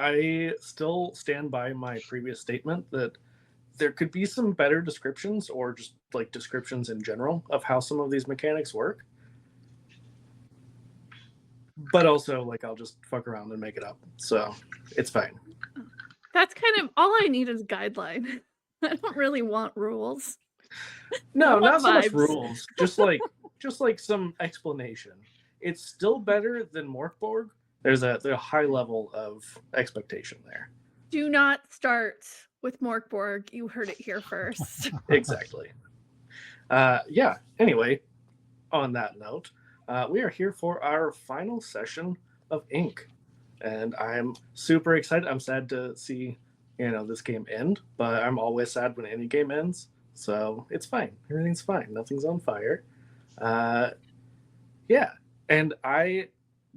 I still stand by my previous statement that there could be some better descriptions or just like descriptions in general of how some of these mechanics work. But also, like, I'll just fuck around and make it up. So it's fine. That's kind of all I need is guideline. I don't really want rules. No, not so much vibes. rules. Just like some explanation. It's still better than Morkborg. There's a high level of expectation there. Do not start with Morkborg. You heard it here first. Exactly. Yeah. Anyway, on that note, we are here for our final session of Ink, and I'm super excited. I'm sad to see this game end, but I'm always sad when any game ends. So it's fine. Everything's fine. Nothing's on fire. Yeah, and I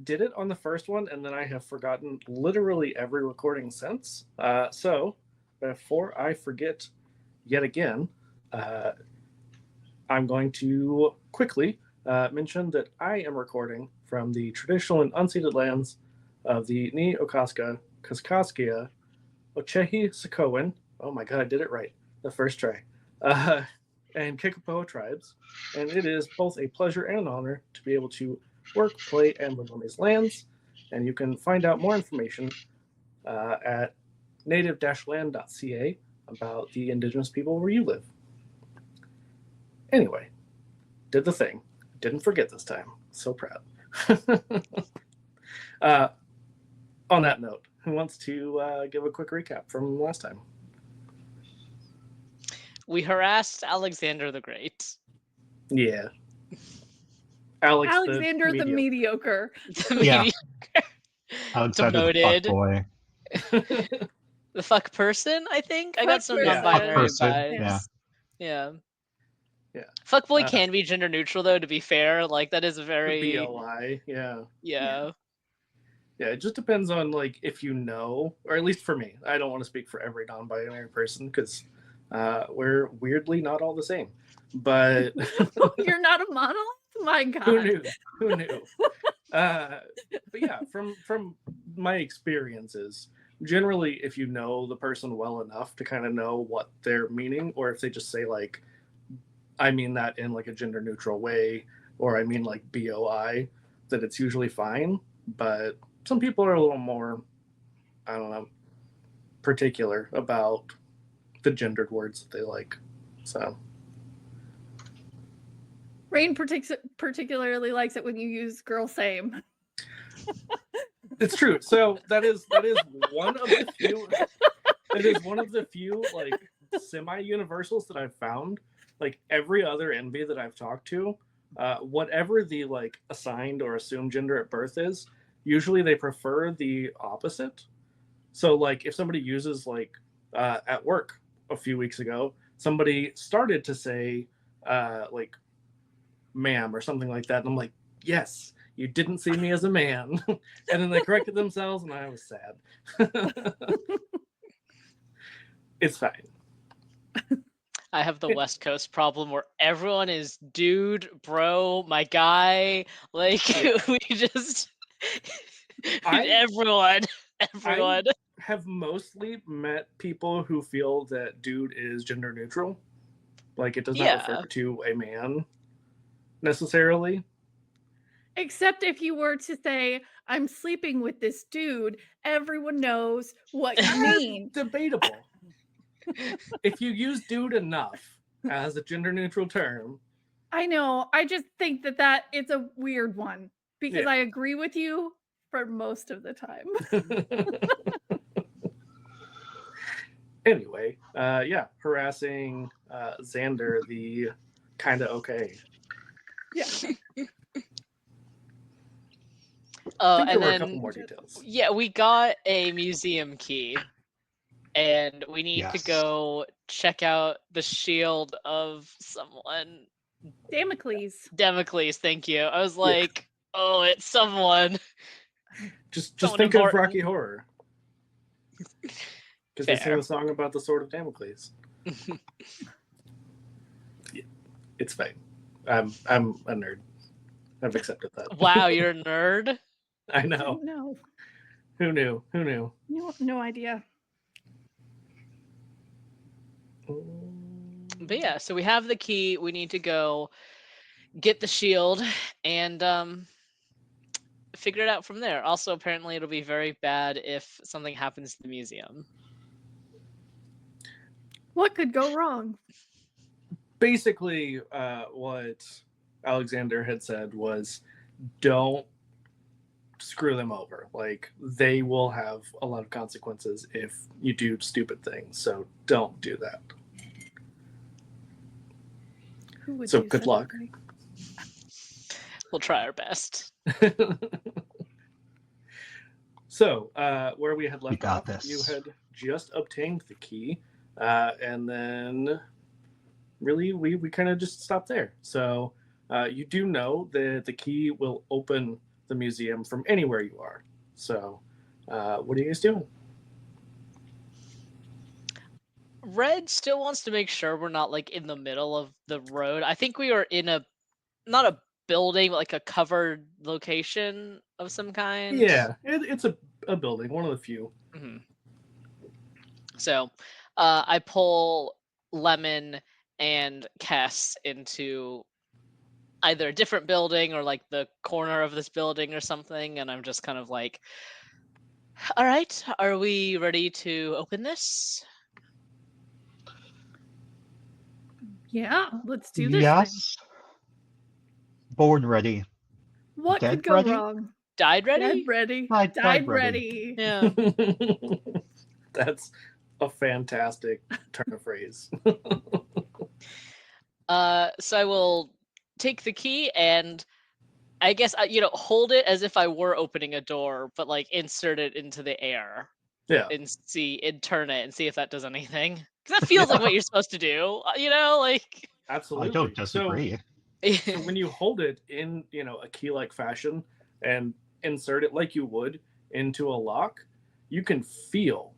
did it on the first one, and then I have forgotten literally every recording since. So before I forget yet again, I'm going to quickly mention that I am recording from the traditional and unceded lands of the Ni Okaska, Kaskaskia, Ochehi Sakowin. Oh my god, I did it right the first try. And Kickapoo tribes. And it is both a pleasure and an honor to be able to work, play, and live on these lands. And you can find out more information at native-land.ca about the indigenous people where you live. Anyway, did the thing. Didn't forget this time. So proud. On that note, who wants to give a quick recap from last time? We harassed Alexander the Great. Yeah. Alexander the mediocre. Alexander the fuck boy. The fuck person, I think. I got some non-binary vibes. Yeah. Fuckboy can be gender neutral though, to be fair. Like that is a very BOI, yeah. Yeah, it just depends on like if you know, or at least for me. I don't want to speak for every non-binary person because we're weirdly not all the same. But you're not a monolith? My god. Who knew? But yeah, from my experiences, generally if you know the person well enough to kind of know what they're meaning, or if they just say like, I mean that in like a gender neutral way, or I mean like BOI, that it's usually fine. But some people are a little more, I don't know, particular about the gendered words that they like. So Rain particularly likes it when you use girl same. It's true. So that is one of the few. It is one of the few like semi-universals that I've found. Like every other NB that I've talked to, whatever the like assigned or assumed gender at birth is, usually they prefer the opposite. So like if somebody uses like at work a few weeks ago, somebody started to say like ma'am or something like that, and I'm like, yes, you didn't see me as a man. And then they corrected themselves and I was sad. It's fine. I have the West Coast problem where everyone is dude, bro, my guy. Like we just everyone. I have mostly met people who feel that dude is gender neutral. Like it does not refer to a man necessarily. Except if you were to say, I'm sleeping with this dude, everyone knows what you mean. Debatable. If you use dude enough as a gender neutral term. I know. I just think that it's a weird one because I agree with you for most of the time. Anyway, harassing Xander the kind of okay. Yeah. I think there were a couple more details. Yeah, we got a museum key. And we need to go check out the shield of someone. Damocles, thank you. I was like, oh, it's someone. Just think of Rocky Horror. Because they sing a song about the sword of Damocles. It's fine. I'm a nerd. I've accepted that. Wow, you're a nerd? I know. No. Who knew? Who knew? No idea. But yeah, so we have the key. We need to go get the shield and figure it out from there. Also, apparently, it'll be very bad if something happens to the museum. What could go wrong? Basically, what Alexander had said was, don't screw them over. Like, they will have a lot of consequences if you do stupid things. So don't do that. Who would So do good such a luck. thing? We'll try our best. So, where we had We left got off, this. you had just obtained the key, and then really we kind of just stopped there. So, you do know that the key will open the museum from anywhere you are. So, what are you guys doing? Red still wants to make sure we're not like in the middle of the road. I think we are in not a building, but like a covered location of some kind. Yeah, it's a building, one of the few. Mm-hmm. So, I pull Lemon and Cass into either a different building or like the corner of this building or something, and I'm just kind of like, all right, are we ready to open this? Yeah, let's do this. Yes. Born ready. What Dead could go ready? wrong? Died ready? Dead ready. Died ready. Yeah. That's a fantastic turn of phrase. So I will take the key and I guess hold it as if I were opening a door, but like insert it into the air. Yeah. And turn it and see if that does anything. Because that feels like what you're supposed to do. Like. Absolutely. I don't disagree. So when you hold it in, a key-like fashion and insert it like you would into a lock, you can feel.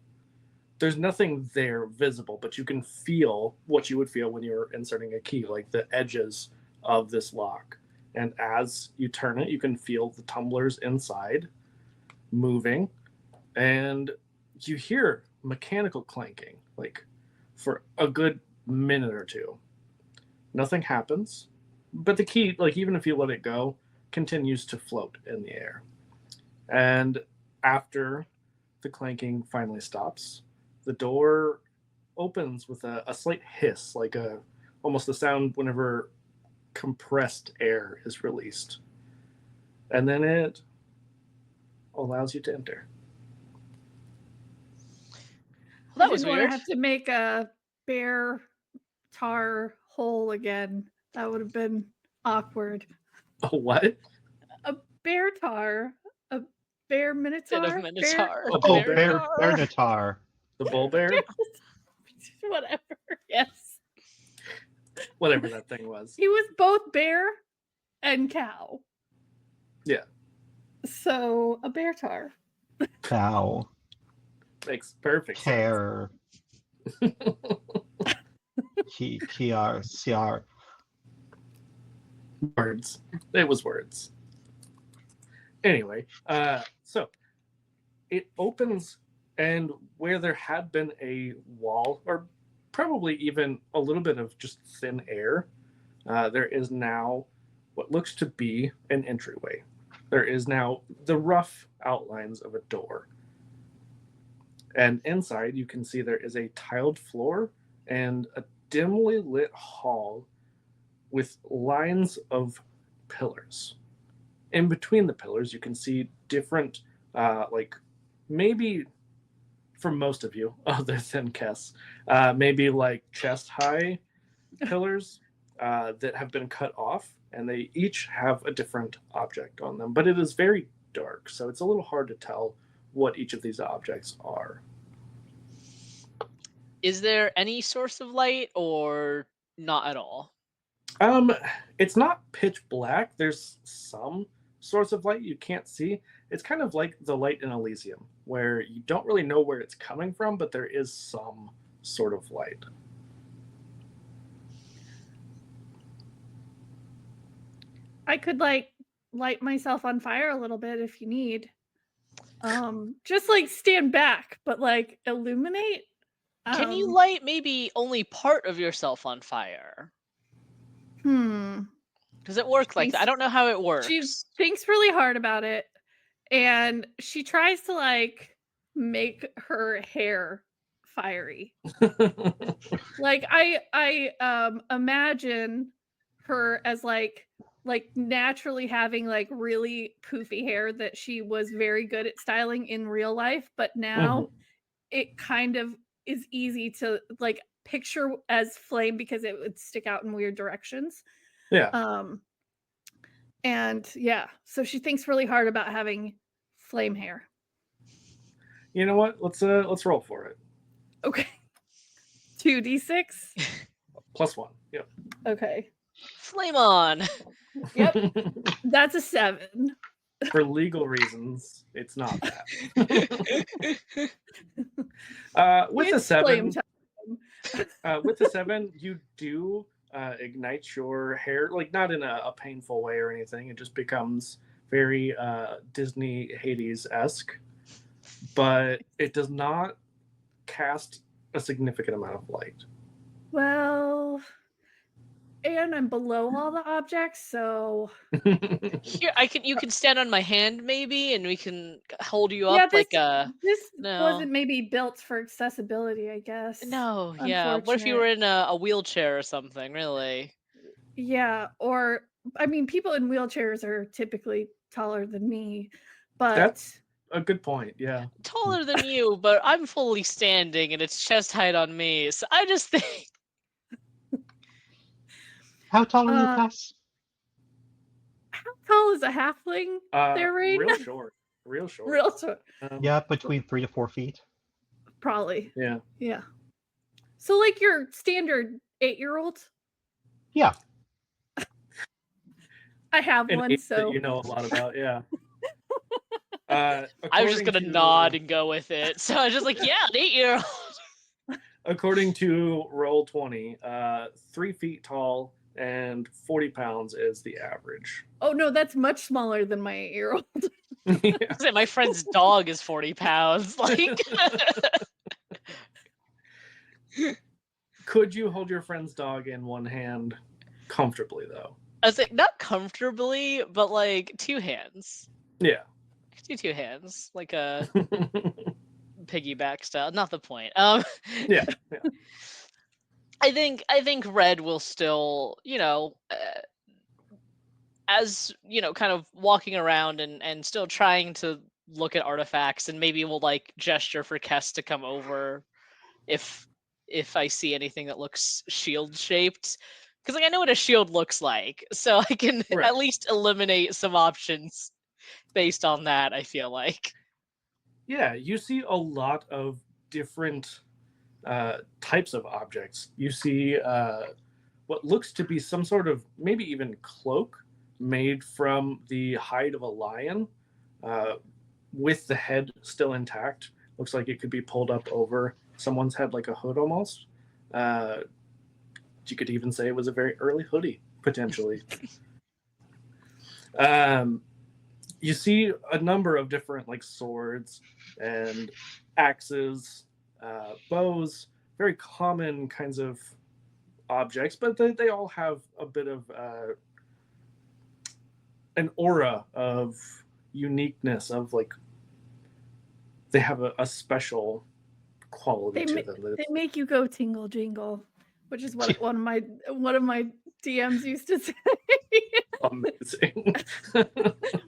There's nothing there visible, but you can feel what you would feel when you're inserting a key, like the edges of this lock. And as you turn it, you can feel the tumblers inside moving, and you hear mechanical clanking, like for a good minute or two. Nothing happens, but the key, like even if you let it go, continues to float in the air. And after the clanking finally stops, the door opens with a slight hiss, like almost the sound whenever compressed air is released. And then it allows you to enter. Well, that was weird. I weird. have to make a bear tar hole again. That would have been awkward. A what? A bear tar. A bear minotaur. Bit of minotaur. Bear minotaur. The bull bear? Whatever. Yes. Whatever that thing was. He was both bear and cow. Yeah. So a bear tar. Cow. Makes perfect Hair. CR. Words. It was words. Anyway, so it opens, and where there had been a wall, or probably even a little bit of just thin air, there is now what looks to be an entryway. There is now the rough outlines of a door. And inside, you can see there is a tiled floor and a dimly lit hall with lines of pillars. In between the pillars, you can see different, maybe for most of you, other than Kess, maybe like chest-high pillars that have been cut off, and they each have a different object on them. But it is very dark, so it's a little hard to tell what each of these objects are. Is there any source of light or not at all? It's not pitch black. There's some source of light you can't see. It's kind of like the light in Elysium, where you don't really know where it's coming from, but there is some sort of light. I could light myself on fire a little bit if you need. Just like stand back, but like illuminate. Can you Um, light maybe only part of yourself on fire? hmm. Does it work like that? I don't know how it She works. thinks really hard about it, and she tries to like make her hair fiery. Like I imagine her as like naturally having like really poofy hair that she was very good at styling in real life, but now it kind of is easy to like picture as flame because it would stick out in weird directions. Yeah. Um and yeah, so she thinks really hard about having flame hair. You know what? Let's roll for it. Okay. 2d6. +1. Yep. Okay. Flame on. Yep. That's a 7. For legal reasons, it's not that. With a It's flame 7, with a 7, you do ignite your hair, like not in a painful way or anything. It just becomes very Disney Hades-esque, but it does not cast a significant amount of light. Well, and I'm below all the objects, so Here, you can stand on my hand maybe, and we can hold you yeah, up like a. this No. wasn't maybe built for accessibility, I guess. No, yeah. What if you were Unfortunate. in a wheelchair or something? Really? Yeah, or I mean, people in wheelchairs are typically taller than me, but That's a good point. Yeah. Taller than you, but I'm fully standing, and it's chest height on me. So I just think. How tall are you, Uh, Cass? how tall is a halfling? There, Rain? Real short. Real short. Real short. Yeah, between 3 to 4 feet. Probably. Yeah. Yeah. So like your standard 8-year-old? Yeah. I have An one, age so that you know a lot about. Yeah. I was just gonna nod and go with it. So I was just like, yeah, an 8-year-old. According to Roll20, 3 feet tall and 40 pounds is the average. oh no, that's much smaller than my 8-year-old. Yeah. My friend's dog is 40 pounds. Like, Could you hold your friend's dog in one hand comfortably, though? I was like, not comfortably, but like 2 hands. Yeah. Do 2 hands, like a piggyback style. Not the point. Yeah. I think Red will still, as kind of walking around and still trying to look at artifacts, and maybe will like gesture for Kess to come over if I see anything that looks shield shaped, because like I know what a shield looks like, so I can Right. at least eliminate some options based on that. I feel like. Yeah, you see a lot of different types of objects. You see what looks to be some sort of maybe even cloak made from the hide of a lion with the head still intact. Looks like it could be pulled up over someone's head like a hood almost. You could even say it was a very early hoodie, potentially. You see a number of different like swords and axes, bows, very common kinds of objects, but they all have a bit of an aura of uniqueness, of like they have a special quality to them. They make you go tingle jingle, which is what one of my DMs used to say. Amazing.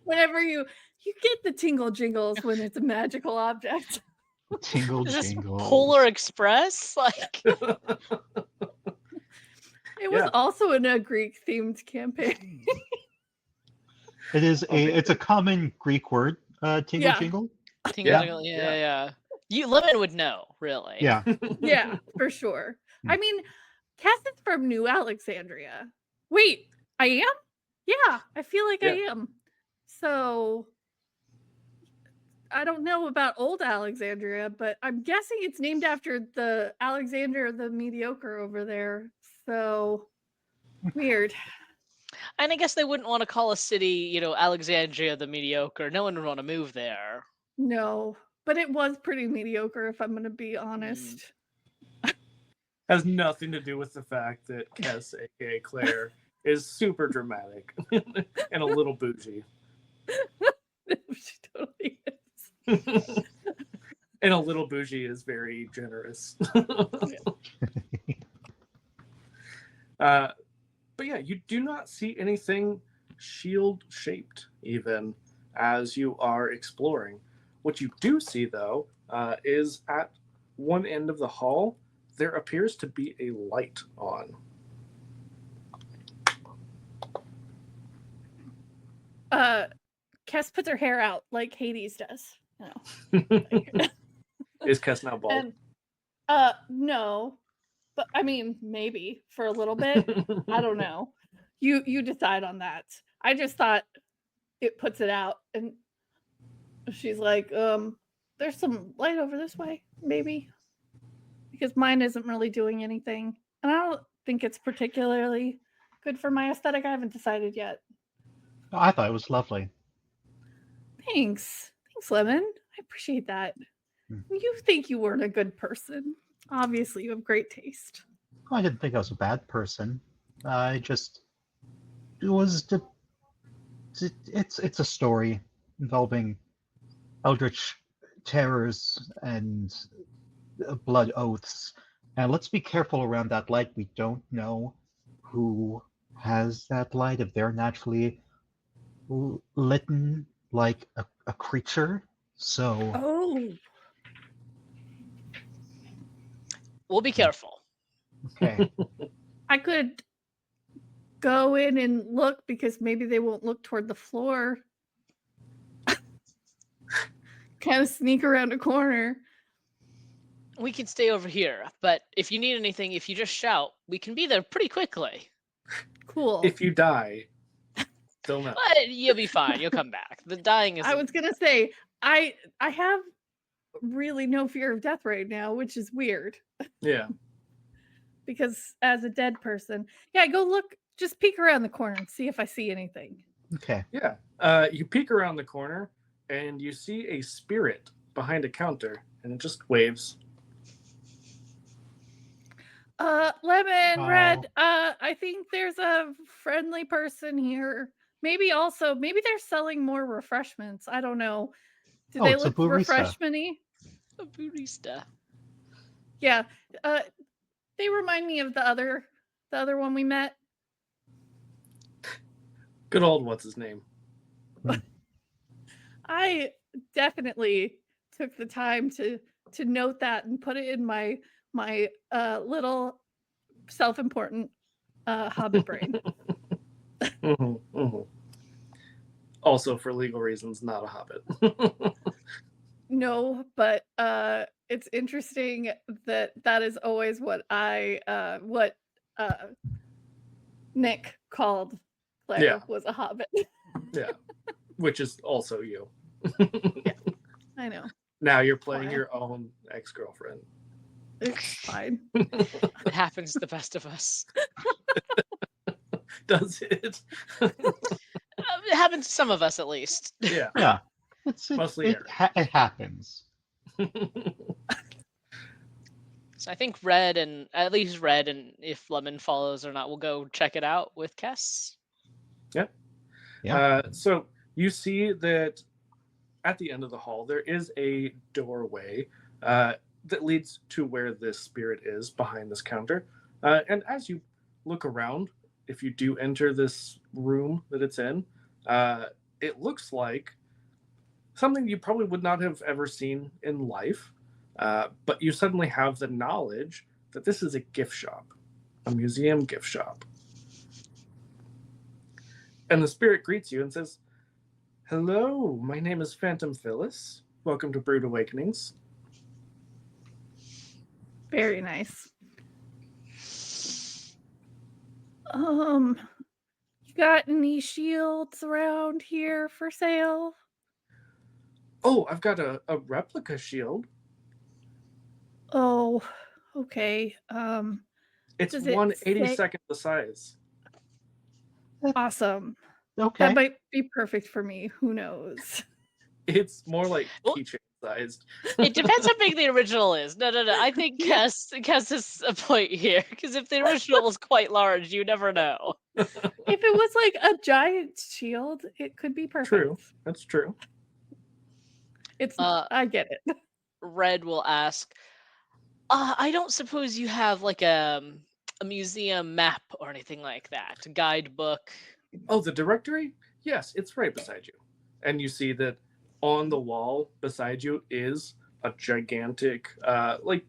Whenever you get the tingle jingles when it's a magical object. Tingle Is this jingle. Polar Express? Like, It was Yeah. also in a Greek themed campaign. It is it's a common Greek word, tingle Yeah. jingle. tingle, Yeah. yeah. You Lemon would know, really. Yeah. Yeah, for sure. I mean, Cass is from New Alexandria. Wait, I am? Yeah, I feel like I am. So I don't know about old Alexandria, but I'm guessing it's named after the Alexander the Mediocre over there. So weird. And I guess they wouldn't want to call a city, Alexandria the Mediocre. No one would want to move there. No, but it was pretty mediocre, if I'm going to be honest. Has nothing to do with the fact that Kess, aka Claire, is super dramatic and a little bougie. She totally is. And a little bougie is very generous. But yeah, you do not see anything shield shaped even as you are exploring. What you do see though is at one end of the hall there appears to be a light on. Kess puts her hair out like Hades does. No. Is Kess now bald? And, no, but I mean, maybe for a little bit. I don't know. You decide on that. I just thought it puts it out, and she's like, there's some light over this way, maybe, because mine isn't really doing anything, and I don't think it's particularly good for my aesthetic. I haven't decided yet. I thought it was lovely. Thanks, Lemon. I appreciate that. You think you weren't a good person. Obviously, you have great taste. I didn't think I was a bad person. I just it was it's a story involving eldritch terrors and blood oaths. And let's be careful around that light. We don't know who has that light, if they're naturally litten like a creature. So Oh, We'll be careful. okay. I could go in and look because maybe they won't look toward the floor. Kind of sneak around a corner. We can stay over here, but if you need anything, if you just shout, we can be there pretty quickly. Cool. If you die, they'll know. But you'll be fine. You'll come back. The dying is. I was gonna say I have really no fear of death right now, which is weird Yeah. because as a dead person, yeah, go look, just peek around the corner and see if I see anything. Okay. Yeah. You peek around the corner and you see a spirit behind a counter and it just waves. Lemon, Oh. Red, I think there's a friendly person here. Maybe they're selling more refreshments. I don't know. Do Oh, they it's a look barista. refreshment-y? A barista. Yeah. They remind me of the other one we met. Good old what's his name? I definitely took the time to note that and put it in my little self-important hobbit brain. Also, for legal reasons, not a hobbit. No, but it's interesting that is always what Nick called Claire Yeah. was a hobbit. Yeah. Which is also you. Yeah, I know. Now you're playing Why? your own ex-girlfriend. It's fine. It happens to the best of us. Does it? It happens to some of us, at least. Yeah. Yeah. Mostly It happens. So I think Red and if Lemon follows or not, we'll go check it out with Kess. Yeah. So you see that at the end of the hall, there is a doorway that leads to where this spirit is behind this counter. And as you look around, if you do enter this room that it's in, it looks like something you probably would not have ever seen in life. But you suddenly have the knowledge that this is a gift shop, a museum gift shop. And the spirit greets you and says, "Hello, my name is Phantom Phyllis. Welcome to Brood Awakenings." Very nice. You got any shields around here for sale? Oh, I've got a replica shield. Oh, okay. It's Does it 1/82nd the size. Awesome. Okay. That might be perfect for me. Who knows? It's more like Well- keychain sized. It depends how big the original is. No. I think Cass has a point here because if the original was quite large, you never know. If it was like a giant shield, it could be perfect. True. That's true. It's I get it. Red will ask, I don't suppose you have like a museum map or anything like that, a guidebook. Oh, the directory? Yes, it's right beside you. And you see that on the wall beside you is a gigantic, like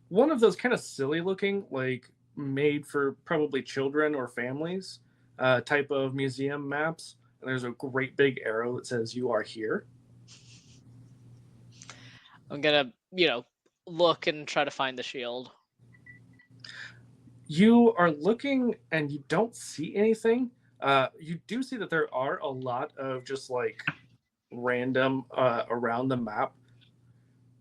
one of those kind of silly looking, like made for probably children or families type of museum maps. And there's a great big arrow that says "You are here." I'm gonna, look and try to find the shield. You are looking and you don't see anything. You do see that there are a lot of just like random around the map,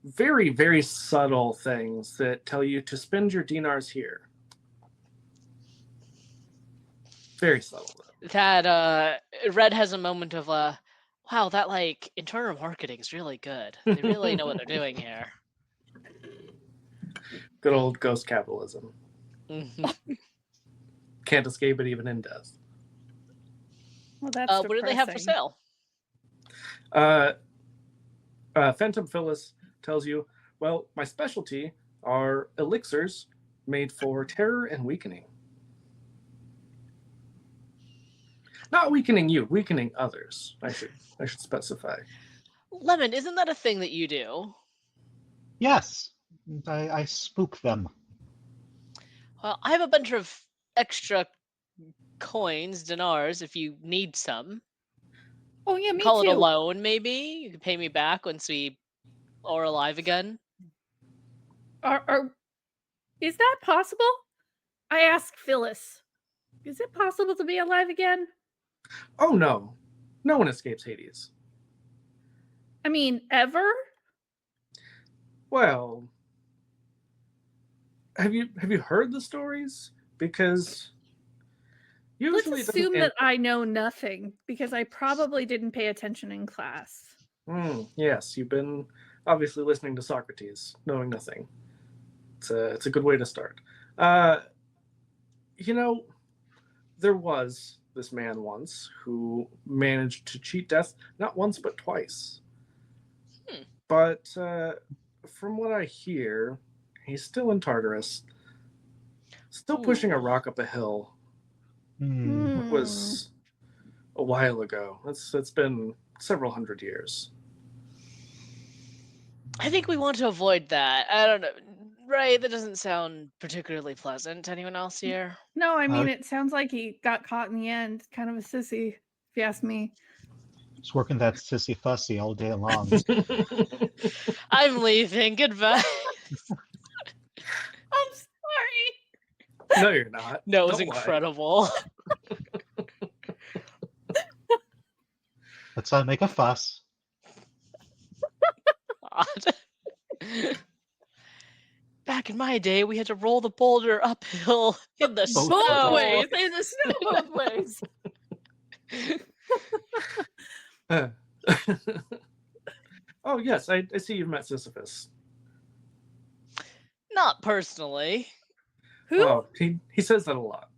very, very subtle things that tell you to spend your dinars here. Very subtle, though. That Red has a moment of wow, that like internal marketing is really good. They really know what they're doing here. Good old ghost capitalism. Mhm. Can't escape it even in death. Well, that's What do they have for depressing. sale? Phantom Phyllis tells you, well, my specialty are elixirs made for terror and weakening. Not weakening you, weakening others. I should specify. Lemon, isn't that a thing that you do? Yes, I spook them. Well, I have a bunch of extra coins, dinars, if you need some. Oh yeah, me Call too. it a loan, maybe. You can pay me back once we are alive again. Is that possible? I asked Phyllis. Is it possible to be alive again? Oh no. No one escapes Hades. I mean, ever? Well, have you heard the stories? Because usually Let's it doesn't assume end- that I know nothing because I probably didn't pay attention in class. Yes, you've been obviously listening to Socrates, knowing nothing. It's a good way to start. There was this man once who managed to cheat death not once but twice. But from what I hear, he's still in Tartarus, still pushing a rock up a hill. It was a while ago. It's been several hundred years. I think we want to avoid that. I don't know. Right, that doesn't sound particularly pleasant to anyone else here. No, I mean, it sounds like he got caught in the end. Kind of a sissy, if you ask me. It's working that sissy fussy all day long. I'm leaving. Goodbye. I'm sorry. No, you're not. No, it was Don't lie. incredible. Let's not make a fuss. God. Back in my day, we had to roll the boulder uphill in the Both snow. Both ways. In the snow, both ways. Oh yes, I see you've met Sisyphus. Not personally. Who? Oh, he says that a lot.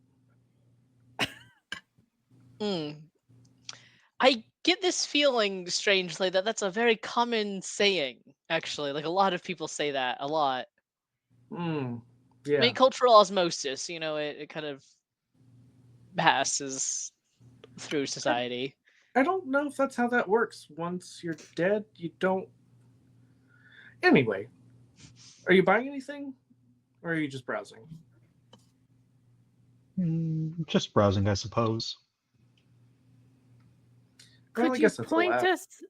I get this feeling, strangely, that that's a very common saying, actually. Like, a lot of people say that a lot. I Yeah. mean, cultural osmosis, it kind of passes through society. I don't know if that's how that works. Once you're dead, you don't. Anyway, are you buying anything, or are you just browsing? Just browsing, I suppose. Well, I Could you guess that's point allowed. us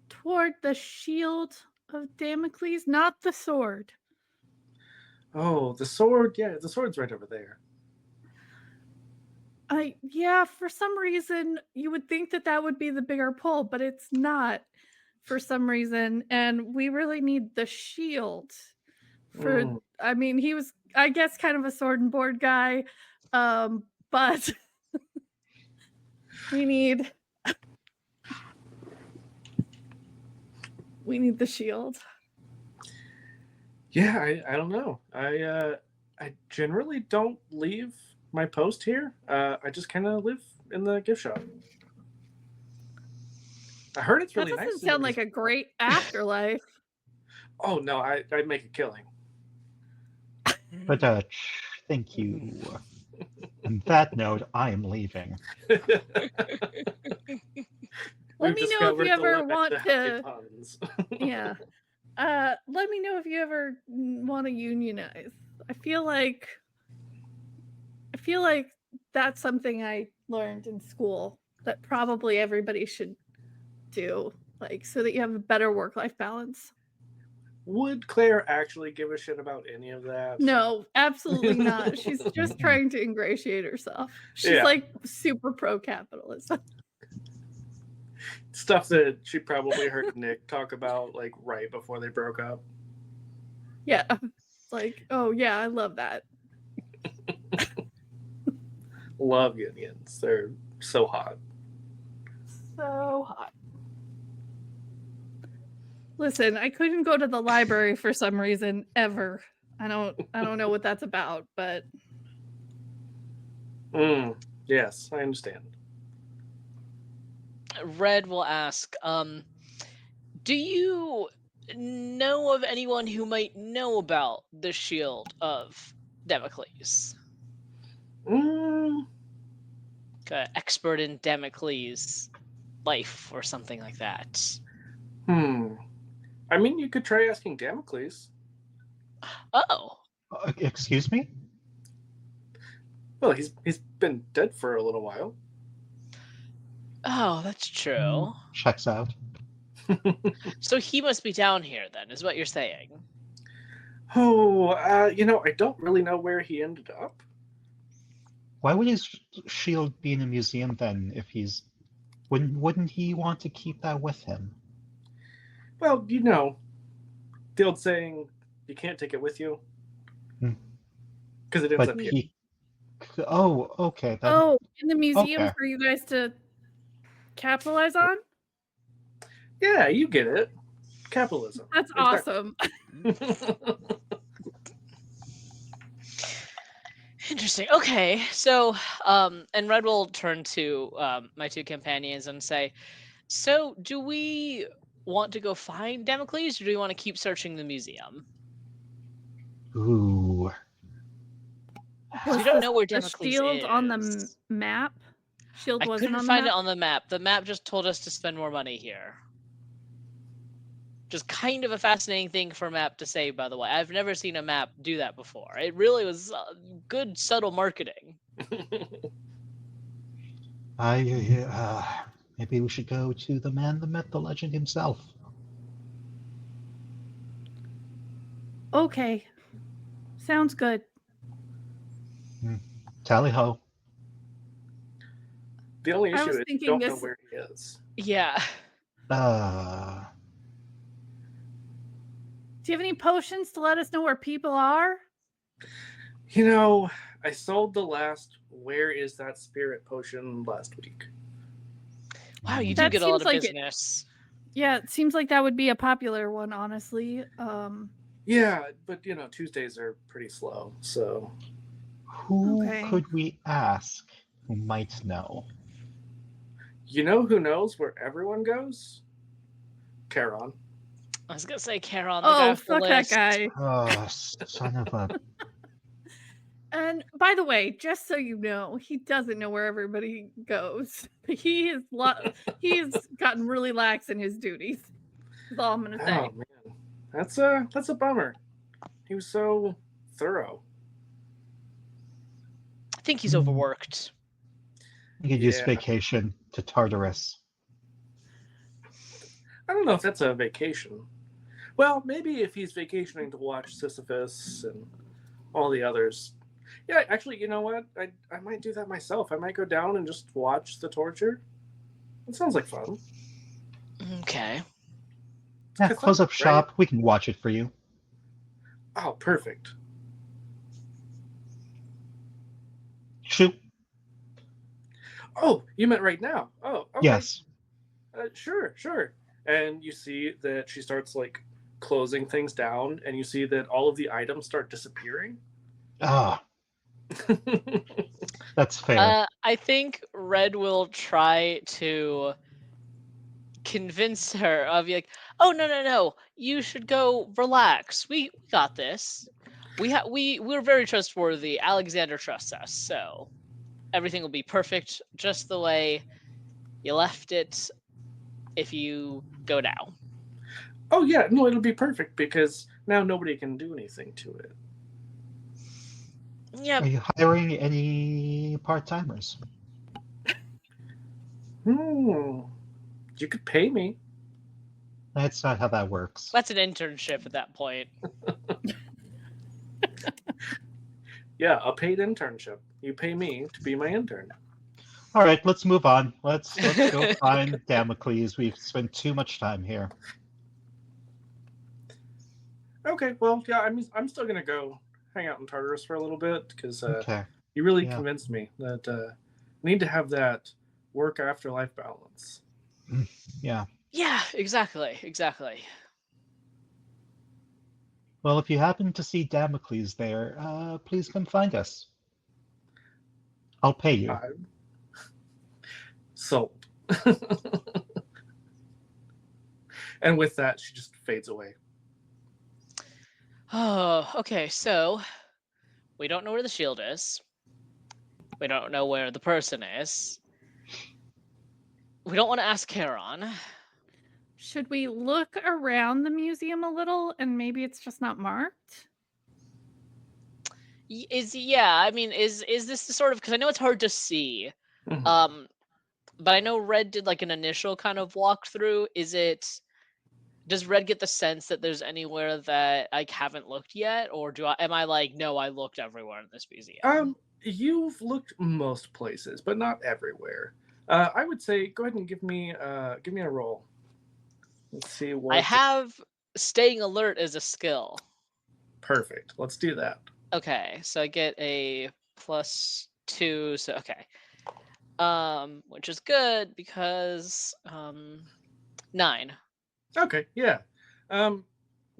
toward the shield of Damocles, not the sword? Oh, the sword. Yeah, the sword's right over there. Yeah, for some reason you would think that would be the bigger pull, but it's not for some reason. And we really need the shield for, I mean, he was, I guess, kind of a sword and board guy. But we need We need the shield. Yeah, I don't know. I generally don't leave my post here. I just kind of live in the gift shop. I heard it's really That nice. doesn't sound like a great afterlife. Oh no, I'd make a killing. But thank you. On that note, I am leaving. Let We've me know if you discovered the ever limit want to happy to. puns. Yeah. Let me know if you ever want to unionize. I feel like that's something I learned in school that probably everybody should do, like so that you have a better work-life balance. Would Claire actually give a shit about any of that? No, absolutely not. She's just trying to ingratiate herself. She's Yeah. like super pro-capitalism. Stuff that she probably heard Nick talk about like right before they broke up. Yeah. It's like, oh yeah, I love that. Love unions. They're so hot. So hot. Listen, I couldn't go to the library for some reason ever. I don't know what that's about, but Yes, I understand. Red will ask, do you know of anyone who might know about the shield of Damocles? Expert in Damocles life or something like that. I mean, you could try asking Damocles. Oh. Excuse me? Well, he's been dead for a little while. Oh, that's true. Checks out. So he must be down here then, is what you're saying. Oh, I don't really know where he ended up. Why would his shield be in a museum then if he's... Wouldn't he want to keep that with him? Well, the old saying, you can't take it with you. Because it ends But up here. Oh, okay. Then... Oh, in the museum Okay. for you guys to capitalize on? Yeah, you get it. Capitalism. That's Exactly. awesome. Interesting. Okay, so and Red will turn to my two companions and say, so do we want to go find Damocles, or do we want to keep searching the museum? Ooh. We don't know where the Damocles shield is. on the map? Shield I wasn't couldn't on find the it map? on the map. The map just told us to spend more money here. Just kind of a fascinating thing for a map to say, by the way. I've never seen a map do that before. It really was good, subtle marketing. Maybe we should go to the man, the myth, the legend himself. Okay. Sounds good. Tally ho. The only I issue was is you thinking don't know this- where he is. Yeah. Do you have any potions to let us know where people are? I sold the last Where Is That Spirit potion last week. Wow, you do That get a lot seems of like it- business. Yeah, it seems like that would be a popular one, honestly. Yeah, but Tuesdays are pretty slow, so Who Okay. could we ask who might know? you know who knows where everyone goes? Charon. I was gonna say Charon, the guy Oh, off the fuck that list. guy. Oh, son of a... And by the way, just so you know, he doesn't know where everybody goes. He's gotten really lax in his duties. That's all I'm gonna say. Oh man, that's a bummer. He was so thorough. I think he's overworked. You could use Yeah. vacation to Tartarus. I don't know if that's a vacation. Well, maybe if he's vacationing to watch Sisyphus and all the others. Yeah, actually, you know what? I might do that myself. I might go down and just watch the torture. It sounds like fun. Okay. Yeah, It's close not up shop. We can watch it for you. Oh, perfect. Shoot. Oh, you meant right now? Oh, okay. Yes. Sure. and you see that she starts like closing things down, and you see that all of the items start disappearing. Ah, that's fair. I think Red will try to convince her of like, oh no, you should go relax. We got this. We're very trustworthy. Alexander trusts us, so everything will be perfect, just the way you left it. If you go now. Oh yeah, no, it'll be perfect because now nobody can do anything to it. Yeah. Are you hiring any part-timers? You could pay me. That's not how that works. That's an internship at that point. Yeah, a paid internship. You pay me to be my intern. All right, let's move on. Let's go find Damocles. We've spent too much time here. Okay, well, yeah, I'm still gonna go hang out in Tartarus for a little bit because Okay. you really Yeah. convinced me that I need to have that work after life balance. Yeah. Yeah, exactly. Well, if you happen to see Damocles there, please come find us. I'll pay you. I'm sold. And with that, she just fades away. Oh, okay, so we don't know where the shield is. We don't know where the person is. We don't want to ask Charon. Should we look around the museum a little and maybe it's just not marked? Is this the sort of, because I know it's hard to see. Mhm. But I know Red did like an initial kind of walkthrough. Does Red get the sense that there's anywhere that I haven't looked yet, or am I like, no, I looked everywhere in this museum? You've looked most places, but not everywhere. I would say go ahead and give me a roll. Let's see what. I have staying alert as a skill. Perfect. Let's do that. Okay, so I get a +2. So okay, which is good because 9. Okay, yeah.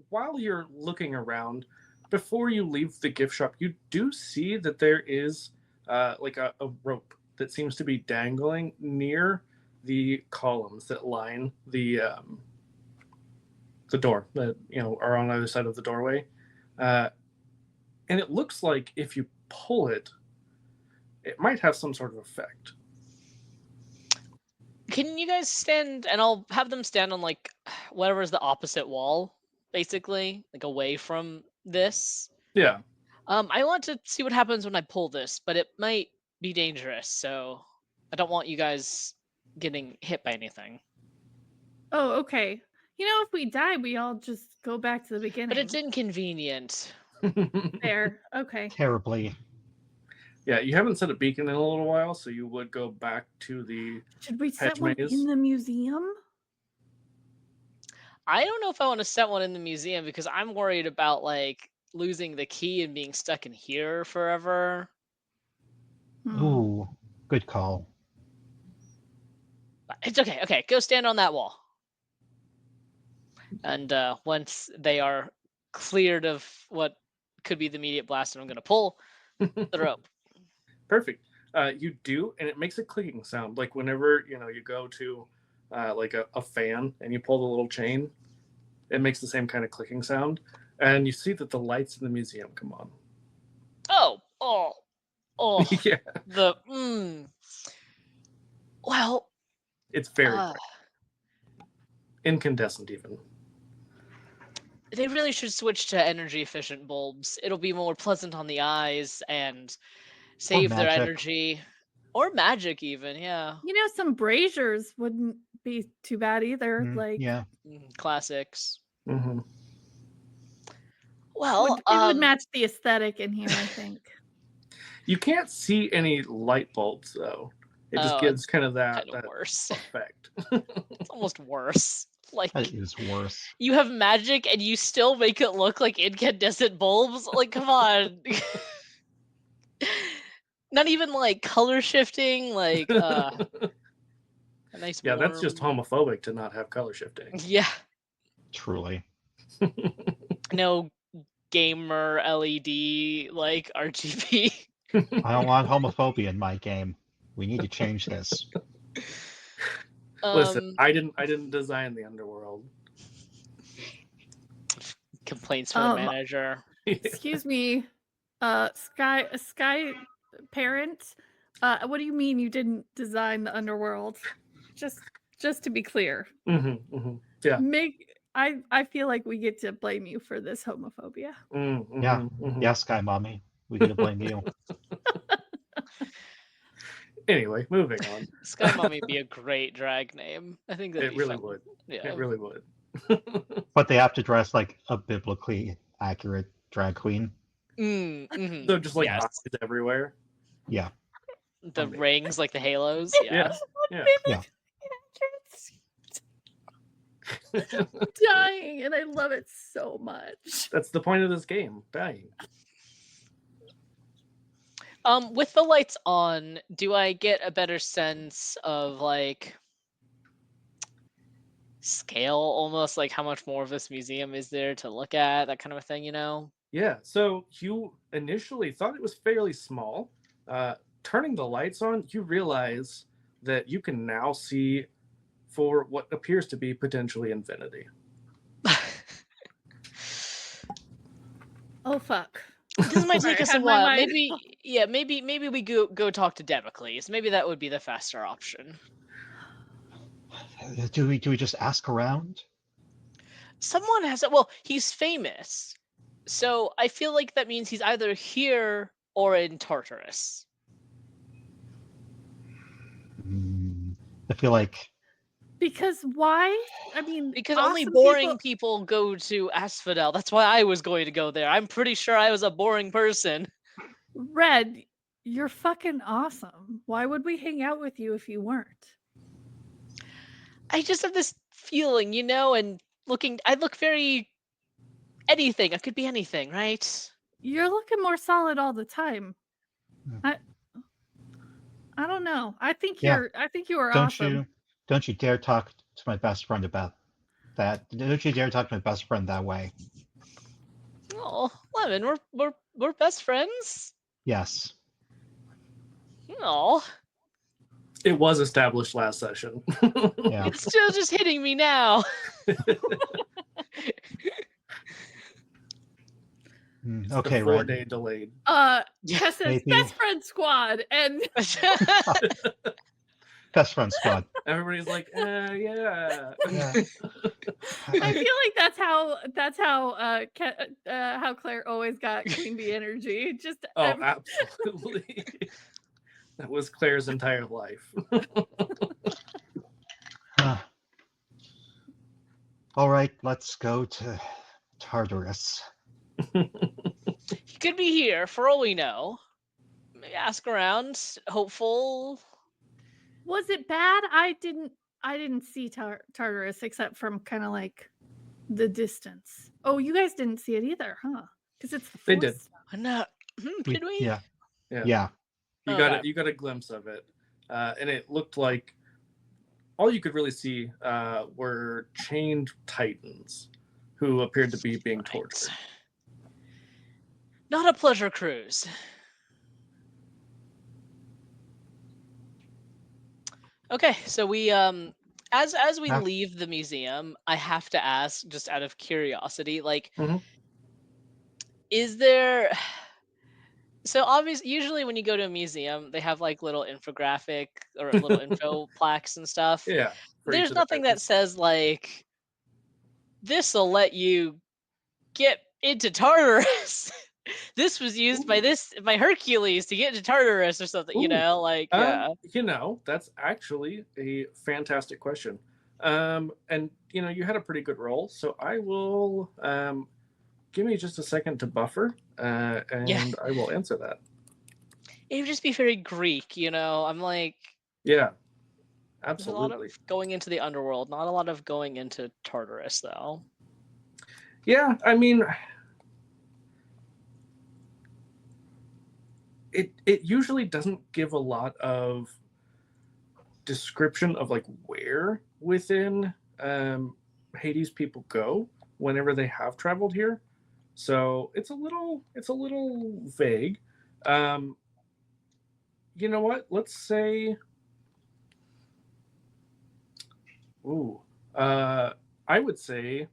While you're looking around, before you leave the gift shop, you do see that there is like a rope that seems to be dangling near the columns that line the door that are on either side of the doorway, and it looks like if you pull it, it might have some sort of effect. Can you guys stand, and I'll have them stand on like whatever is the opposite wall, basically, like away from this. Yeah. I want to see what happens when I pull this, but it might be dangerous, so I don't want you guys getting hit by anything. Oh, okay. If we die, we all just go back to the beginning. But it's inconvenient. Fair. Okay. Terribly. Yeah, you haven't set a beacon in a little while, so you would go back to the. Should we set Hedge one maze? in the museum? I don't know if I want to set one in the museum because I'm worried about like losing the key and being stuck in here forever. Ooh, good call. But it's okay. Okay, go stand on that wall. And once they are cleared of what could be the immediate blast, I'm going to pull the rope. Perfect. You do, and it makes a clicking sound. Like whenever you go to like a fan and you pull the little chain, it makes the same kind of clicking sound. And you see that the lights in the museum come on. Oh, Yeah, Well, it's very bright. Incandescent even. They really should switch to energy efficient bulbs. It'll be more pleasant on the eyes and save their magic. energy. Or magic even, yeah. Some braziers wouldn't be too bad either. Yeah. Classics. Mm-hmm. Well, it would match the aesthetic in here, I think. You can't see any light bulbs though. It just gives kind of that worse effect. It's almost worse. Like, That is worse. you have magic and you still make it look like incandescent bulbs? Like, come on. Not even like color shifting, like A nice Yeah, that's just warm- homophobic to not have color shifting. Yeah. Truly. No gamer LED like RGB. I don't want homophobia in my game. We need to change this. Listen, I didn't design the underworld. Complaints for the manager. Excuse me, Sky parent. What do you mean you didn't design the underworld? Just to be clear. Yeah. I feel like we get to blame you for this homophobia. Yeah. Yeah, Sky Mommy. We get to blame you. Anyway, moving on. Sky Mommy would be a great drag name. I think that'd It be really fun. would. Yeah. It really would. But they have to dress like a biblically accurate drag queen. Mm-hmm. So just like Yes. eyes everywhere. Yeah. The rings, like the halos. Yeah. Yeah. Yeah. Dying, and I love it so much. That's the point of this game. Dying. With the lights on, do I get a better sense of like scale, almost like how much more of this museum is there to look at, that kind of a thing, you know? Yeah. So you initially thought it was fairly small. Turning the lights on, you realize that you can now see for what appears to be potentially infinity. Oh fuck. This might take Sorry, us I a had my while. mind- Maybe we go talk to Democles. Maybe that would be the faster option. Do we just ask around? Someone has it. Well, he's famous, so I feel like that means he's either here or in Tartarus. I feel like Because why? I mean, Because only awesome boring people go to Asphodel. That's why I was going to go there. I'm pretty sure I was a boring person. Red, you're fucking awesome. Why would we hang out with you if you weren't? I just have this feeling, you know, and I look very anything. I could be anything, right? You're looking more solid all the time. Hmm. I don't know. I think Yeah. you are awesome. Don't you dare talk to my best friend about that. Don't you dare talk to my best friend that way. Oh, Lemon, we're best friends. Yes. Oh, It was established last session. Yeah. it's still just hitting me now. Okay, the 4 Red. day delayed. Tessa's Maybe. best friend squad, and Best friend squad. Everybody's like, yeah. Yeah. I feel like that's how Claire always got Queen Bee energy. Just Oh, absolutely. That was Claire's entire life. All right, let's go to Tartarus. He could be here for all we know. Maybe ask around. Hopeful. Was it bad? I didn't see Tartarus except from kind of like the distance. Oh, you guys didn't see it either, huh? Because it's the They fourth did. step. No. Did we? Yeah. Yeah. Yeah. You got a glimpse of it, and it looked like all you could really see were chained titans who appeared to be being tortured. Not a pleasure cruise. Okay, so we as we leave the museum, I have to ask, just out of curiosity, like, is there? So obviously, usually when you go to a museum, they have like little infographic or little info plaques and stuff. Yeah. There's nothing that says like, this'll let you get into Tartarus. This was used by Hercules to get into Tartarus or something, you know, like, yeah. You know, that's actually a fantastic question. And you know, you had a pretty good roll, so I will give me just a second to buffer, and I will answer that. It would just be very Greek, you know. I'm like, yeah, absolutely. There's a lot of going into the underworld, not a lot of going into Tartarus, though. Yeah, I mean, it usually doesn't give a lot of description of like where within Hades people go whenever they have traveled here. So it's a little vague. You know what? Let's say, I would say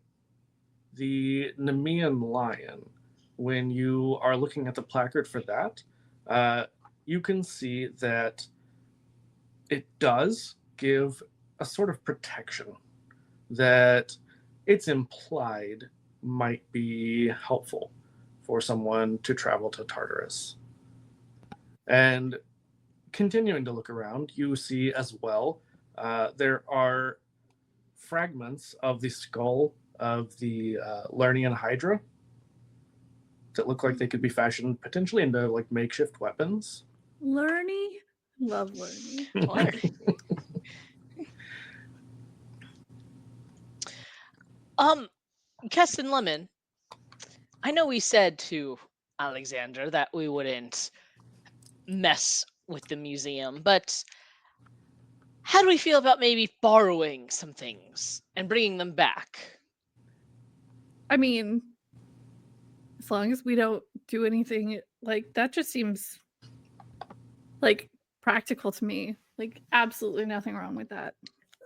the Nemean lion. When you are looking at the placard for that, you can see that it does give a sort of protection that it's implied might be helpful for someone to travel to Tartarus. And continuing to look around, you see as well there are fragments of the skull of the Lernian Hydra that look like they could be fashioned potentially into like makeshift weapons. Lerny? Love Lerny. Kess and Lemon, I know we said to Alexander that we wouldn't mess with the museum, but how do we feel about maybe borrowing some things and bringing them back? I mean, as long as we don't do anything like that, just seems like practical to me. Like, absolutely nothing wrong with that.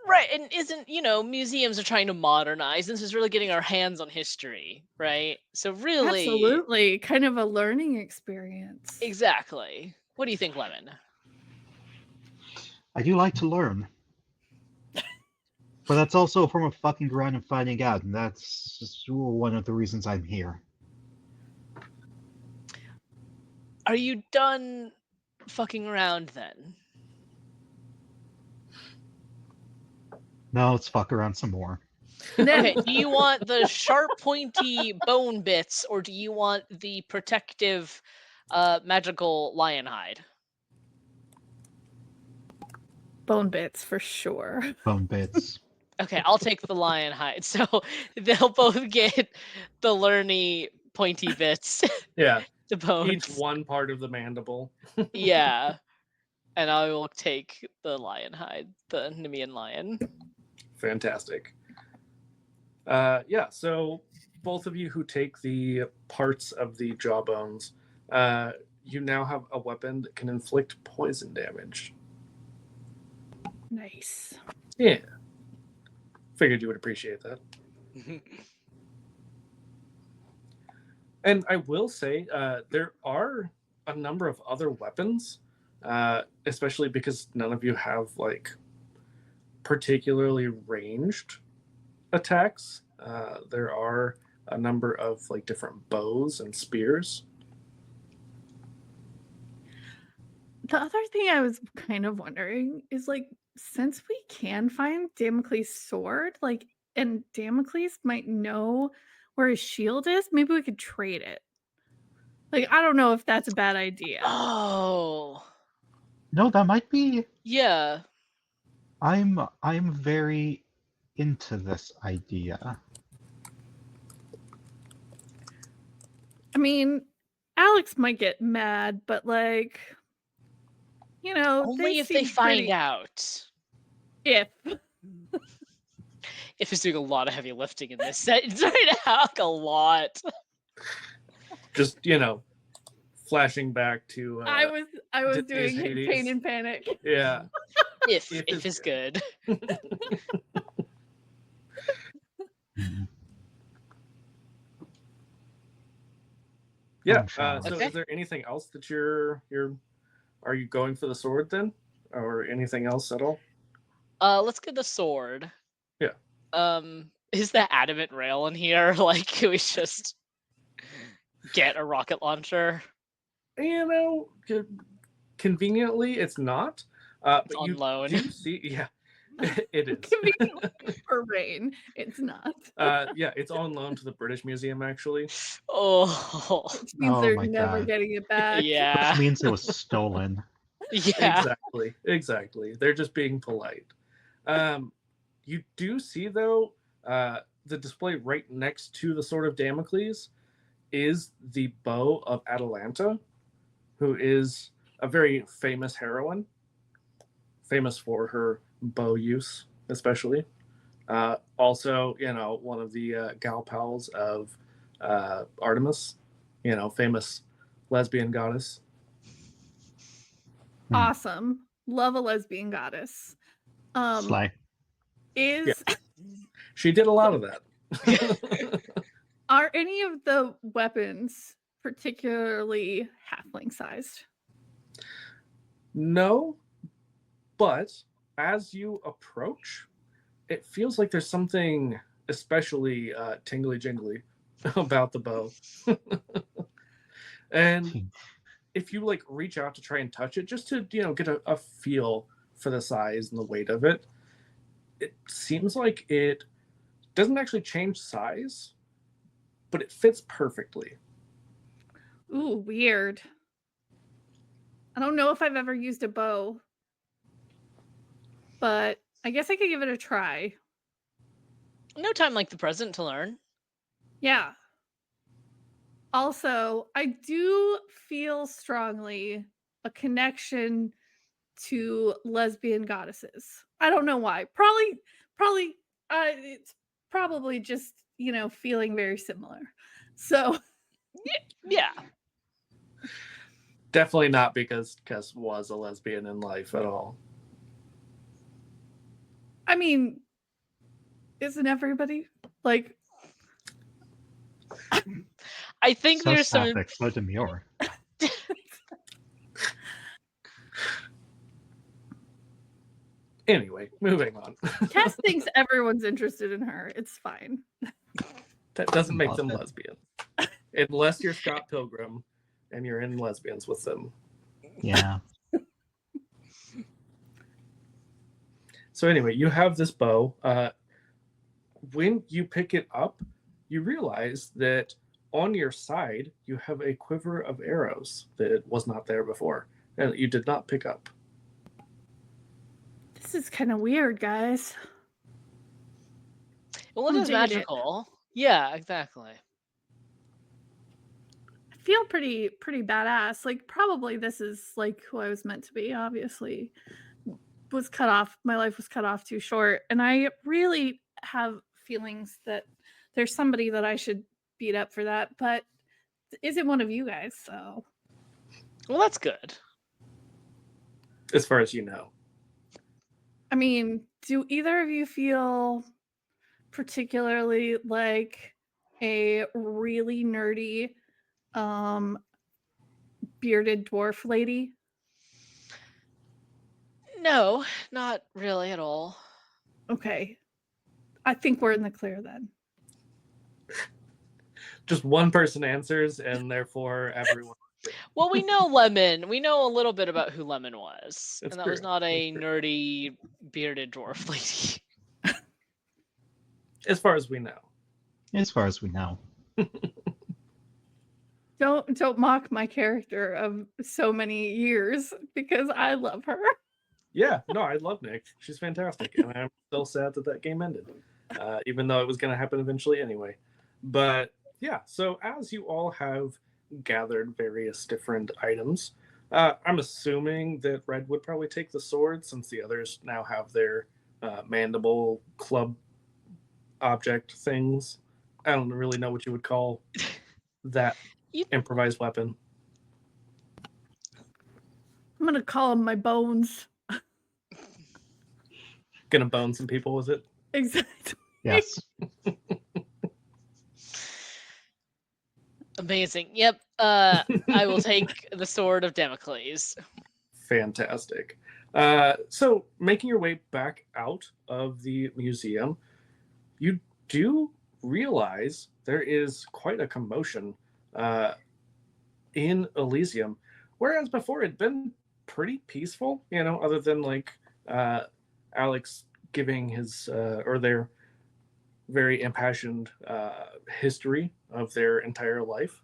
Right, and isn't, museums are trying to modernize. This is really getting our hands on history, right? So really, Absolutely, kind of a learning experience. exactly. What do you think, Lemon? I do like to learn. But that's also a form of fucking around and finding out, and that's just one of the reasons I'm here. Are you done fucking around then? No, let's fuck around some more. Okay, do you want the sharp, pointy bone bits, or do you want the protective, magical lion hide? Bone bits for sure. Bone bits. Okay, I'll take the lion hide. So they'll both get the lerny, pointy bits. Yeah, the bones. each one part of the mandible. Yeah, and I will take the lion hide, the Nemean lion. Fantastic. Yeah, so both of you who take the parts of the jawbones, you now have a weapon that can inflict poison damage. Nice. Yeah. Figured you would appreciate that. And I will say, there are a number of other weapons, especially because none of you have like particularly ranged attacks. There are a number of like different bows and spears. The other thing I was kind of wondering is like, since we can find Damocles' sword, like, and Damocles might know where his shield is, maybe we could trade it. Like, I don't know if that's a bad idea. Oh. No, that might be. Yeah. I'm very into this idea. I mean, Alex might get mad, but like, Only if they find out. If If he's doing a lot of heavy lifting in this set, it's right out a lot. Just, flashing back to I was Disney's doing Hades. Pain and Panic. Yeah. If is is good. Yeah. I'm So Okay. is there anything else that are you going for the sword then? Or anything else at all? Let's get the sword. Yeah. Is the adamant rail in here? Like, can we just get a rocket launcher? Conveniently, it's not. But on you loan. do see, yeah, it is. Conveniently for Rain, it's not. Yeah, it's on loan to the British Museum, actually. Oh. Which means Oh they're my never God. getting it back. Yeah. Which means it was stolen. Yeah. Exactly. They're just being polite. You do see, though, the display right next to the Sword of Damocles is the bow of Atalanta, who is a very famous heroine famous for her bow use, especially. Also, one of the gal pals of Artemis, famous lesbian goddess. Awesome. Love a lesbian goddess. Sly. Is She did a lot of that. Are any of the weapons particularly halfling sized? No, but as you approach, it feels like there's something especially tingly jingly about the bow. And if you like reach out to try and touch it just to get a feel for the size and the weight of it, it seems like it doesn't actually change size, but it fits perfectly. Ooh, weird. I don't know if I've ever used a bow, but I guess I could give it a try. No time like the present to learn. Yeah. Also, I do feel strongly a connection to lesbian goddesses. I don't know why. Probably it's probably just, feeling very similar. So, Yeah. Definitely not because Kess was a lesbian in life at all. I mean, isn't everybody like I think So there's some. sapphic, so demure. Anyway, moving on. Tess thinks everyone's interested in her. It's fine. That doesn't make them Love it. lesbian. Unless you're Scott Pilgrim and you're in lesbians with them. Yeah. So anyway, you have this bow. When you pick it up, you realize that on your side, you have a quiver of arrows that was not there before, and that you did not pick up. This is kind of weird, guys. Well, it I'm is digging it. magical. Yeah, exactly. I feel pretty badass. Like probably this is like who I was meant to be, obviously. Was cut off. My life was cut off too short, and I really have feelings that there's somebody that I should beat up for that, but isn't one of you guys, so Well, that's good. As far as you know. I mean, do either of you feel particularly like a really nerdy bearded dwarf lady? No, not really at all. Okay. I think we're in the clear then. Just one person answers, and therefore everyone. Well, we know Lemon. We know a little bit about who Lemon was. It's And that was true. not a It's true. nerdy, bearded dwarf lady. As far as we know. As far as we know. Don't mock my character of so many years because I love her. Yeah, no, I love Nick. She's fantastic, and I'm still sad that game ended, even though it was going to happen eventually anyway. But yeah, so as you all have gathered various different items, I'm assuming that Red would probably take the sword since the others now have their mandible club object things. I don't really know what you would call that improvised weapon. I'm gonna call them my bones. Gonna bone some people with it. Exactly. Yes. Amazing. Yep. I will take the sword of Damocles. Fantastic. So making your way back out of the museum, you do realize there is quite a commotion in Elysium, whereas before it'd been pretty peaceful, other than like Alex giving his or their very impassioned history of their entire life.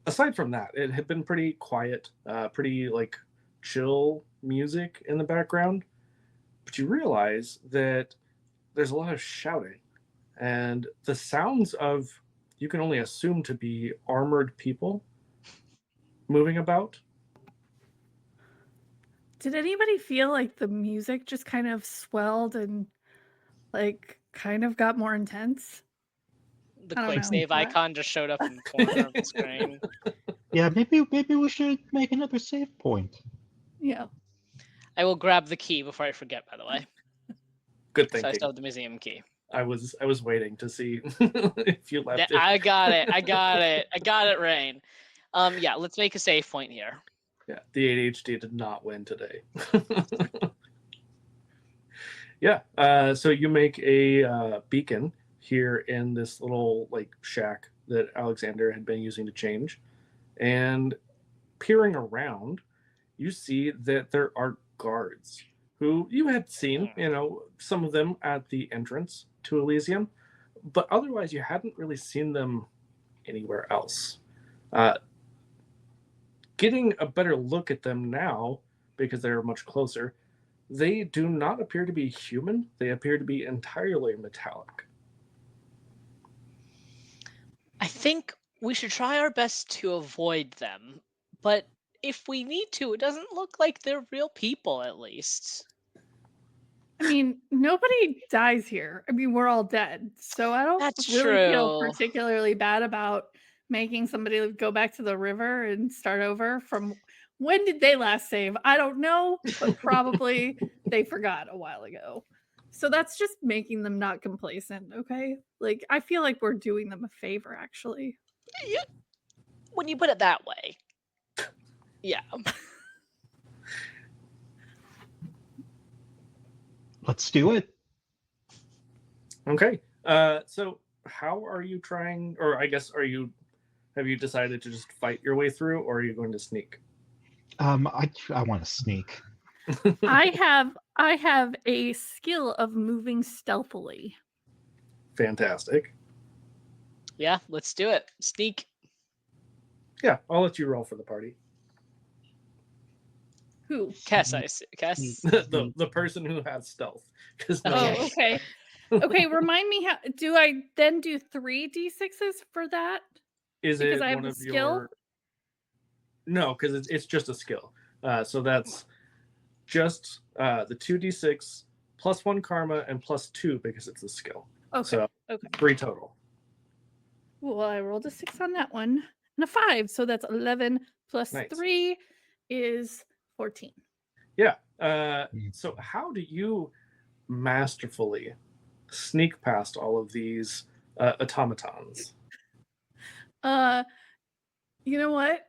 Aside from that, it had been pretty quiet, pretty like chill music in the background. But you realize that there's a lot of shouting, and the sounds of, you can only assume to be armored people moving about. Did anybody feel like the music just kind of swelled and like kind of got more intense? The I don't quick know. save icon just showed up in the corner of the screen. Yeah, maybe we should make another save point. Yeah. I will grab the key before I forget, by the way. Good So I thinking. still have the museum key. I was waiting to see if you left it. I got it. I got it, Rain. Yeah, let's make a save point here. Yeah, the ADHD did not win today. Yeah, so you make a beacon here in this little like shack that Alexander had been using to change, and peering around, you see that there are guards who you had seen, some of them at the entrance to Elysium, but otherwise you hadn't really seen them anywhere else. Getting a better look at them now, because they're much closer, they do not appear to be human. They appear to be entirely metallic. I think we should try our best to avoid them, but if we need to, it doesn't look like they're real people, at least. I mean, nobody dies here. I mean, we're all dead. So I don't That's really feel true. particularly bad about making somebody go back to the river and start over from when did they last save? I don't know, but probably they forgot a while ago. So that's just making them not complacent, okay? Like I feel like we're doing them a favor actually. When you put it that way. Yeah. Let's do it. Okay. So how are you trying, or I guess have you decided to just fight your way through, or are you going to sneak? I want to sneak. I have a skill of moving stealthily. Fantastic. Yeah, let's do it. Sneak. Yeah, I'll let you roll for the party. Who? Kess, I see. Kess. the person who has stealth. Oh, okay. Okay, remind me how do I then do 3 d6s for that? Is Because it I have one the of skill? your? No, because it's just a skill. So that's just the 2d6 plus 1 karma and plus 2 because it's a skill. Okay. So Okay. 3 total. Well, I rolled a 6 on that one and a 5, so that's 11 plus Nice. 3 is 14. Yeah. So how do you masterfully sneak past all of these automatons? You know what?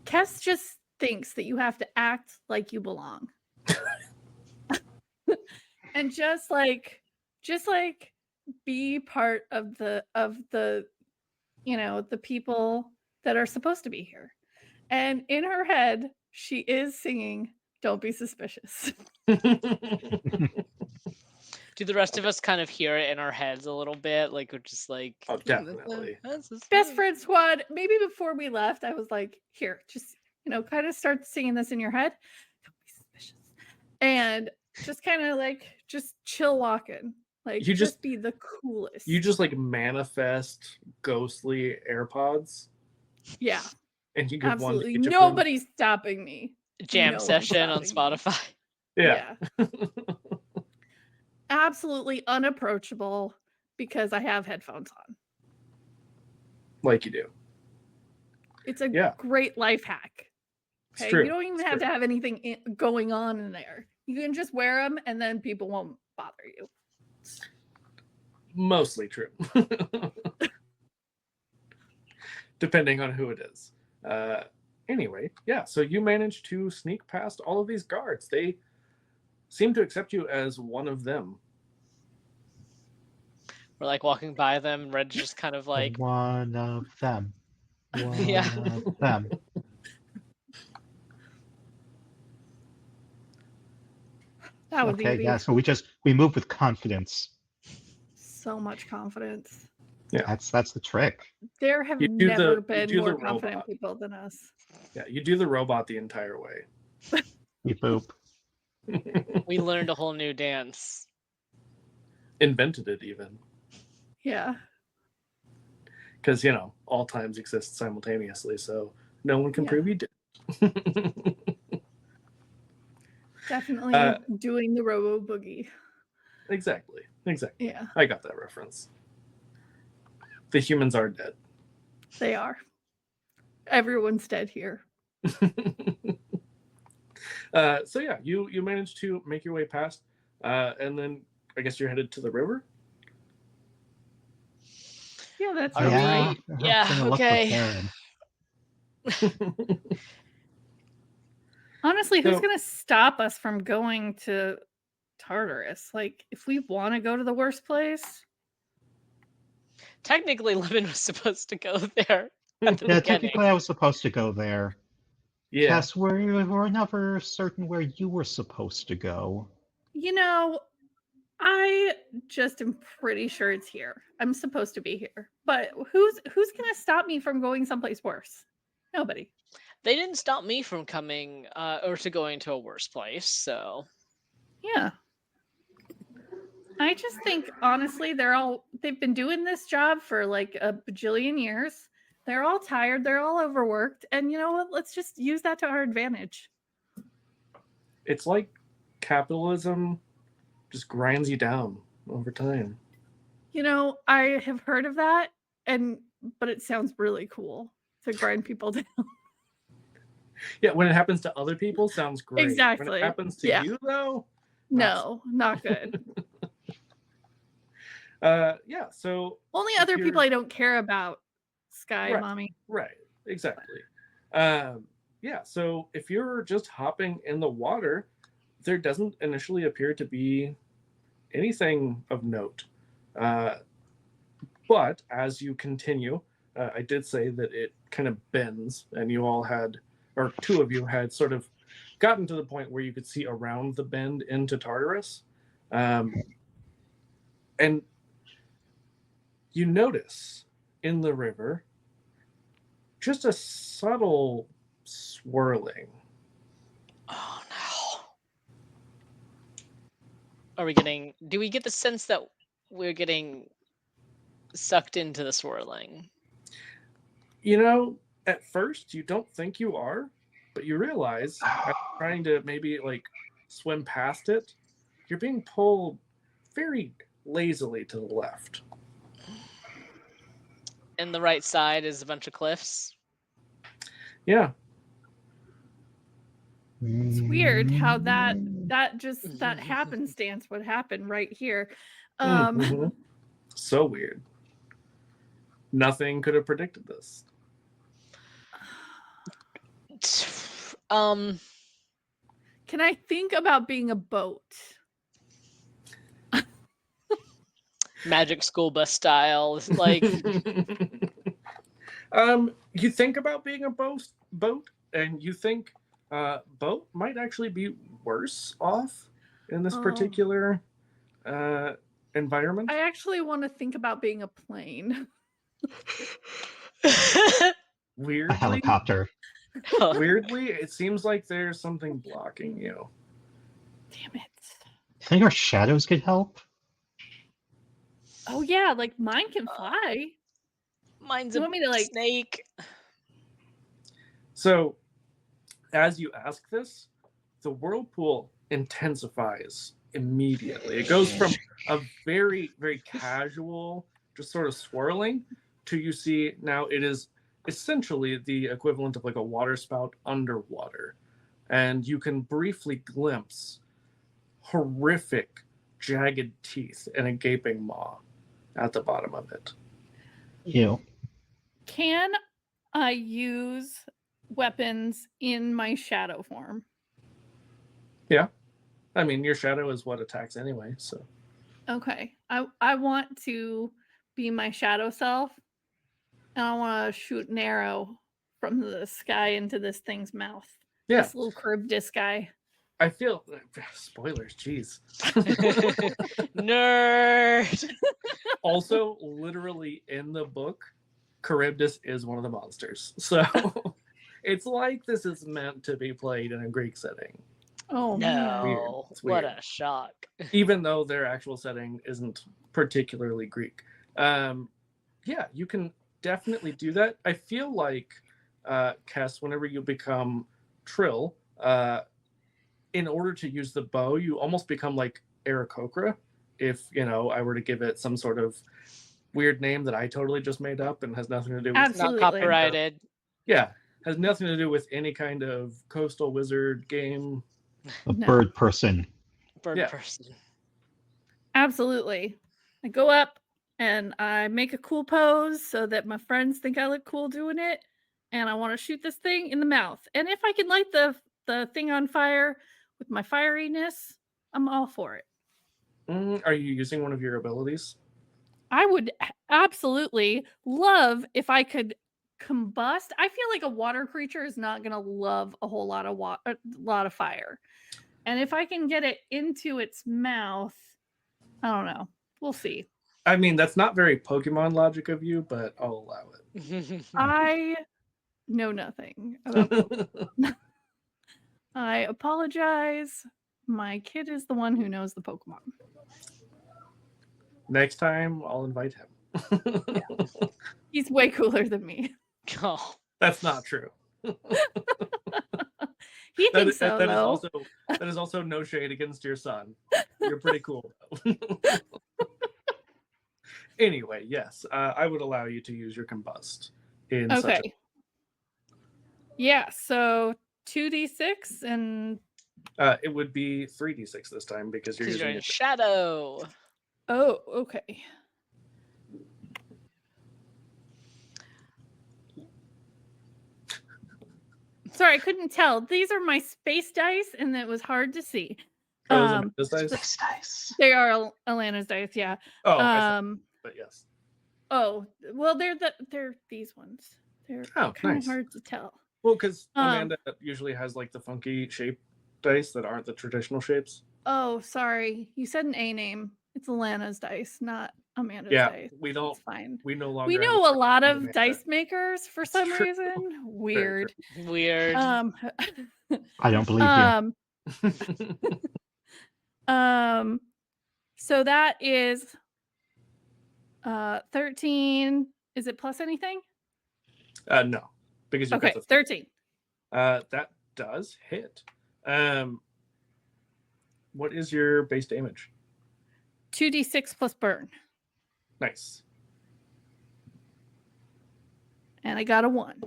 Kess just thinks that you have to act like you belong. And just like be part of the the people that are supposed to be here. And in her head, she is singing "Don't Be Suspicious." Do the rest of us kind of hear it in our heads a little bit? Like we're just like, Oh, definitely. Best friend squad. Maybe before we left, I was like, "Here, just kind of start singing this in your head. Don't be suspicious," and just kind of like just chill walking. Like You just just- be the coolest. You just like manifest ghostly AirPods, yeah, and you give absolutely. one to each of them. Nobody's stopping me. jam No one's session on stopping me. Spotify. Yeah. Absolutely unapproachable because I have headphones on. Like you do. It's a Yeah. great life hack. It's Okay, true. you don't even It's have true. to have anything going on in there. You can just wear them, and then people won't bother you. Mostly true. Depending on who it is. Anyway, yeah, so you managed to sneak past all of these guards. They seem to accept you as one of them. We're like walking by them. Red's just kind of like, One of them. One Yeah. of them. That would Okay, be yeah, so we move with confidence. so much confidence. Yeah. That's the trick. There have You do never you been do more the confident robot. people than us. Yeah, you do the robot the entire way. You boop. we learned a whole new dance. Invented it even. Yeah. Because, all times exist simultaneously, so no one can Yeah. prove you did. Definitely Uh, doing the Robo Boogie. Exactly. Yeah, I got that reference. The humans are dead. they are. Everyone's dead here. So yeah, you managed to make your way past, and then I guess you're headed to the river. Yeah, that Are sounds we- right. Yeah, Bring a luck okay. with Karen. Honestly, who's So- gonna stop us from going to Tartarus? Like, if we want to go to the worst place, Technically, Lemon was supposed to go there at the Yeah, beginning. technically I was supposed to go there. Yeah. Cass, we're never certain where you were supposed to go. I just am pretty sure it's here. I'm supposed to be here, but who's gonna stop me from going someplace worse? Nobody. They didn't stop me from coming or to going to a worse place, so Yeah. I just think honestly they've been doing this job for like a bajillion years. They're all tired, they're all overworked, and you know what? Let's just use that to our advantage. It's like capitalism just grinds you down over time. I have heard of that, but it sounds really cool to grind people down. Yeah, when it happens to other people, sounds great. When Exactly. it happens to Yeah. you, though, No, not good. yeah. So Only if other you're- people I don't care about, Sky Right. Mommy. Right, exactly. Yeah, so if you're just hopping in the water, there doesn't initially appear to be anything of note. But as you continue, I did say that it kind of bends, and you all had, or two of you had sort of gotten to the point where you could see around the bend into Tartarus. And you notice in the river just a subtle swirling. oh no. Do we get the sense that we're getting sucked into the swirling? At first you don't think you are, but you realize after trying to maybe like swim past it, you're being pulled very lazily to the left. And the right side is a bunch of cliffs. Yeah. It's weird how that happenstance would happen right here. Mhm. So weird. Nothing could have predicted this. Can I think about being a boat? Magic school bus style. Like You think about being a boat, and you think boat might actually be worse off in this Oh. particular environment. I actually want to think about being a plane. A Weirdly, helicopter. it seems like there's something blocking you. Damn it. Think our shadows could help? Oh yeah, like mine can fly. Mine's You a want me to, like- snake. So, as you ask this, the whirlpool intensifies immediately. It goes from a very, very casual, just sort of swirling, to you see now it is essentially the equivalent of like a water spout underwater. And you can briefly glimpse horrific, jagged teeth and a gaping maw at the bottom of it. Ew. Can I use weapons in my shadow form? Yeah. I mean, your shadow is what attacks anyway, so. Okay. I want to be my shadow self, and I want to shoot an arrow from the sky into this thing's mouth. Yeah. This little Charybdis guy. I feel spoilers, jeez. Nerd. Also, literally in the book, Charybdis is one of the monsters. So it's like this is meant to be played in a Greek setting, Oh man. No. It's What weird. a shock. even though their actual setting isn't particularly Greek. Yeah, you can definitely do that. I feel like, Kess, whenever you become Trill, in order to use the bow, you almost become like Aarakocra. If I were to give it some sort of weird name that I totally just made up and has nothing to do with Absolutely. Not copyrighted. has nothing to do with any kind of coastal wizard game. A No. bird person. Bird Yeah. person. Absolutely. I go up and I make a cool pose so that my friends think I look cool doing it. And I want to shoot this thing in the mouth. And if I can light the thing on fire with my fieriness, I'm all for it. Are you using one of your abilities? I would absolutely love if I could combust. I feel like a water creature is not going to love a whole lot of a lot of fire. And if I can get it into its mouth, I don't know. We'll see. I mean, that's not very Pokemon logic of you, but I'll allow it. I know nothing about Pokemon. I apologize. My kid is the one who knows the Pokemon. Next time, I'll invite him. He's way cooler than me. Oh. That's not true. He thinks so, though. That is also no shade against your son. You're pretty cool. Anyway, yes, I would allow you to use your combust in Okay. such Yeah, so 2d6 and it would be 3d6 this time because you're Because you're using in it. shadow. oh, okay. Sorry, I couldn't tell. These are my space dice, and it was hard to see. Oh, those are Amanda's dice? Space dice. They are Alana's dice, yeah. Oh, I thought, but yes. Oh, well, they're these ones. They're kind of nice. hard to tell. Well, because Amanda usually has like the funky shape dice that aren't the traditional shapes. Oh, sorry. You said an A name. It's Alana's dice, not Amanda's Yeah, dice. we don't. It's fine. We no longer. We have know a lot of Amanda. dice makers for some true. reason. Weird. Weird. I don't believe you. So that is 13. Is it plus anything? No, because you've Okay, got the 13. That does hit. What is your base damage? 2d6 plus burn. Nice. And I got a 1.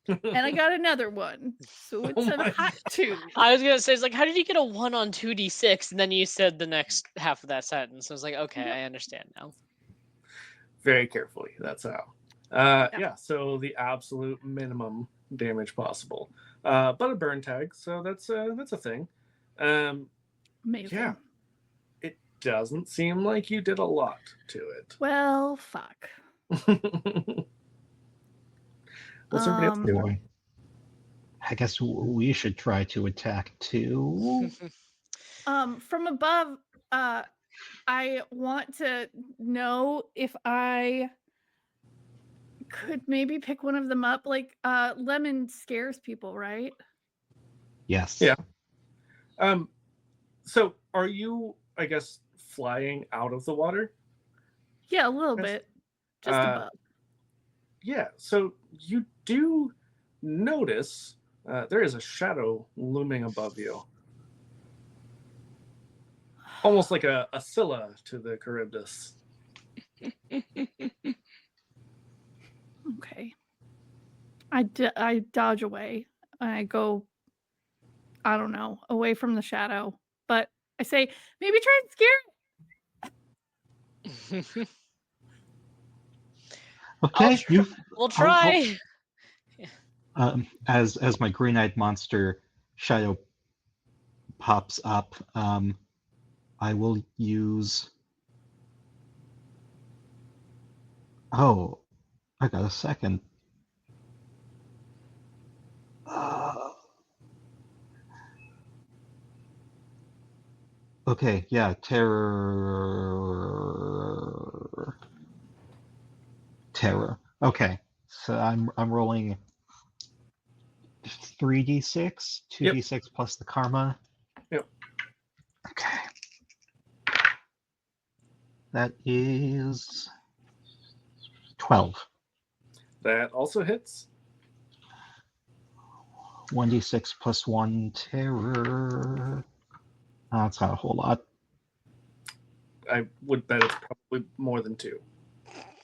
And I got another 1. So it's a hot 2. I was gonna say, it's like, how did you get a 1 on 2d6? And then you said the next half of that sentence. I was like, okay, I understand now. Very carefully. That's how. Yeah. So the absolute minimum damage possible, but a burn tag. So that's a thing. Amazing. Yeah. It doesn't seem like you did a lot to it. Well, fuck. What's everybody else doing? Boy. I guess we should try to attack too. From above, I want to know if I could maybe pick one of them up. Like, lemon scares people, right? Yes. Yeah. So are you, I guess, flying out of the water? Yeah, a little bit. Just above. Yeah. So you do notice there is a shadow looming above you. Almost like a Scylla to the Charybdis. Okay. I dodge away. I go, I don't know, away from the shadow. But I say, maybe try and scare it. Okay, We'll try. As my green-eyed monster shadow pops up, I will use. Oh, I got a second. Okay, yeah, terror. Okay, so I'm rolling 3d6, 2d6 plus the karma. Yep. Okay. That is 12. That also hits. 1d6 plus 1 terror. That's not a whole lot. I would bet it's probably more than 2.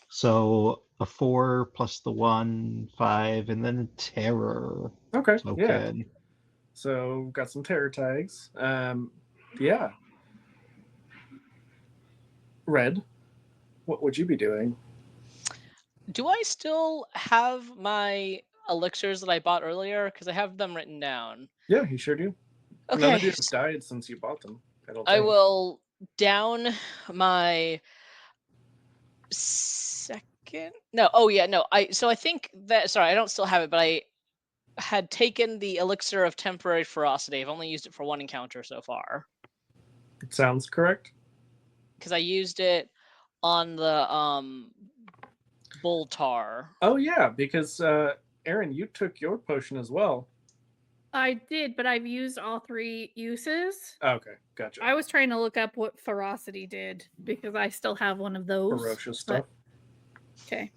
So a 4 plus the 1, 5, and then a terror Okay, yeah. token. So got some terror tags. Yeah. Red, what would you be doing? Do I still have my elixirs that I bought earlier? Because I have them written down. Yeah, you sure do. None Okay, of you have died since you bought them. I don't I think. will down my second. No, oh yeah, no. I think that. Sorry, I don't still have it, but I had taken the elixir of temporary ferocity. I've only used it for 1 encounter so far. It sounds correct. Because I used it on the bull tar. Oh yeah, because Aaron, you took your potion as well. I did, but I've used all 3 uses. Okay, gotcha. I was trying to look up what ferocity did because I still have one of those. Ferocious but- stuff. Okay,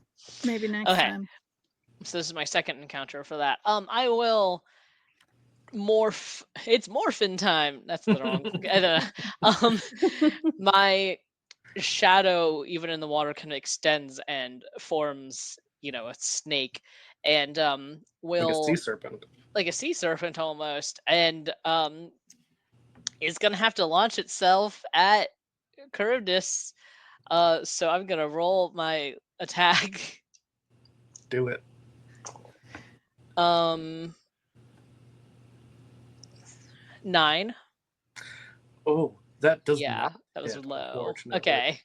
maybe next Okay. time. So this is my second encounter for that. I will morph. It's morphin time. That's the wrong. My shadow, even in the water, kind of extends and forms, a snake, and will Like a sea serpent. like a sea serpent almost, and is gonna have to launch itself at Charybdis. So I'm gonna roll my attack. Do it. 9. Oh, that does Yeah, not. that was hit, low. unfortunately. Okay.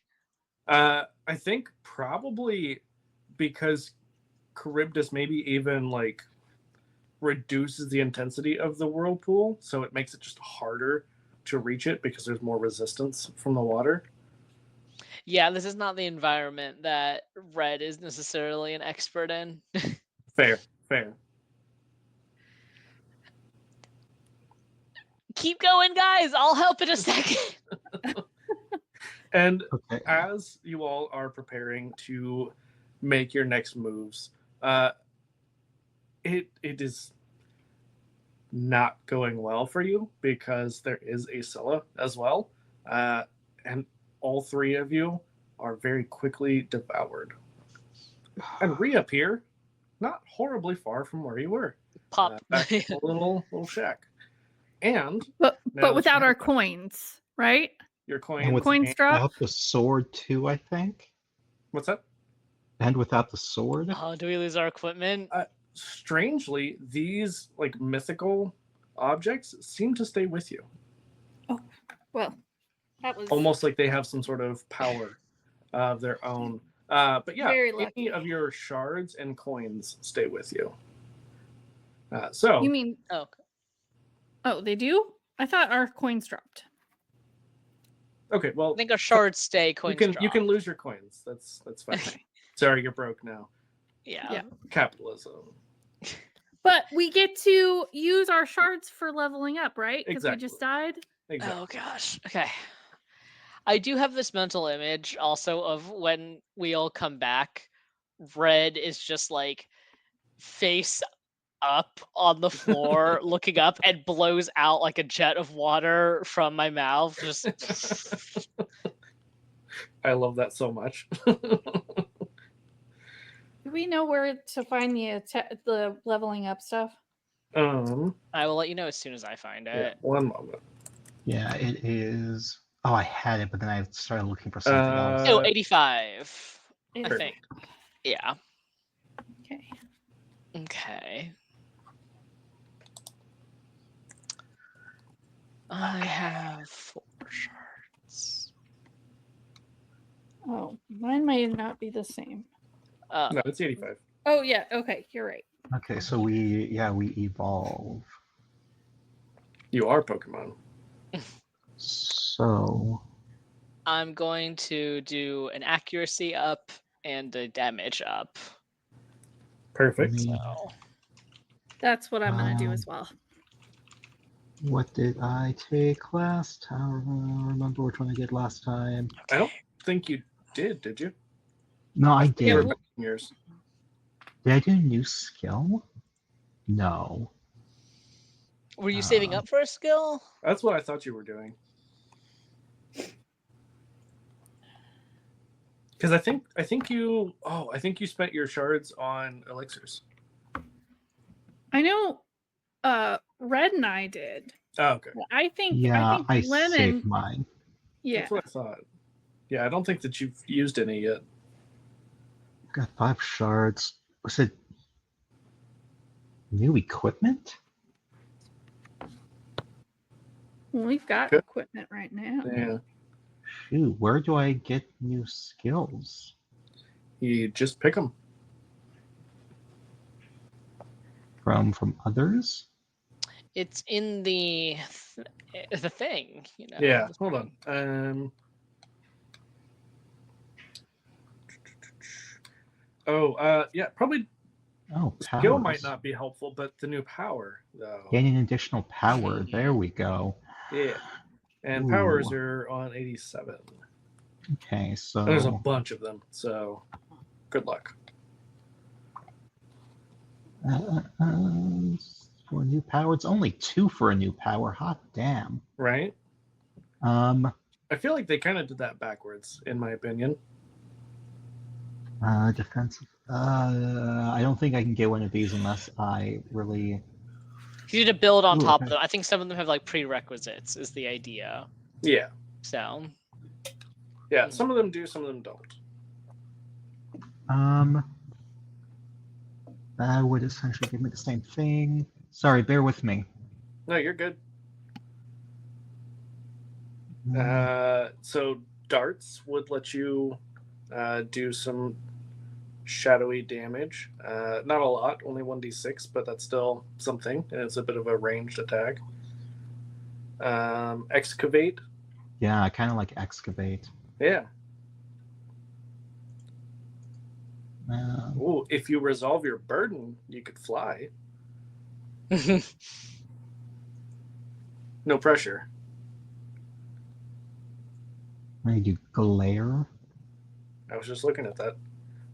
I think probably because Charybdis maybe even like reduces the intensity of the whirlpool, so it makes it just harder to reach it because there's more resistance from the water. Yeah, this is not the environment that Red is necessarily an expert in. Fair. Keep going, guys. I'll help in a second. And Okay. as you all are preparing to make your next moves, it is not going well for you because there is a Scylla as well, and all 3 of you are very quickly devoured and reappear not horribly far from where you were. Pop. Back in a little shack. And But now without that our you- coins, right? your coins. And Coins drop. without the sword too, I think. What's that? And without the sword. Oh, do we lose our equipment? Strangely, these like mythical objects seem to stay with you. Well, that was Almost like they have some sort of power of their own. But yeah, Very any lucky. of your shards and coins stay with you. So You mean? Oh, Oh, they do. I thought our coins dropped. okay, well I think our shards stay. you Coins can drop. lose your coins. That's fine. Okay. Sorry, you're broke now. Yeah. Capitalism. But we get to use our shards for leveling up, right? Because we just died. Exactly. Oh gosh. Okay. I do have this mental image also of when we all come back. Red is just like face up on the floor, looking up, and blows out like a jet of water from my mouth. Just I love that so much. Do we know where to find the leveling up stuff? I will let you know as soon as I find Yeah, it. one moment. Yeah, it is. Oh, I had it, but then I started looking for something else. Oh, 85. I Perfect. think. Yeah. Okay. Okay. I have 4 shards. Oh, mine may not be the same. No, it's 85. Oh yeah. Okay, you're right. Okay, so we evolve. You are Pokemon. So I'm going to do an accuracy up and a damage up. Perfect. Mm. So That's what I'm gonna do as Um, well. what did I take last time? I don't remember which one I did last time. I don't think you did you? No, I You did. were Yeah, back in yours. Did I do a new skill? No. Were you saving up for a skill? That's what I thought you were doing. Because I think you spent your shards on elixirs. I know Red and I did. Oh, okay. I think I Lemon. saved mine. Yeah. That's what I thought. Yeah, I don't think that you've used any yet. Got 5 shards. Was it new equipment? Well, we've got Good. equipment right now. Yeah. Shoot, where do I get new skills? You just pick them. From others? It's in the thing, you know. Yeah, hold on. Yeah, probably Oh, skill powers. might not be helpful, but the new power, though. Gaining additional power. There we go. Yeah. And Ooh. powers are on 87. Okay, so There's a bunch of them, so good luck. For a new power, it's only 2 for a new power. Hot damn. Right? Um, I feel like they kind of did that backwards, in my opinion. defensive. I don't think I can get one of these unless I really. You need to build on Ooh, top of okay. them. I think some of them have like prerequisites, is the idea. Yeah. So. Yeah, some of them do, some of them don't. That would essentially give me the same thing. Sorry, bear with me. No, you're good. Mm, So darts would let you do some shadowy damage. Not a lot, only 1d6, but that's still something, and it's a bit of a ranged attack. Excavate. yeah, I kind of like excavate. Yeah. Uh, Ooh, if you resolve your burden, you could fly. No pressure. I do glare. I was just looking at that.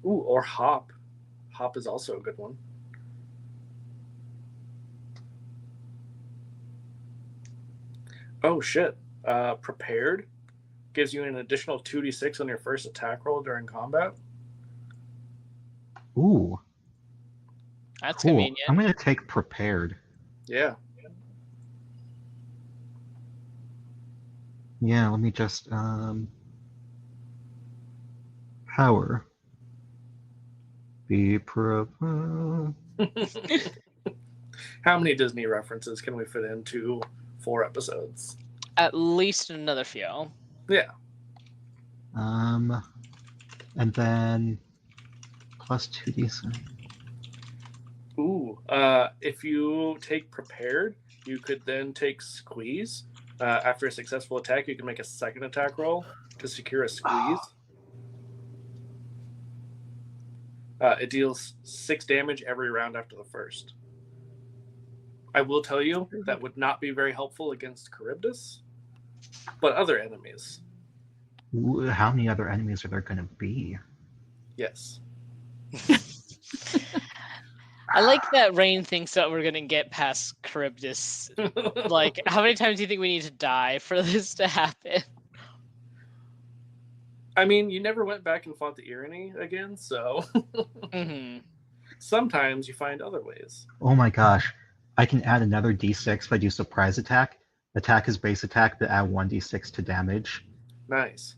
Ooh, or hop. Hop is also a good one. Oh shit. Prepared gives you an additional 2d6 on your first attack roll during combat. Ooh, That's cool. convenient. I'm gonna take prepared. Yeah. Yeah, let me just power. Be prepared. How many Disney references can we fit into 4 episodes? At least another few. Yeah. And then plus 2d6. Ooh. If you take prepared, you could then take squeeze. After a successful attack, you can make a second attack roll to secure a squeeze. It deals 6 damage every round after the first. I will tell you that would not be very helpful against Charybdis, but other enemies. How many other enemies are there going to be? Yes. I like that Rain thinks that we're gonna get past Charybdis. Like, how many times do you think we need to die for this to happen? I mean, you never went back and fought the Irony again, so Mm-hmm. sometimes you find other ways. Oh my gosh. I can add another d6 if I do surprise attack. Attack is base attack, but add 1d6 to damage. Nice.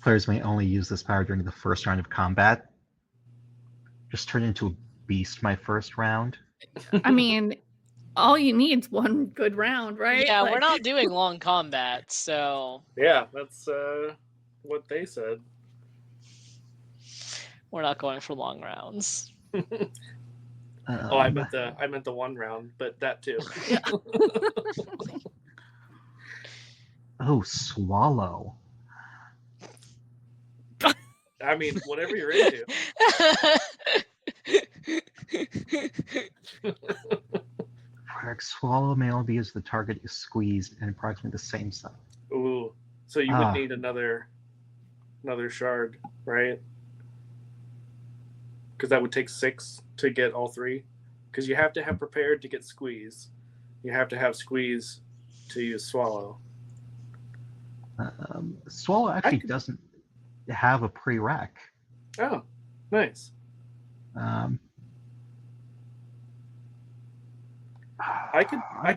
Players may only use this power during the first round of combat. Just turn into a beast my first round. I mean, all you need is one good round, right? Yeah, Like, we're not doing long combat, so Yeah, that's what they said. we're not going for long rounds. Oh, I meant the 1 round, but that too. Oh, swallow. I mean, whatever you're into. Swallow may only be as the target is squeezed and approximately the same size. Ooh, so you would need another shard, right? Because that would take 6 to get all 3. Because you have to have prepared to get squeeze, You have to have squeeze to use swallow. Swallow actually could- doesn't have a prereq. Oh, nice. I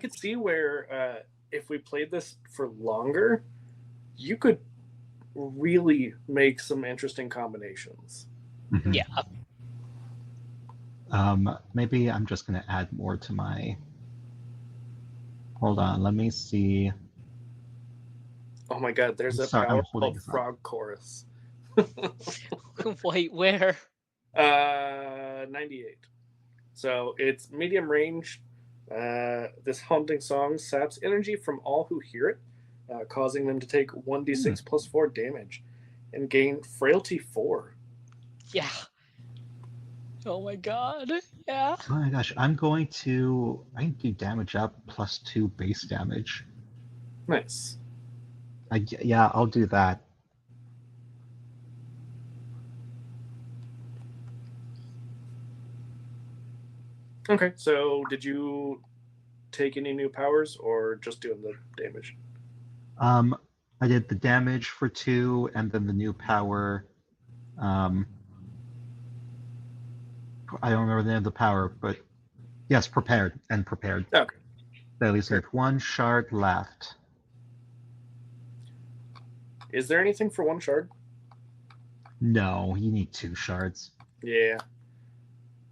could see where if we played this for longer, you could really make some interesting combinations. Mhm. Yeah. Maybe I'm just going to add more to my. Hold on, let me see. Oh my god, there's I'm a sorry, I'm power holding called this up. Frog Chorus. Wait, where? 98. So it's medium range. This haunting song saps energy from all who hear it, causing them to take 1d6 plus 4 damage and gain frailty 4. Yeah. Oh my god. Yeah. Oh my gosh, I can do damage up +2 base damage. Nice. Yeah, I'll do that. Okay, so did you take any new powers or just doing the damage? I did the damage for 2 and then the new power. I don't remember the name of the power, but yes, prepared. Okay. They at least have 1 shard left. Is there anything for 1 shard? No, you need 2 shards. Yeah.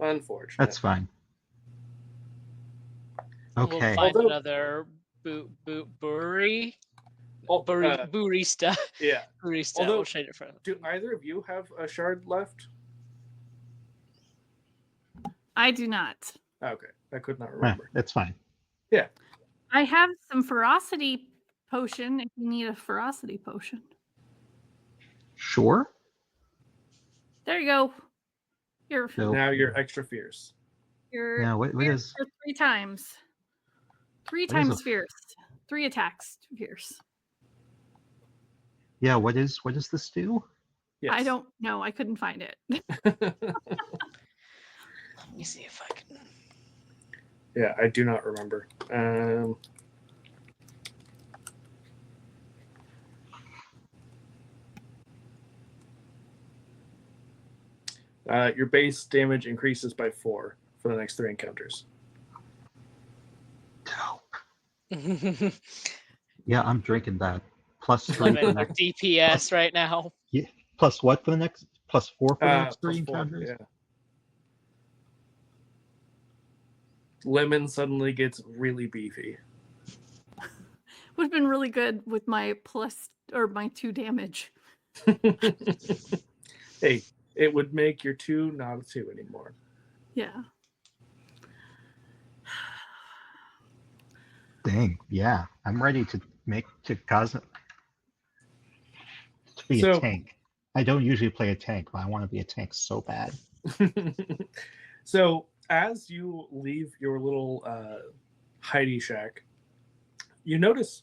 Unfortunate. That's fine. Okay. We'll find Although- another brewery. Oh, Barista. yeah. Barista. Although- We'll trade it for. Do either of you have a shard left? I do not. Okay, I could not Eh, remember. that's fine. I have some ferocity potion if you need a ferocity potion. Sure. There you go. You're So Now you're extra fierce. now what is 3 times. 3 What is times a- fierce. 3 attacks fierce. what does this do? Yes. I don't know. I couldn't find it. Let me see if I can. Yeah, I do not remember. Your base damage increases by 4 for the next 3 encounters. Dope. Yeah, I'm drinking that. +3 for Lemon the with next. DPS right now. Plus what for the next? +4 for the next 3 Plus 4, encounters. yeah. Lemon suddenly gets really beefy. Would have been really good with my my 2 damage. Hey, it would make your 2 not a 2 anymore. Yeah. Dang, yeah, I'm ready to be So- a tank. I don't usually play a tank, but I want to be a tank so bad. So as you leave your little Heidi shack, you notice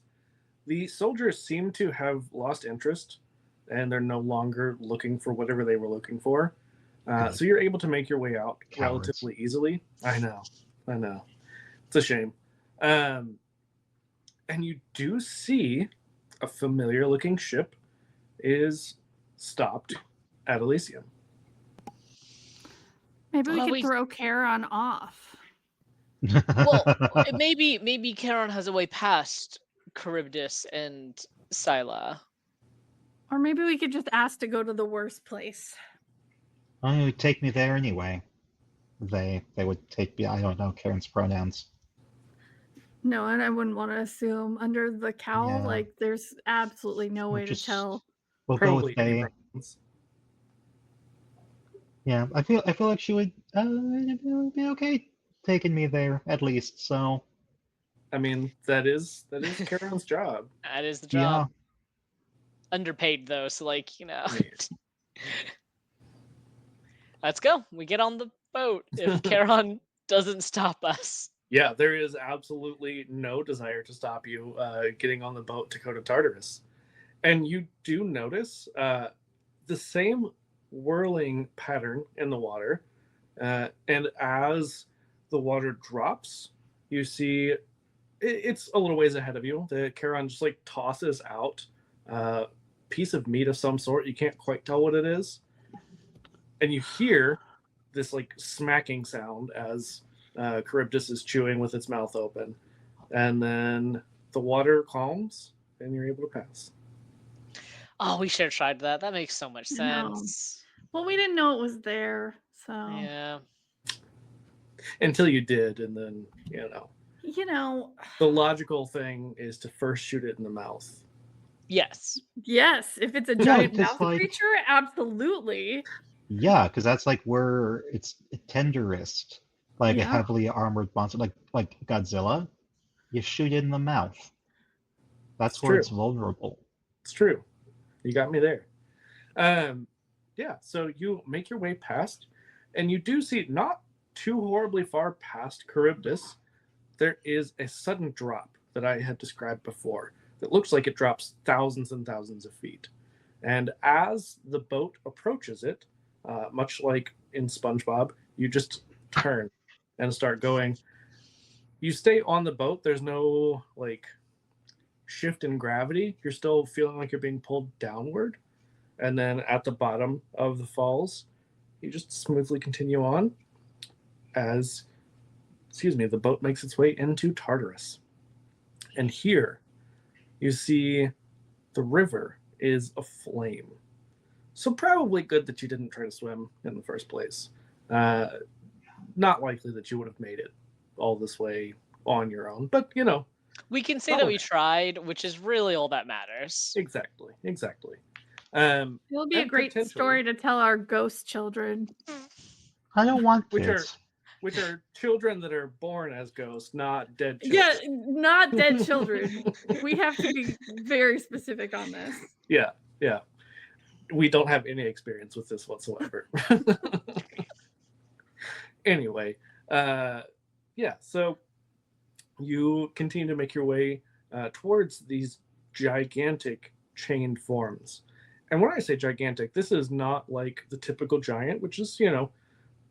the soldiers seem to have lost interest and they're no longer looking for whatever they were looking for. So you're able to make your way out Cowards. relatively easily. I know. It's a shame. And you do see a familiar looking ship is stopped at Elysium. Maybe we Well, could we- throw Charon off. Well, maybe Charon has a way past Charybdis and Scylla. Or maybe we could just ask to go to the worst place. It would take me there anyway. They would take me. I don't know Karen's pronouns. No, and I wouldn't want to assume under the cowl. Yeah. Like, there's absolutely no way just- to tell. We'll go Probably with they. Abrams. Yeah, I feel like she would be okay taking me there at least. So I mean, that is Charon's job. That is the yeah, job. Underpaid though, so let's go. We get on the boat if Charon doesn't stop us. Yeah, there is absolutely no desire to stop you getting on the boat to go to Tartarus. And you do notice the same whirling pattern in the water. And as the water drops, you see it's a little ways ahead of you. The Charon just like tosses out a piece of meat of some sort. You can't quite tell what it is. And you hear this like smacking sound as Charybdis is chewing with its mouth open. And then the water calms and you're able to pass. Oh, we should have tried that. That makes so much I know. sense. Well, we didn't know it was there, so Yeah. Until you did, and then, you know, the logical thing is to first shoot it in the mouth. Yes. yes, if it's a No, giant just mouse like- creature, absolutely. Yeah, because that's like where it's tenderest, like a Yeah. heavily armored monster, like Godzilla. You shoot it in the mouth. That's It's where true. it's vulnerable. It's true. You got me there. Yeah, so you make your way past, and you do see not too horribly far past Charybdis, there is a sudden drop that I had described before that looks like it drops thousands and thousands of feet. And as the boat approaches it, much like in SpongeBob, you just turn and start going. You stay on the boat. There's no like shift in gravity. You're still feeling like you're being pulled downward. And then at the bottom of the falls, you just smoothly continue on as, the boat makes its way into Tartarus. And here you see the river is aflame. So probably good that you didn't try to swim in the first place. Not likely that you would have made it all this way on your own, but We can say Oh, that we okay. tried, which is really all that matters. exactly. It'll be a And great potentially- story to tell our ghost children. I don't want Which are this. which are children that are born as ghosts, not dead Yeah, children. not dead children. We have to be very specific on this. Yeah. We don't have any experience with this whatsoever. Anyway, so you continue to make your way towards these gigantic chained forms. And when I say gigantic, this is not like the typical giant, which is,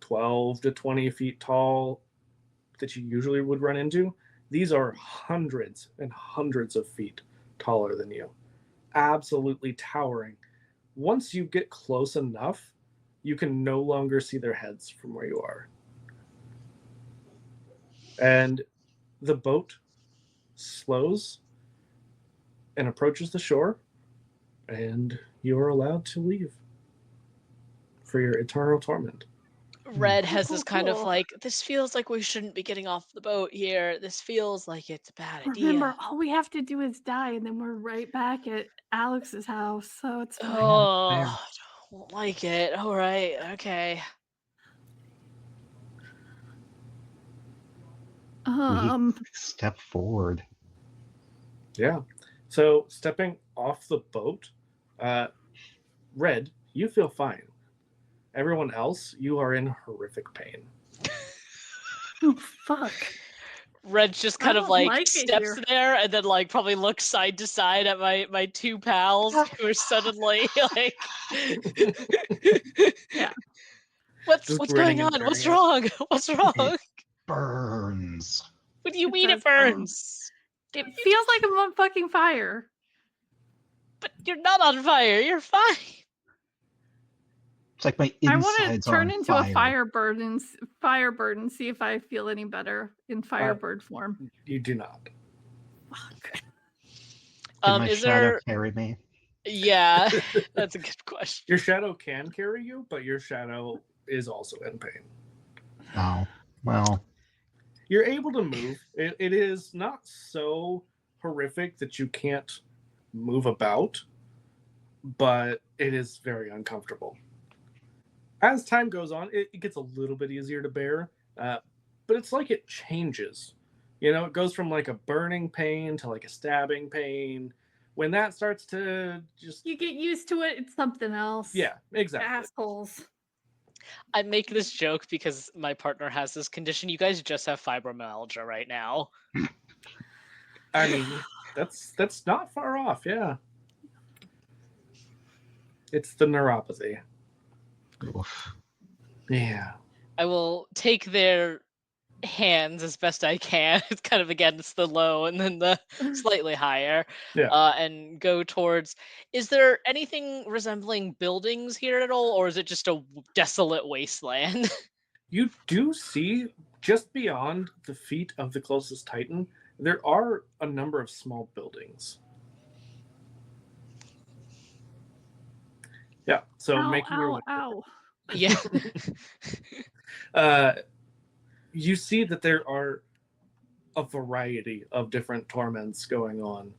12 to 20 feet tall that you usually would run into. These are hundreds and hundreds of feet taller than you. Absolutely towering. Once you get close enough, you can no longer see their heads from where you are. And the boat slows and approaches the shore, and you are allowed to leave for your eternal torment. Red has this Cool, kind of cool. like, this feels like we shouldn't be getting off the boat here. This feels like it's a bad Remember, idea. all we have to do is die, and then we're right back at Alex's house, so it's fine. Oh, fair. I don't like it. All right, okay. Step forward. Yeah. So stepping off the boat, Red, you feel fine. Everyone else, you are in horrific pain. Oh, fuck. Red's just I kind of don't like like it steps here. there and then like probably looks side to side at my two pals who are suddenly like Yeah. What's Just going grinning and on? What's bearing wrong? What's wrong? Burns. What do you It mean it does burn. burns? It feels like I'm on fucking fire. But you're not on fire. You're fine. It's like my I want insides to are turn on into fire. a firebird and see if I feel any better in firebird form. You do not. Fuck. Can my Is shadow there? carry me? Yeah, that's a good question. Your shadow can carry you, but your shadow is also in pain. Oh, well, You're able to move. It is not so horrific that you can't move about, but it is very uncomfortable. As time goes on, it gets a little bit easier to bear, but it's like it changes. It goes from like a burning pain to like a stabbing pain. When that starts to just... You get used to it, it's something else. Yeah, exactly. Assholes. I make this joke because my partner has this condition. You guys just have fibromyalgia right now. I mean, that's not far off, yeah. It's the neuropathy. oof. Yeah. I will take their hands as best I can. It's kind of against the low and then the slightly higher. Yeah. And go towards. Is there anything resembling buildings here at all, or is it just a desolate wasteland? You do see just beyond the feet of the closest Titan, there are a number of small buildings. Yeah, so Ow, making your ow, way. ow. Yeah. You see that there are a variety of different torments going on.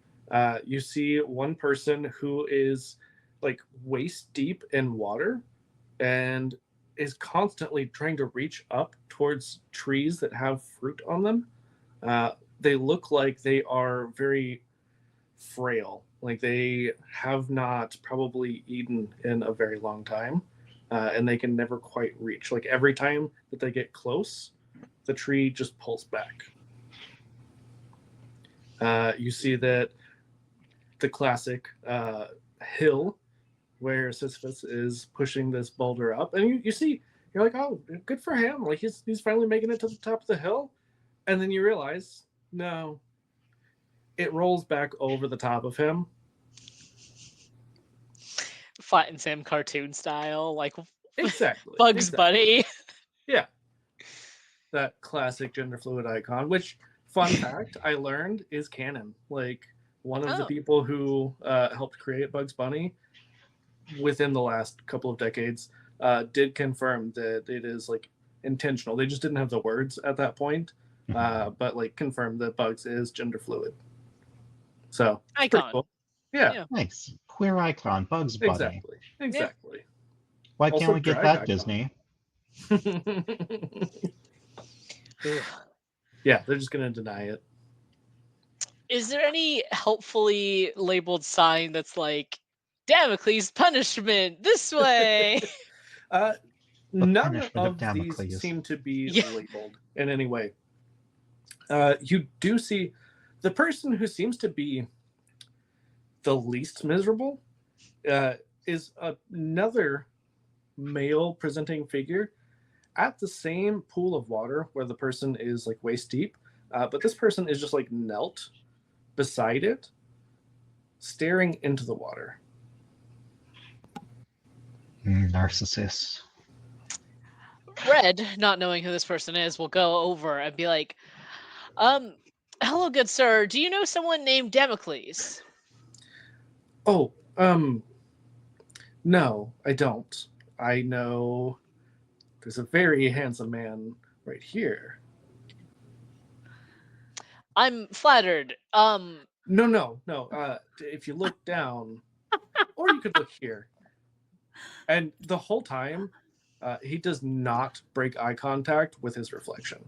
You see one person who is like waist deep in water and is constantly trying to reach up towards trees that have fruit on them. They look like they are very frail, like they have not probably eaten in a very long time, and they can never quite reach. Like every time that they get close, the tree just pulls back. You see that the classic hill where Sisyphus is pushing this boulder up, and you see, you're like, oh, good for him. Like he's finally making it to the top of the hill, and then you realize, no, it rolls back over the top of him. Fighting Sam cartoon style, like Exactly. Bugs Bunny. Yeah. That classic gender fluid icon, which, fun fact, I learned is canon. Like, one of the people who helped create Bugs Bunny within the last couple of decades did confirm that it is, like, intentional. They just didn't have the words at that point, but, like, confirmed that Bugs is gender fluid. So, it's pretty Icon. cool. Yeah. Nice. Queer icon, Bugs Bunny. Exactly. Why Also can't we get drag that, icon. Disney? Yeah, they're just gonna deny it. Is there any helpfully labeled sign that's like Damocles punishment this way? None punishment of of Damocles. these seem to be Yeah. labeled in any way. You do see the person who seems to be the least miserable is another male presenting figure at the same pool of water where the person is like waist deep, but this person is just like knelt beside it, staring into the water. Narcissus. Red, not knowing who this person is, will go over and be like, hello, good sir. Do you know someone named Damocles? Oh, no, I don't. I know there's a very handsome man right here. I'm flattered. No. If you look down, or you could look here. And the whole time, he does not break eye contact with his reflection.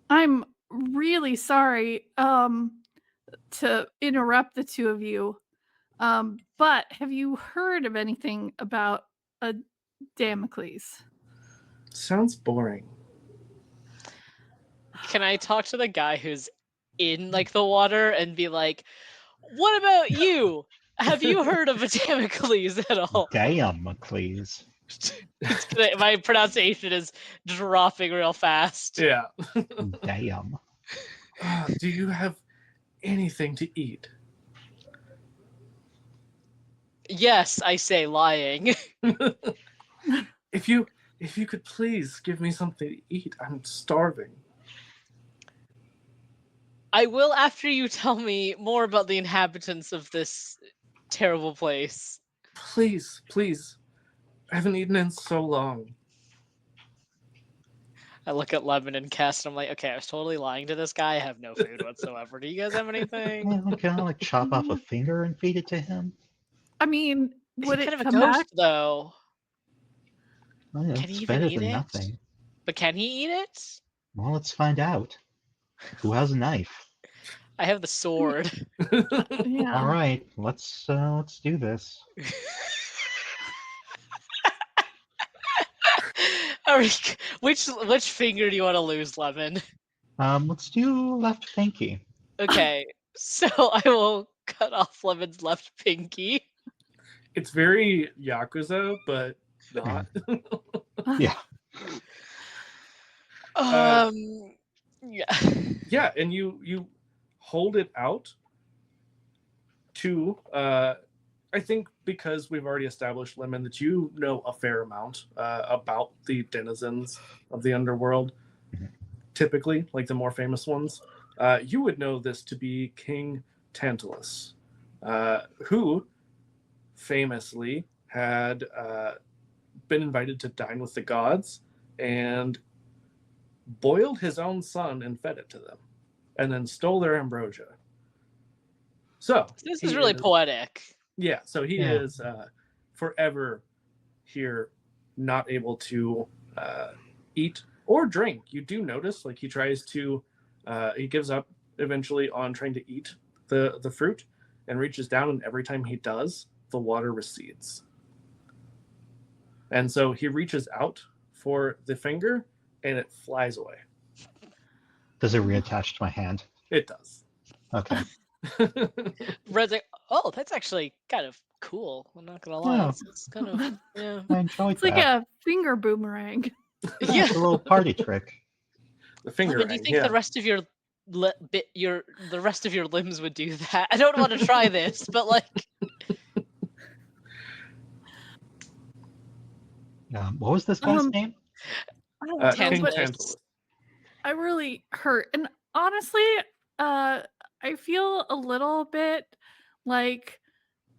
I'm really sorry to interrupt the two of you. But have you heard of anything about a Damocles? Sounds boring. Can I talk to the guy who's in like the water and be like, what about you? Have you heard of a Damocles at all? Damocles. My pronunciation is dropping real fast. Yeah. Damn. Do you have anything to eat? Yes, I say, lying. If you could please give me something to eat, I'm starving. I will after you tell me more about the inhabitants of this terrible place. Please. I haven't eaten in so long. I look at Lemon and Cass and I'm like, okay, I was totally lying to this guy. I have no food whatsoever. Do you guys have anything? Well, can I like chop off a finger and feed it to him? I mean, would He's it kind of a come ghost, back? though. Oh, yeah, Can it's he even better eat than it? nothing. But can he eat it? Well, let's find out. Who has a knife? I have the sword. Yeah. All right, let's do this. Alright, which finger do you want to lose, Lemon? Let's do left pinky. Okay, so I will cut off Lemon's left pinky. It's very Yakuza, but not. Yeah. Yeah. Yeah, and you hold it out to I think because we've already established, Lemon, that you know a fair amount about the denizens of the underworld, Mhm. typically, like the more famous ones. You would know this to be King Tantalus, who famously had been invited to dine with the gods and boiled his own son and fed it to them, and then stole their ambrosia. So This he is really is, poetic. yeah. So he Yeah. is forever here, not able to eat or drink. You do notice, like he tries to, he gives up eventually on trying to eat the fruit, and reaches down, and every time he does, the water recedes. And so he reaches out for the finger, and it flies away. Does it reattach to my hand? It does. Okay. Red's like, oh, that's actually kind of cool. I'm not gonna lie. Yeah. It's kind of yeah. I enjoyed It's like that. a finger boomerang. Yeah, Yeah. it's a little party trick. The finger Lemon, do you ring, think yeah. the rest of the rest of your limbs would do that? I don't want to try this, but like, What was this guy's Um, name? I don't know, King but Tantalus. I really hurt. And honestly, I feel a little bit like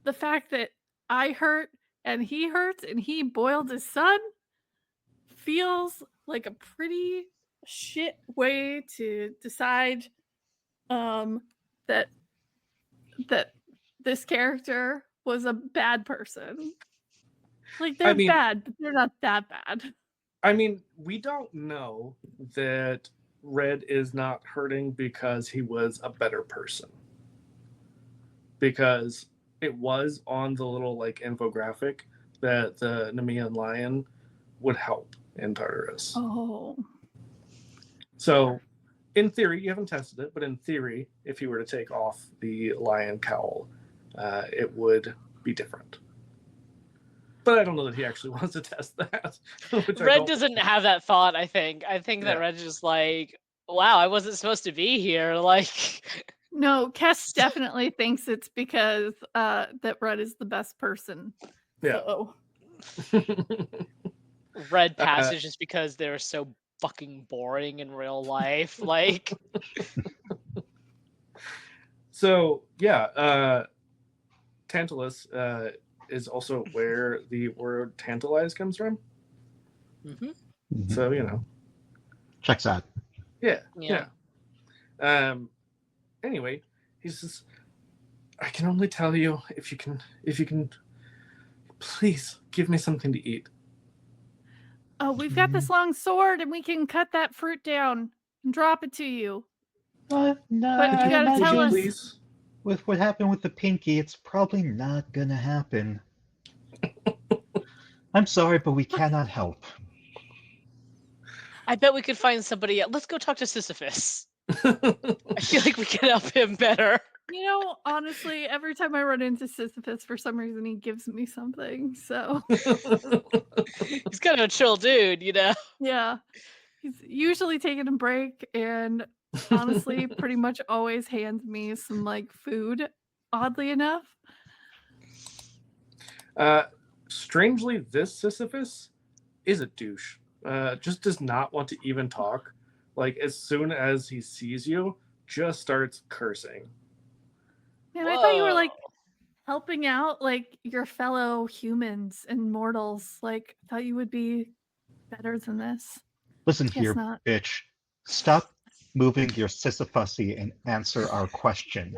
the fact that I hurt and he hurts and he boiled his son feels like a pretty shit way to decide um that that this character was a bad person. Like I they're mean, bad, but they're not that bad. we don't know that Red is not hurting because he was a better person. Because it was on the little like infographic that the Nemean lion would help in Tartarus. Oh. So, in theory, you haven't tested it, but in theory, if you were to take off the lion cowl, it would be different. But I don't know that he actually wants to test that. Which Red doesn't have that thought. I think that Yeah. Red's just like, wow, I wasn't supposed to be here. Like, No, Kess definitely thinks it's because that Red is the best person. Yeah. So Red passes just because they're so fucking boring in real life. Like, So yeah, Tantalus is also where the word tantalize comes from. mhm. Mhm. So you know, Checks out. yeah. Yeah. Anyway, he says, "I can only tell you if you can, please give me something to eat." oh, we've got this long sword and we can cut that fruit down and drop it to you. But no, But you I gotta Would tell you us. please? with what happened with the pinky, it's probably not gonna happen. I'm sorry, but we cannot help. I bet we could find somebody else. Let's go talk to Sisyphus. I feel like we can help him better. You know, honestly, every time I run into Sisyphus, for some reason he gives me something. So He's kind of a chill dude, you know. yeah, he's usually taking a break and honestly pretty much always hands me some like food, oddly enough. Strangely, this Sisyphus is a douche. Just does not want to even talk. Like as soon as he sees you, just starts cursing. And I thought you were like Whoa. helping out like your fellow humans and mortals. Like I thought you would be better than this. Listen Guess here, not. bitch. Stop moving your Sisyphussy and answer our question.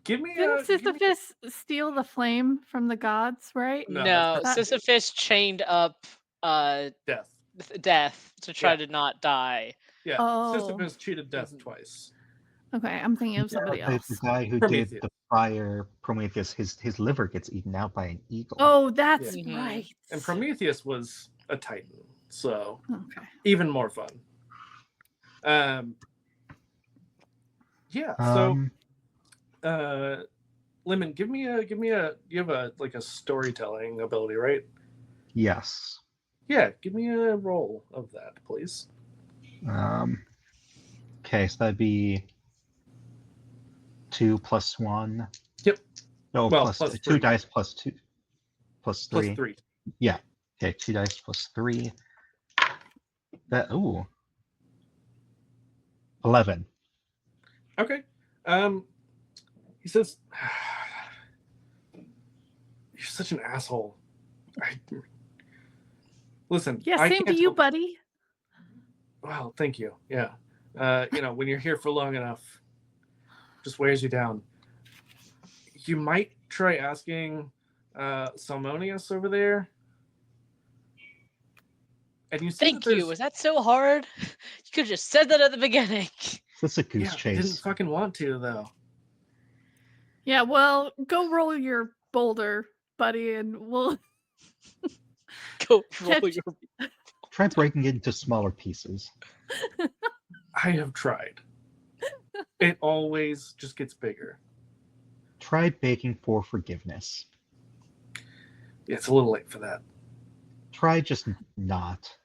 Give me Didn't a give me- Sisyphus steal the flame from the gods, right? No, No, that's Sisyphus chained up death. Death to try Yeah. to not die. Yeah, Oh. Sisyphus cheated death Mhm. twice. Okay, I'm thinking of somebody The else. guy who Prometheus. did the fire, Prometheus, his liver gets eaten out by an eagle. Oh, that's Mhm. right. And Prometheus was a titan, so Okay. even more fun. Yeah. So, Lemon, give me a. You have a like a storytelling ability, right? Yes. Yeah, give me a roll of that, please. Okay, so that'd be 2 plus 1. Yep. No, Well, plus plus 2 3. dice plus 2 plus 3. Plus 3. Yeah. Okay, 2 dice plus 3. That 11. Okay. He says, "You're such an asshole." Listen. Yeah, I same to can't you, help- buddy. Well, thank you. Yeah. When you're here for long enough, just wears you down. You might try asking Salmonius over there. And you see Thank that you. Was that so hard? You could have just said that at the beginning. That's a goose Yeah, I chase. didn't fucking want to though. Yeah, well, go roll your boulder, buddy, and we'll Go roll catch. your. Try breaking it into smaller pieces. I have tried. It always just gets bigger. Try begging for forgiveness. Yeah, it's a little late for that. Try just not.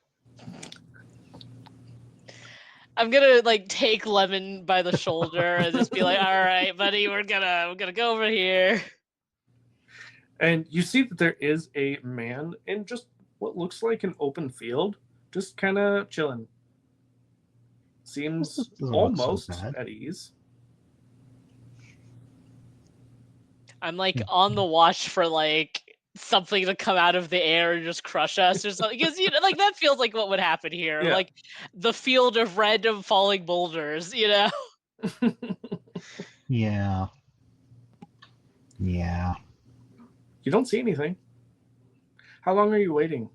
I'm gonna like take Lemon by the shoulder and just be like, "All right, buddy, we're gonna go over here." And you see that there is a man in just what looks like an open field, just kind of chilling. Seems Doesn't look so almost bad. at ease. I'm like on the watch for like something to come out of the air and just crush us or something, because like that feels like what would happen here. Yeah. Like the field of random falling boulders, Yeah. Yeah. You don't see anything. How long are you waiting?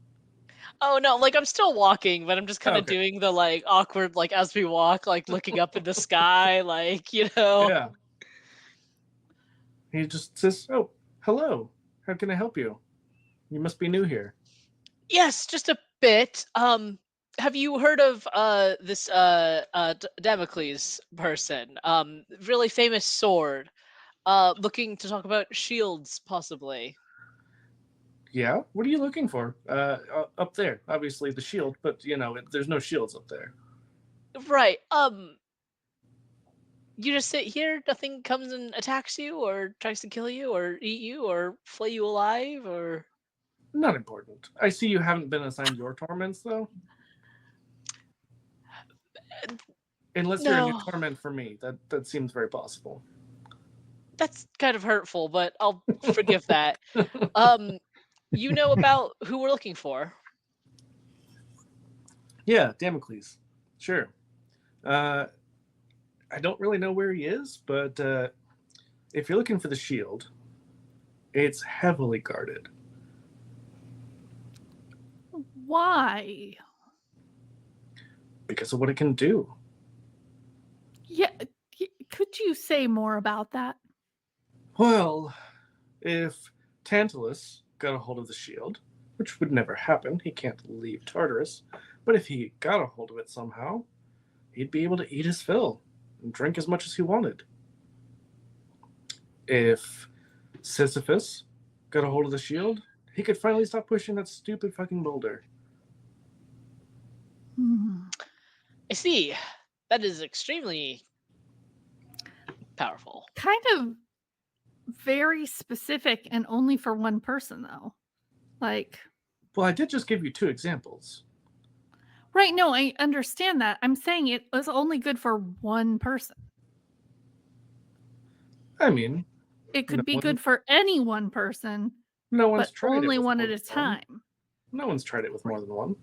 Oh no, like I'm still walking, but I'm just kind of Okay. doing the like awkward, like as we walk, like looking up in the sky, like Yeah. He just says, "Oh, hello. How can I help you? You must be new here." Yes, just a bit. Have you heard of this Damocles person? Really famous sword. Looking to talk about shields, possibly. Yeah. What are you looking for? Up there, obviously the shield, but there's no shields up there. Right. You just sit here, nothing comes and attacks you, or tries to kill you, or eat you, or flay you alive, or. Not important. I see you haven't been assigned your torments though. Unless you're a new No. torment for me, that seems very possible. That's kind of hurtful, but I'll forgive that. You know about who we're looking for? Yeah, Damocles. Sure. I don't really know where he is, but if you're looking for the shield, it's heavily guarded. Why? Because of what it can do. Yeah, could you say more about that? Well, if Tantalus got a hold of the shield, which would never happen, he can't leave Tartarus, but if he got a hold of it somehow, he'd be able to eat his fill and drink as much as he wanted. If Sisyphus got a hold of the shield, he could finally stop pushing that stupid fucking boulder. I see. That is extremely powerful. Kind of very specific and only for one person, though. Like, Well, I did just give you 2 examples. right, no, I understand that. I'm saying it was only good for one person. I mean, It could No be one- good for any one person, no one's but tried only it with one more at a than one. time. No one's tried it with more than one. Well,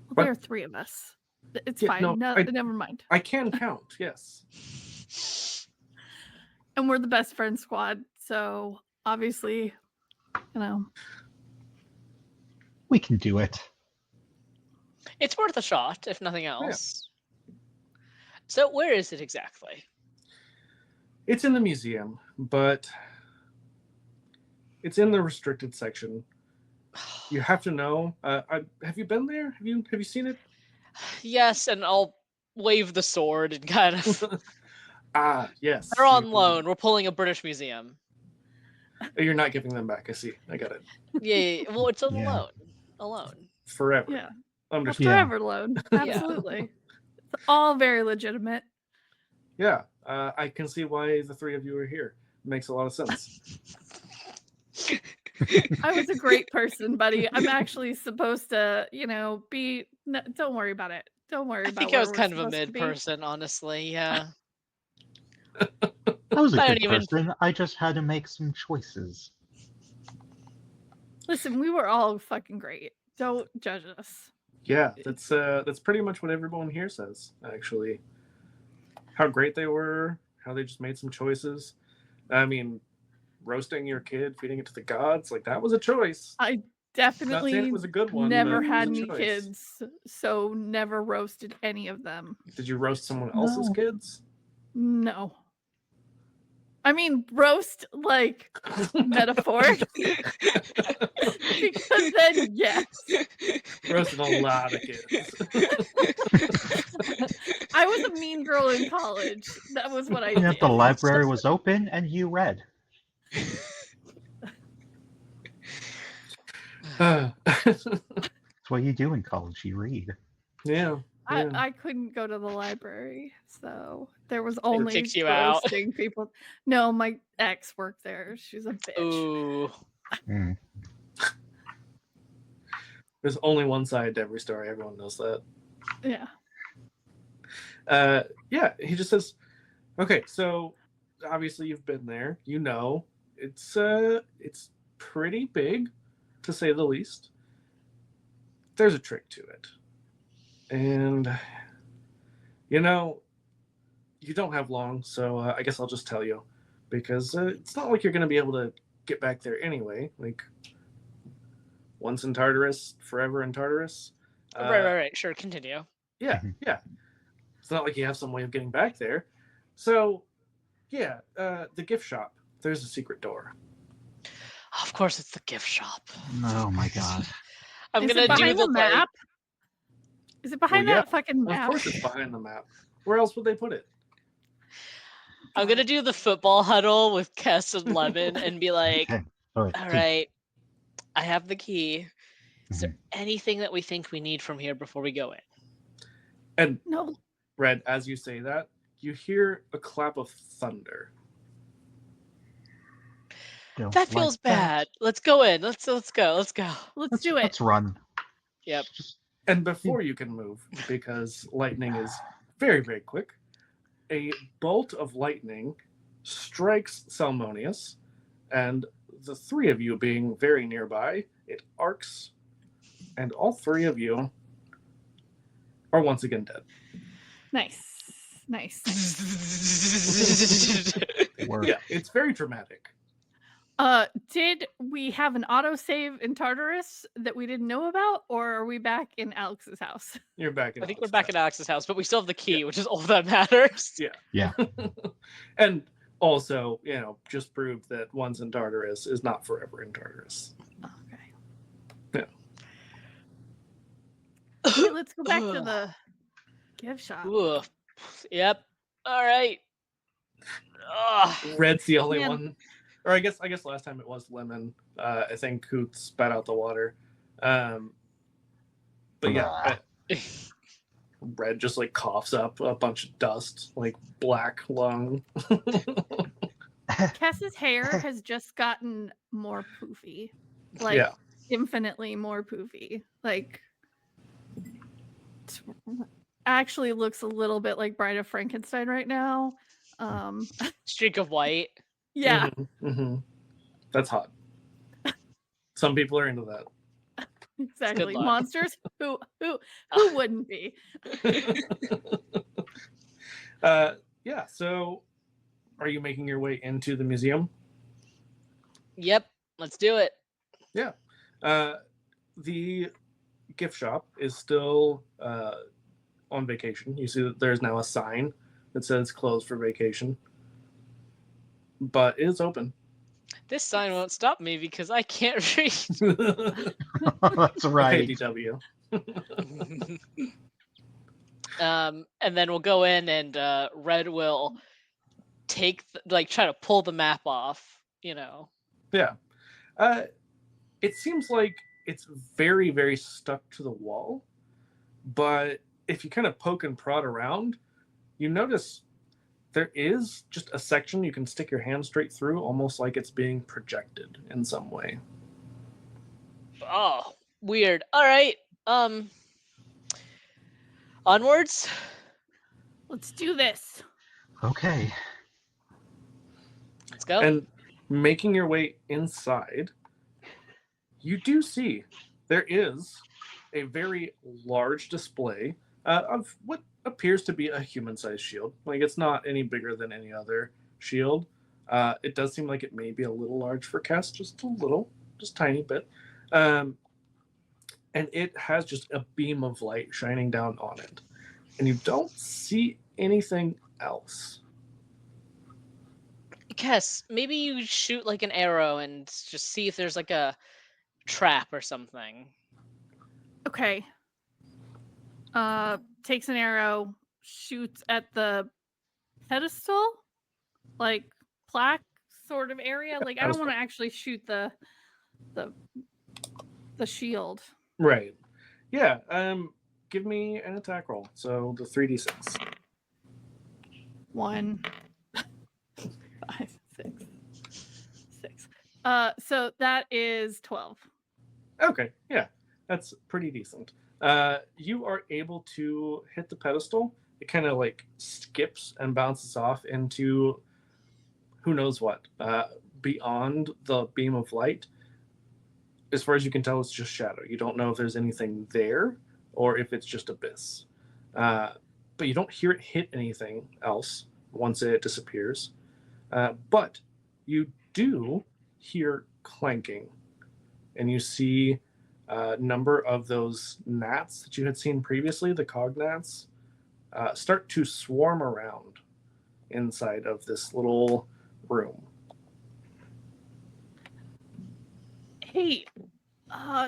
What? there are 3 of us. It's Yeah, fine. no, Never mind. I can count, yes. And we're the best friend squad, so obviously, We can do it. It's worth a shot, if nothing else. So where is it exactly? It's in the museum, but it's in the restricted section. You have to know. Have you been there? Have you seen it? Yes, and I'll wave the sword and kind of. Yes. They're on loan. We're pulling a British museum. You're not giving them back. I see. I got it. Yeah. Well, it's on Yeah. loan. alone. forever. Yeah. Understood. Yeah. Forever loan. Absolutely. It's all very legitimate. Yeah, I can see why the three of you are here. Makes a lot of sense. I was a great person, buddy. I'm actually supposed to, be. No, don't worry about it. Don't worry I about think I where was we're kind of a supposed to mid be. person, honestly. Yeah. I was a I good don't even- person. I just had to make some choices. Listen, we were all fucking great. Don't judge us. Yeah, that's pretty much what everyone here says. Actually, how great they were, how they just made some choices. I mean, roasting your kid, feeding it to the gods, like that was a choice. I Not saying definitely it was a good one. never but it had was a any choice. kids, so never roasted any of them. Did you roast someone else's No. kids? No. I mean, roast like metaphorically. Because then, yes. Roasted a lot of kids. I was a mean girl in college. That was what I Yeah, did. the library was open and you read. That's what you do in college. You read. Yeah. Yeah. I couldn't go to the library, so there was only kicked you out. roasting people. No, my ex worked there. She's a bitch. Ooh. Mm. There's only one side to every story. Everyone knows that. Yeah. Yeah, he just says, okay, so obviously you've been there. You know, it's pretty big, to say the least. There's a trick to it. And, you know, you don't have long, so I guess I'll just tell you. Because it's not like you're going to be able to get back there anyway. Like, once in Tartarus, forever in Tartarus. Right. Sure, continue. Yeah, yeah. It's not like you have some way of getting back there. So, yeah, the gift shop. There's a secret door. Of course, it's the gift shop. Oh my god. I'm Is gonna it do behind the the map? Is it behind Well, yeah, that fucking Of map? course it's behind the map. Where else would they put it? I'm gonna do the football huddle with Kess and Lemon and be like, Okay. All right. all right, I have the key. Is there Mhm. anything that we think we need from here before we go in? And No. Red, as you say that, you hear a clap of thunder. Don't That feels like that. bad. Let's go in. Let's go. Let's do it. Let's run. Yep. Just- And before you can move, because lightning is very, very quick, a bolt of lightning strikes Salmonius, and the three of you being very nearby, it arcs, and all three of you are once again dead. Nice. Work. Yeah, it's very dramatic. Did we have an autosave in Tartarus that we didn't know about, or are we back in Alex's house? You're back in I think we're Alex's back house. at Alex's house, but we still have the key, which is all that matters. Yeah. And also, just proved that once in Tartarus is not forever in Tartarus. Okay. Yeah. Okay, let's go back to the gift shop. Ooh. Yep. All right. Ugh. Red's the only Man. one, or I guess last time it was Lemon. I think who spat out the water. But yeah, Red just like coughs up a bunch of dust, like black lung. Kess's hair has just gotten more poofy, like Yeah. infinitely more poofy. Like, actually looks a little bit like Bride of Frankenstein right now. Streak of white. Yeah. Mhm. That's hot. Some people are into that. Exactly. luck. Monsters? Who wouldn't be? Yeah. So, are you making your way into the museum? Yep. Let's do it. Yeah. The gift shop is still on vacation. You see that there's now a sign that says closed for vacation, but it is open. This sign won't stop me because I can't read. That's right. Okay, DW. And then we'll go in and Red will try to pull the map off, Yeah. It seems like it's very, very stuck to the wall. But if you kind of poke and prod around, you notice there is just a section you can stick your hand straight through, almost like it's being projected in some way. Oh, weird. All right. Onwards. Let's do this. Okay. Let's go. And making your way inside, you do see there is a very large display of what appears to be a human-sized shield. Like, it's not any bigger than any other shield. It does seem like it may be a little large for Cass, just a little, just tiny bit. And it has just a beam of light shining down on it. And you don't see anything else. Kess, maybe you shoot like an arrow and just see if there's like a trap or something. Okay. Takes an arrow, shoots at the pedestal, like plaque sort of area. Like I don't want to actually shoot the shield. Right. Yeah. Give me an attack roll. So the 3d6. 1, 5, 6, 6. So that is 12. Okay. Yeah. That's pretty decent. You are able to hit the pedestal. It kind of like skips and bounces off into who knows what. Beyond the beam of light, as far as you can tell, it's just shadow. You don't know if there's anything there or if it's just abyss. But you don't hear it hit anything else once it disappears. But you do hear clanking, and you see a number of those gnats that you had seen previously, the cog gnats, start to swarm around inside of this little room. Hey,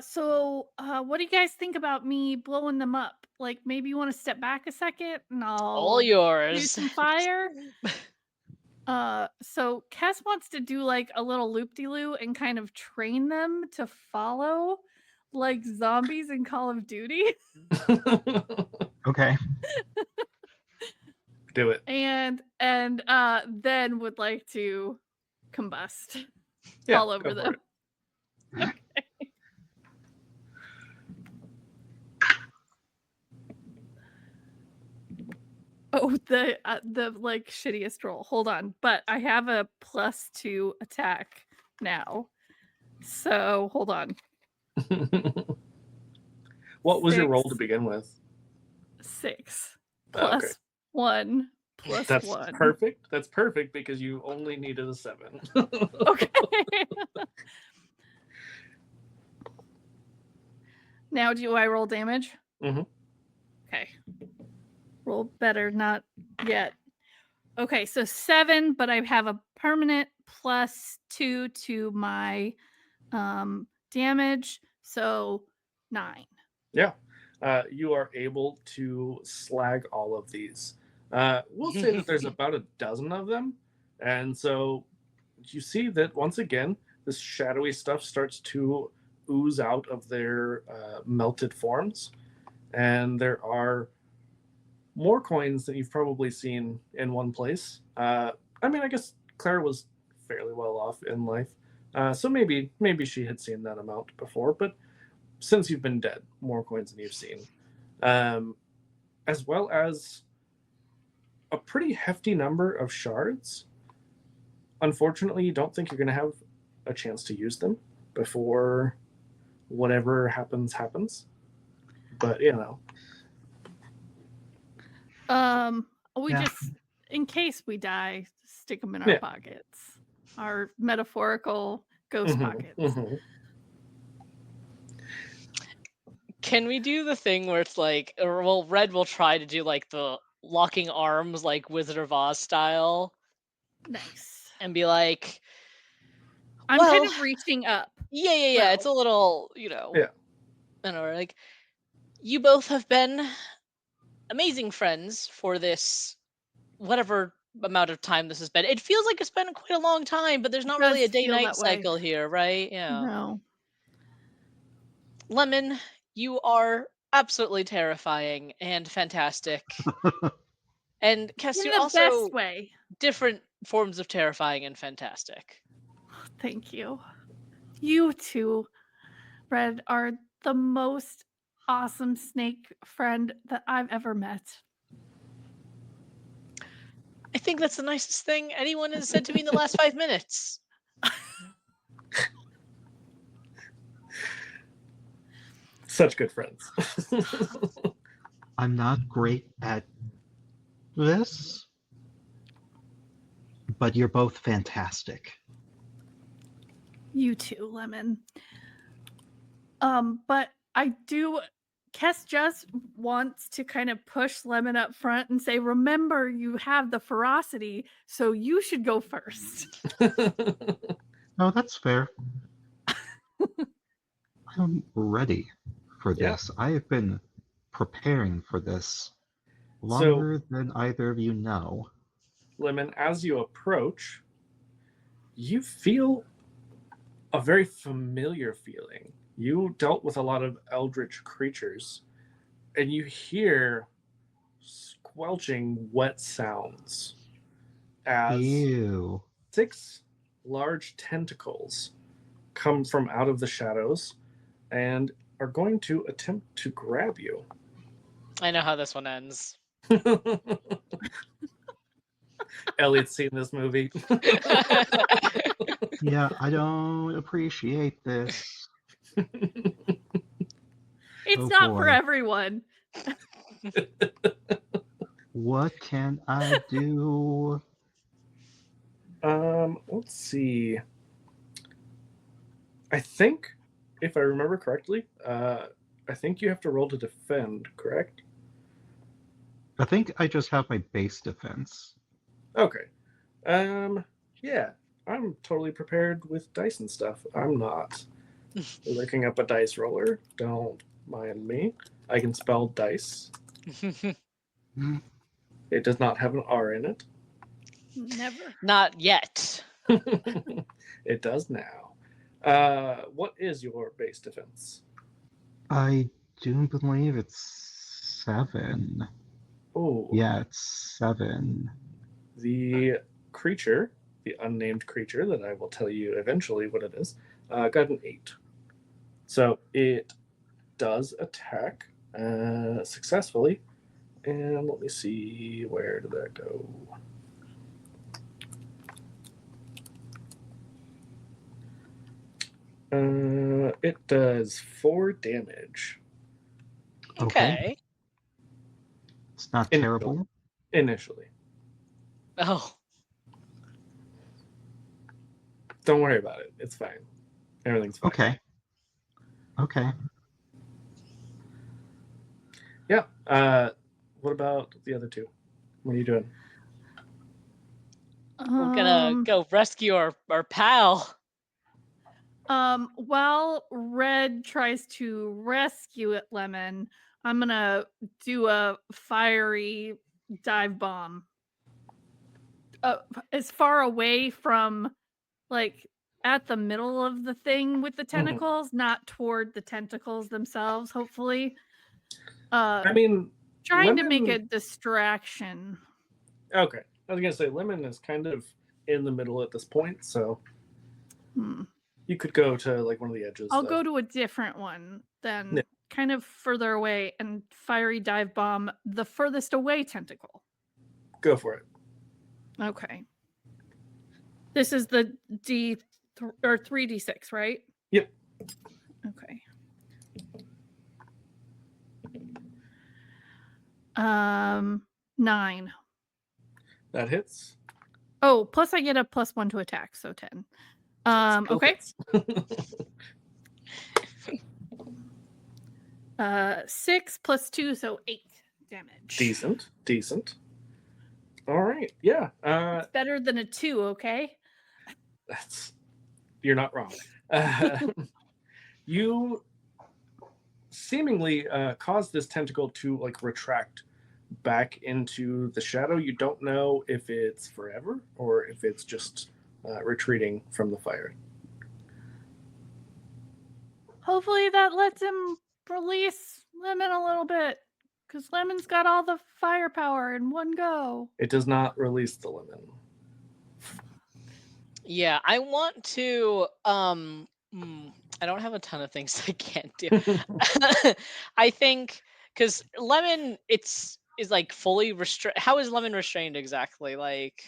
so what do you guys think about me blowing them up? Like maybe you want to step back a second and All I'll yours. do some fire. So Kess wants to do like a little loop-de-loo and kind of train them to follow like zombies in Call of Duty. Okay. Do it. And then would like to combust Yeah, all over go for them. it. Okay. Oh, the like shittiest roll. Hold on, but I have a +2 attack now. So hold on. What was your roll 6. to begin with? 6 Okay. plus 1 plus That's 1. perfect. That's perfect because you only needed a 7. Okay. Now do I roll damage? Mm-hmm. Okay. Roll better, not yet. Okay, so 7, but I have a permanent +2 to my damage, so 9. Yeah. You are able to slag all of these. We'll say that there's about a dozen of them. And so you see that once again, this shadowy stuff starts to ooze out of their melted forms. And there are more coins than you've probably seen in one place. I mean, I guess Claire was fairly well off in life. So maybe she had seen that amount before, but since you've been dead, more coins than you've seen. As well as a pretty hefty number of shards. Unfortunately, you don't think you're going to have a chance to use them before whatever happens. But, you know. We Yeah. just, in case we die, stick them in our pockets. Our metaphorical ghost pockets. Mm-hmm. Can we do the thing where it's like, or well, Red will try to do like the locking arms, like Wizard of Oz style, Nice. and be like, I'm well, kind of reaching up. yeah. Well. It's a little, you know. Yeah. I don't know, like, you both have been amazing friends for this, whatever amount of time this has been. It feels like it's been quite a long time, but there's not really a does feel day-night that way. cycle here, right? Yeah. No. Lemon, you are absolutely terrifying and fantastic. And Cass, In you're the also best way. different forms of terrifying and fantastic. Thank you. You two, Red, are the most awesome snake friend that I've ever met. I think that's the nicest thing anyone has said to me in the last 5 minutes. Such good friends. I'm not great at this, but you're both fantastic. You too, Lemon. But I do. Kess just wants to kind of push Lemon up front and say, remember, you have the ferocity, so you should go first. Oh, that's fair. I'm ready for Yeah. this. I have been preparing for this So, longer than either of you know. Lemon, as you approach, you feel a very familiar feeling. You dealt with a lot of eldritch creatures, and you hear squelching wet sounds as Ew. 6 large tentacles come from out of the shadows and are going to attempt to grab you. I know how this one ends. Elliot's seen this movie. Yeah, I don't appreciate this. It's Oh, not for boy. everyone. What can I do? Let's see. I think, if I remember correctly, I think you have to roll to defend, correct? I think I just have my base defense. Okay. Yeah, I'm totally prepared with dice and stuff. I'm not looking up a dice roller. Don't mind me. I can spell dice. It does not have an R in it. Never. Not yet. It does now. What is your base defense? I do believe it's 7. Oh, Yeah, it's 7. the creature, the unnamed creature that I will tell you eventually what it is, got an 8. So it does attack successfully. And let me see, where did that go? It does 4 damage Okay. It's not Initially. terrible. initially. Oh, Don't worry about it. It's fine. Everything's fine. Okay. Okay. Yeah. What about the other 2? What are you doing? we're gonna go rescue our pal. While Red tries to rescue it, Lemon, I'm gonna do a fiery dive bomb. As far away from, like, at the middle of the thing with the tentacles, not toward the tentacles themselves, hopefully. I mean, Trying to make a Lemon- distraction. Okay. I was going to say, Lemon is kind of in the middle at this point, so you could go to, like, one of the edges. I'll go to a different one then, Yeah. kind of further away, and fiery dive bomb the furthest away tentacle. Go for it. Okay. This is the 3d6, right? Yep. Okay. 9. That hits. Oh, plus I get a +1 to attack, so 10. Still Okay. hits. 6 plus 2, so 8 damage. Decent. All right. Yeah. It's better than a 2, okay? You're not wrong. You seemingly caused this tentacle to, like, retract back into the shadow. You don't know if it's forever or if it's just retreating from the fire. Hopefully that lets him release Lemon a little bit. Because Lemon's got all the firepower in one go. It does not release the lemon. Yeah, I want to. I don't have a ton of things I can't do. I think because Lemon, is like fully restrained. How is Lemon restrained exactly? Like,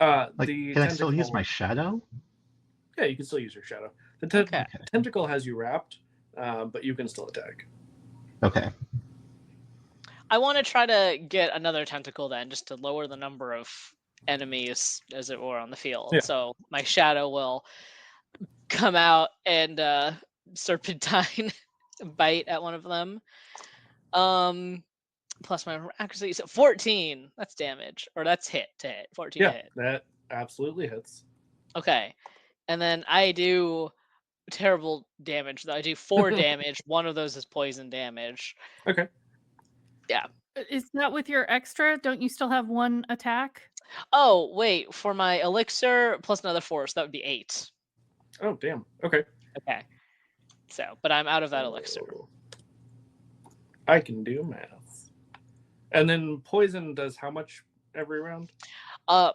Like, The can I still use tentacle- my shadow? Yeah, you can still use your shadow. The Okay. tentacle has you wrapped, but you can still attack. Okay. I want to try to get another tentacle then, just to lower the number of enemies, as it were, on the field. Yeah. So my shadow will come out and serpentine bite at one of them. Plus my accuracy, so 14. That's damage, or that's hit to hit. 14 to Yeah, hit. that absolutely hits. Okay, and then I do terrible damage. Though I do 4 damage. One of those is poison damage. Okay. Is that with your extra? Don't you still have one attack? Oh wait, for my elixir plus another 4, so that would be 8. Oh, damn. Okay. Okay. So, but I'm out of that elixir. I can do math. And then poison does how much every round?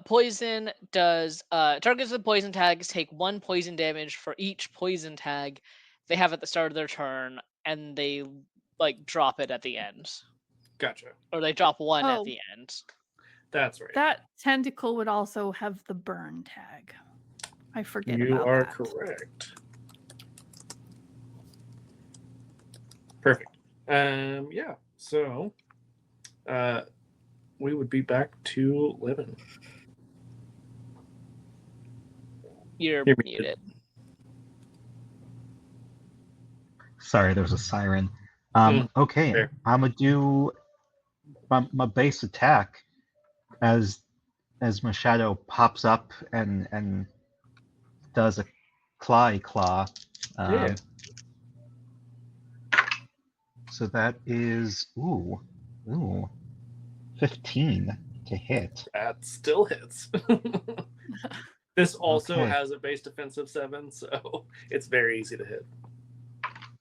Poison does targets with poison tags take 1 poison damage for each poison tag they have at the start of their turn, and they like drop it at the end. Gotcha. Or they drop 1 at Oh. the end. That's right. That tentacle would also have the burn tag. I forget You about are that. correct. Perfect. Yeah. So, we would be back to Livin. You're You're muted. Sorry, there was a siren. Okay, fair. I'm gonna do my base attack as my shadow pops up and does a claw. Yeah. So that is 15 to hit. That still hits. This also Okay. has a base defense of 7, so it's very easy to hit.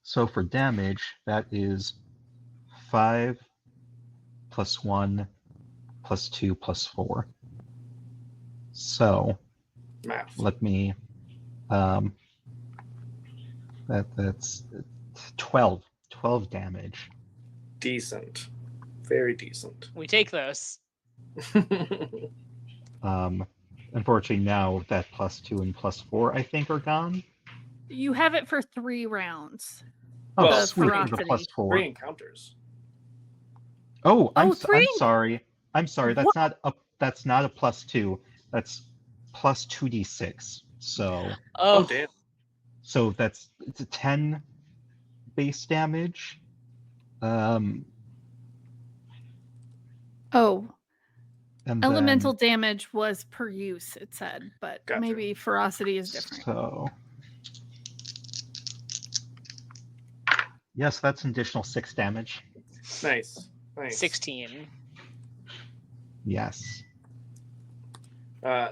So for damage, that is 5 plus 1 plus 2 plus 4. So Math. let me that's 12 damage. Decent. Very decent. We take those. Unfortunately now that plus 2 and plus 4 I think are gone. You have it for 3 rounds. Oh, Well, sweet, ferocity. the plus 4. 3 encounters. Oh, I'm 3? sorry. I'm sorry. What? That's not a plus 2. That's plus 2d6. So Oh, damn. it's a 10 base damage. Oh, And elemental damage was per use, it said, but Gotcha. maybe ferocity is different. So yes, that's an additional 6 damage. Nice. 16. Yes.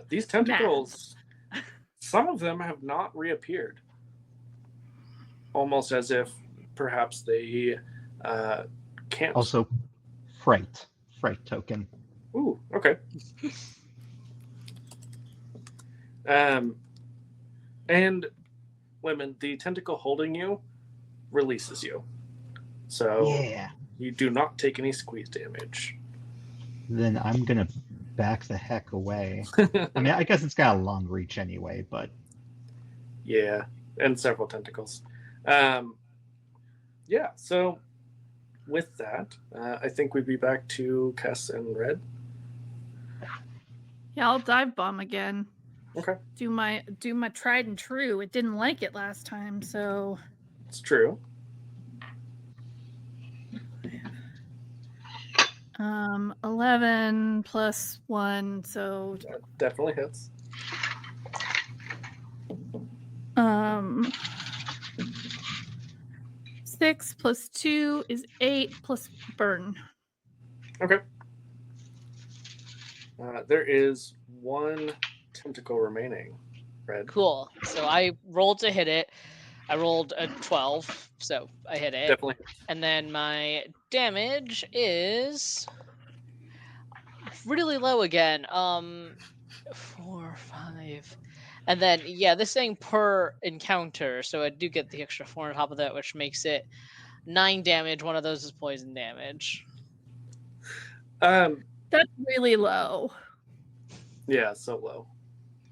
These tentacles, some of them have not reappeared. Almost as if perhaps they can't. Also, freight token. Ooh, okay. And Lemon, the tentacle holding you releases you. So Yeah. you do not take any squeeze damage. Then I'm gonna back the heck away. I mean, I guess it's got a long reach anyway, but Yeah, and several tentacles. Yeah, so with that, I think we'd be back to Kess and Red. Yeah, I'll dive bomb again. Okay, Do my tried and true. It didn't like it last time, so it's true. 11 plus 1, so That definitely hits. 6 plus 2 is 8 plus burn. Okay. There is 1 tentacle remaining, Red. Cool. So I rolled to hit it. I rolled a 12, so I hit it. Definitely. And then my damage is really low again. 4, 5. And then this thing per encounter, so I do get the extra 4 on top of that, which makes it 9 damage. One of those is poison damage. Um, That's really low. yeah, so low.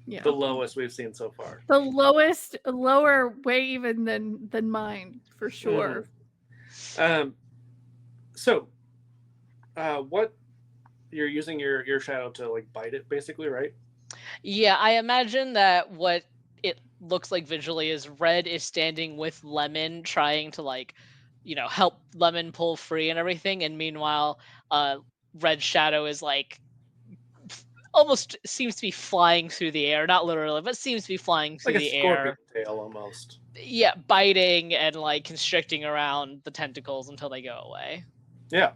Yeah. The lowest we've seen so far. The lower way even than mine, for sure. So, what you're using your shadow to like bite it, basically, right? Yeah, I imagine that what it looks like visually is Red is standing with Lemon, trying to like, help Lemon pull free and everything, and meanwhile, Red's shadow is like almost seems to be flying through the air, not literally, but seems to be flying through Like a the scorpion air. tail almost. Yeah, biting and like constricting around the tentacles until they go away. Yeah.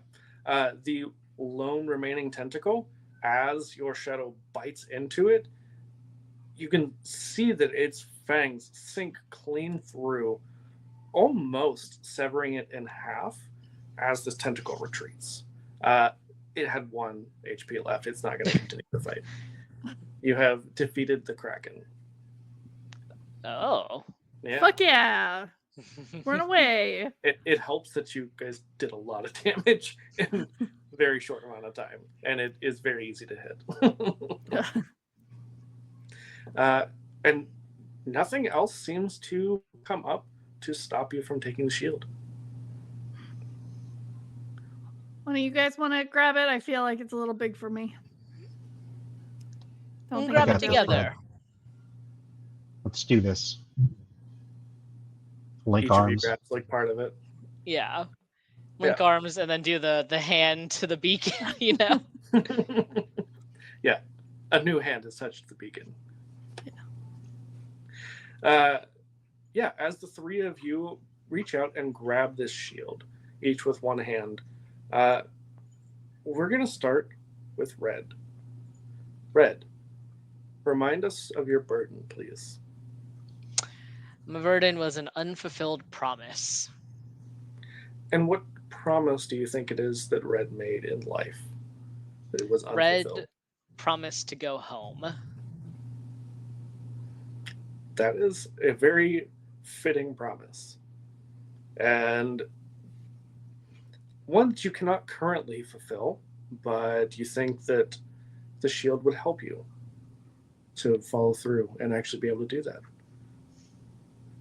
The lone remaining tentacle, as your shadow bites into it, you can see that its fangs sink clean through, almost severing it in half as this tentacle retreats. It had 1 HP left. It's not going to continue the fight. You have defeated the Kraken. Oh. Yeah. Fuck yeah. Run away. It helps that you guys did a lot of damage in a very short amount of time, and it is very easy to hit. And nothing else seems to come up to stop you from taking the shield. One of you guys want to grab it? I feel like it's a little big for me. We'll think grab I'm it gonna be able to- together. Let's do this. Link Each arms. of you grabs like part of it. Yeah. Link arms and then do the hand to the beacon, Yeah, a new hand has touched the beacon. Yeah, as the 3 of you reach out and grab this shield, each with 1 hand, we're going to start with Red. Red, remind us of your burden, please. My burden was an unfulfilled promise. And what promise do you think it is that Red made in life that it was unfulfilled? Red promised to go home. That is a very fitting promise. And one that you cannot currently fulfill, but you think that the shield would help you to follow through and actually be able to do that.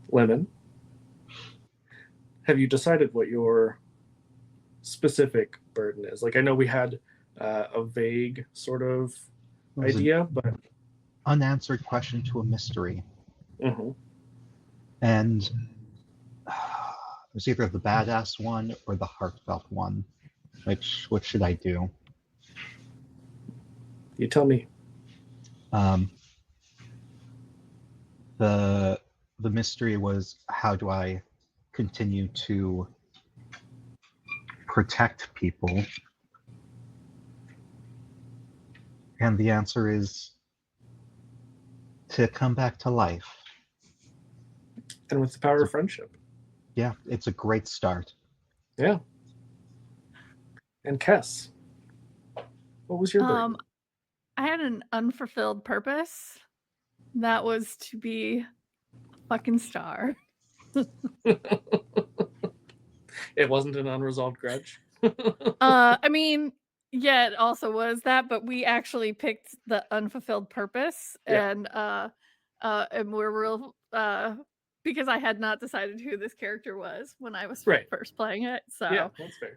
Lemon, have you decided what your specific burden is? Like, I know we had a vague sort of It was an idea, but unanswered question to a mystery. Mhm. And it was either the badass one or the heartfelt one. What should I do? You tell me. The mystery was, how do I continue to protect people? And the answer is to come back to life. And with the power of friendship. Yeah, it's a great start. Yeah. And Kess, what was your burden? I had an unfulfilled purpose. That was to be a fucking star. It wasn't an unresolved grudge. I mean, yeah, it also was that, but we actually picked the unfulfilled purpose, Yeah. and we're real because I had not decided who this character was when I was Right. first playing it. So Yeah, that's fair.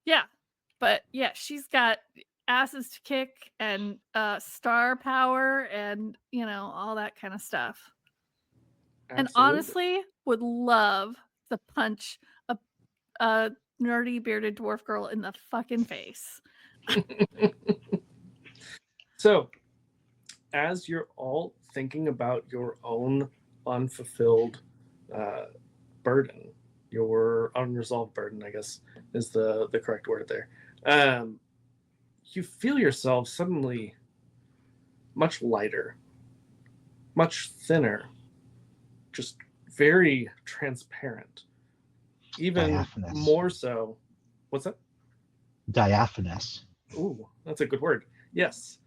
yeah, but yeah, she's got asses to kick and star power and all that kind of stuff. And Absolutely. honestly, would love to punch a nerdy bearded dwarf girl in the fucking face. So, as you're all thinking about your own unfulfilled burden, your unresolved burden, I guess is the correct word there. You feel yourself suddenly much lighter, much thinner, just very transparent. Even Diaphanous. more so. What's that? Diaphanous. Ooh, that's a good word. Yes.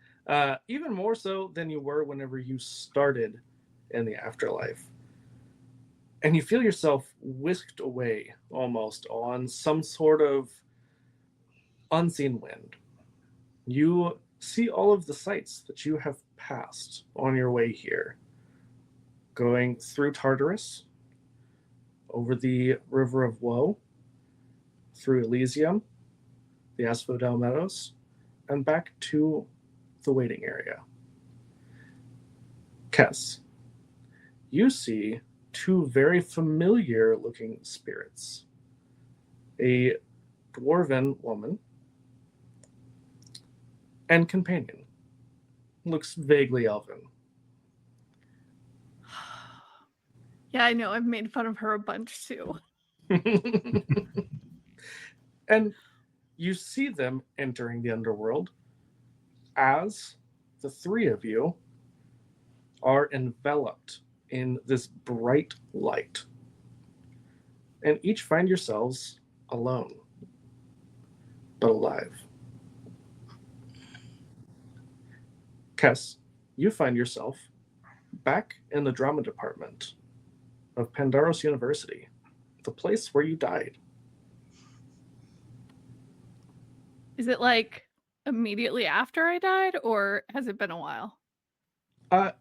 Even more so than you were whenever you started in the afterlife. And you feel yourself whisked away almost on some sort of unseen wind. You see all of the sights that you have passed on your way here, going through Tartarus, over the River of Woe, through Elysium, the Asphodel Meadows, and back to the waiting area. Kess, you see two very familiar looking spirits. A dwarven woman and companion. Looks vaguely elven. Yeah, I know. I've made fun of her a bunch too. And you see them entering the underworld as the three of you are enveloped in this bright light. And each find yourselves alone, but alive. Kess, you find yourself back in the drama department of Pandaros University, the place where you died. Is it like immediately after I died, or has it been a while?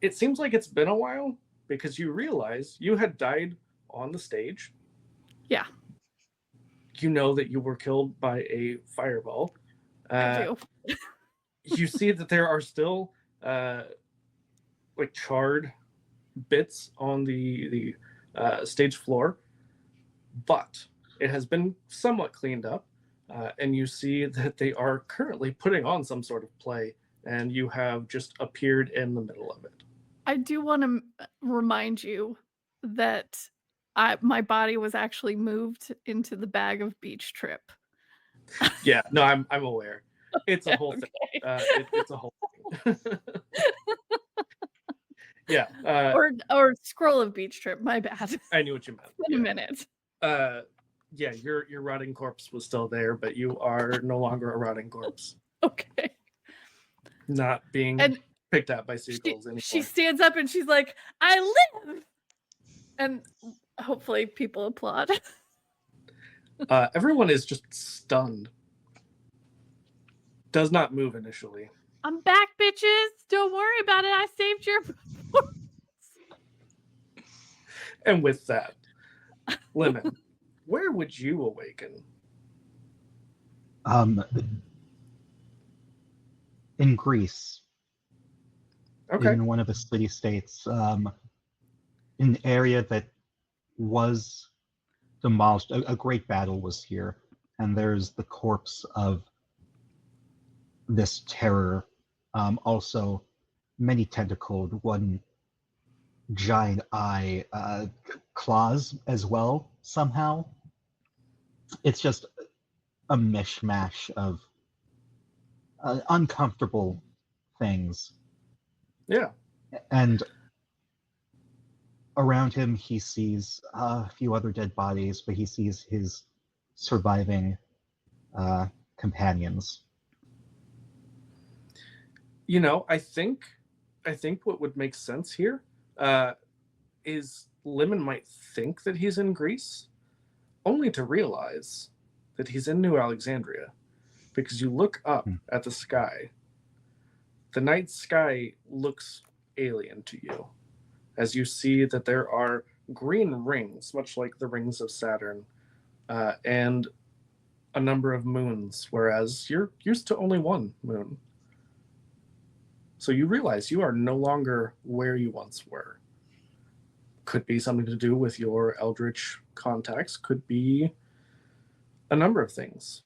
It seems like it's been a while because you realize you had died on the stage. Yeah. You know that you were killed by a fireball. I do. You see that there are still like charred bits on the stage floor, but it has been somewhat cleaned up, and you see that they are currently putting on some sort of play, and you have just appeared in the middle of it. I do want to remind you that my body was actually moved into the bag of beach trip. Yeah, no, I'm aware. It's a whole thing. Okay. It's a whole thing. Yeah. Or scroll of beach trip. My bad. I knew what you meant. In a minute. Yeah, your rotting corpse was still there, but you are no longer a rotting corpse. Okay. Not being picked at by seagulls anymore. She stands up and she's like, "I live," and hopefully people applaud. Everyone is just stunned. Does not move initially. I'm back, bitches. Don't worry about it. I saved your. And with that, Lemon, where would you awaken? In Greece. Okay. In one of the city-states, in an area that was demolished. A great battle was here, and there's the corpse of this terror. Also, many tentacled, one giant eye, claws as well, somehow. It's just a mishmash of uncomfortable things. Yeah. And around him, he sees a few other dead bodies, but he sees his surviving companions. You know, I think what would make sense here is Lemon might think that he's in Greece, only to realize that he's in New Alexandria, because you look up at the sky. The night sky looks alien to you, as you see that there are green rings, much like the rings of Saturn, and a number of moons, whereas you're used to only one moon. So you realize you are no longer where you once were. Could be something to do with your eldritch contacts, could be a number of things.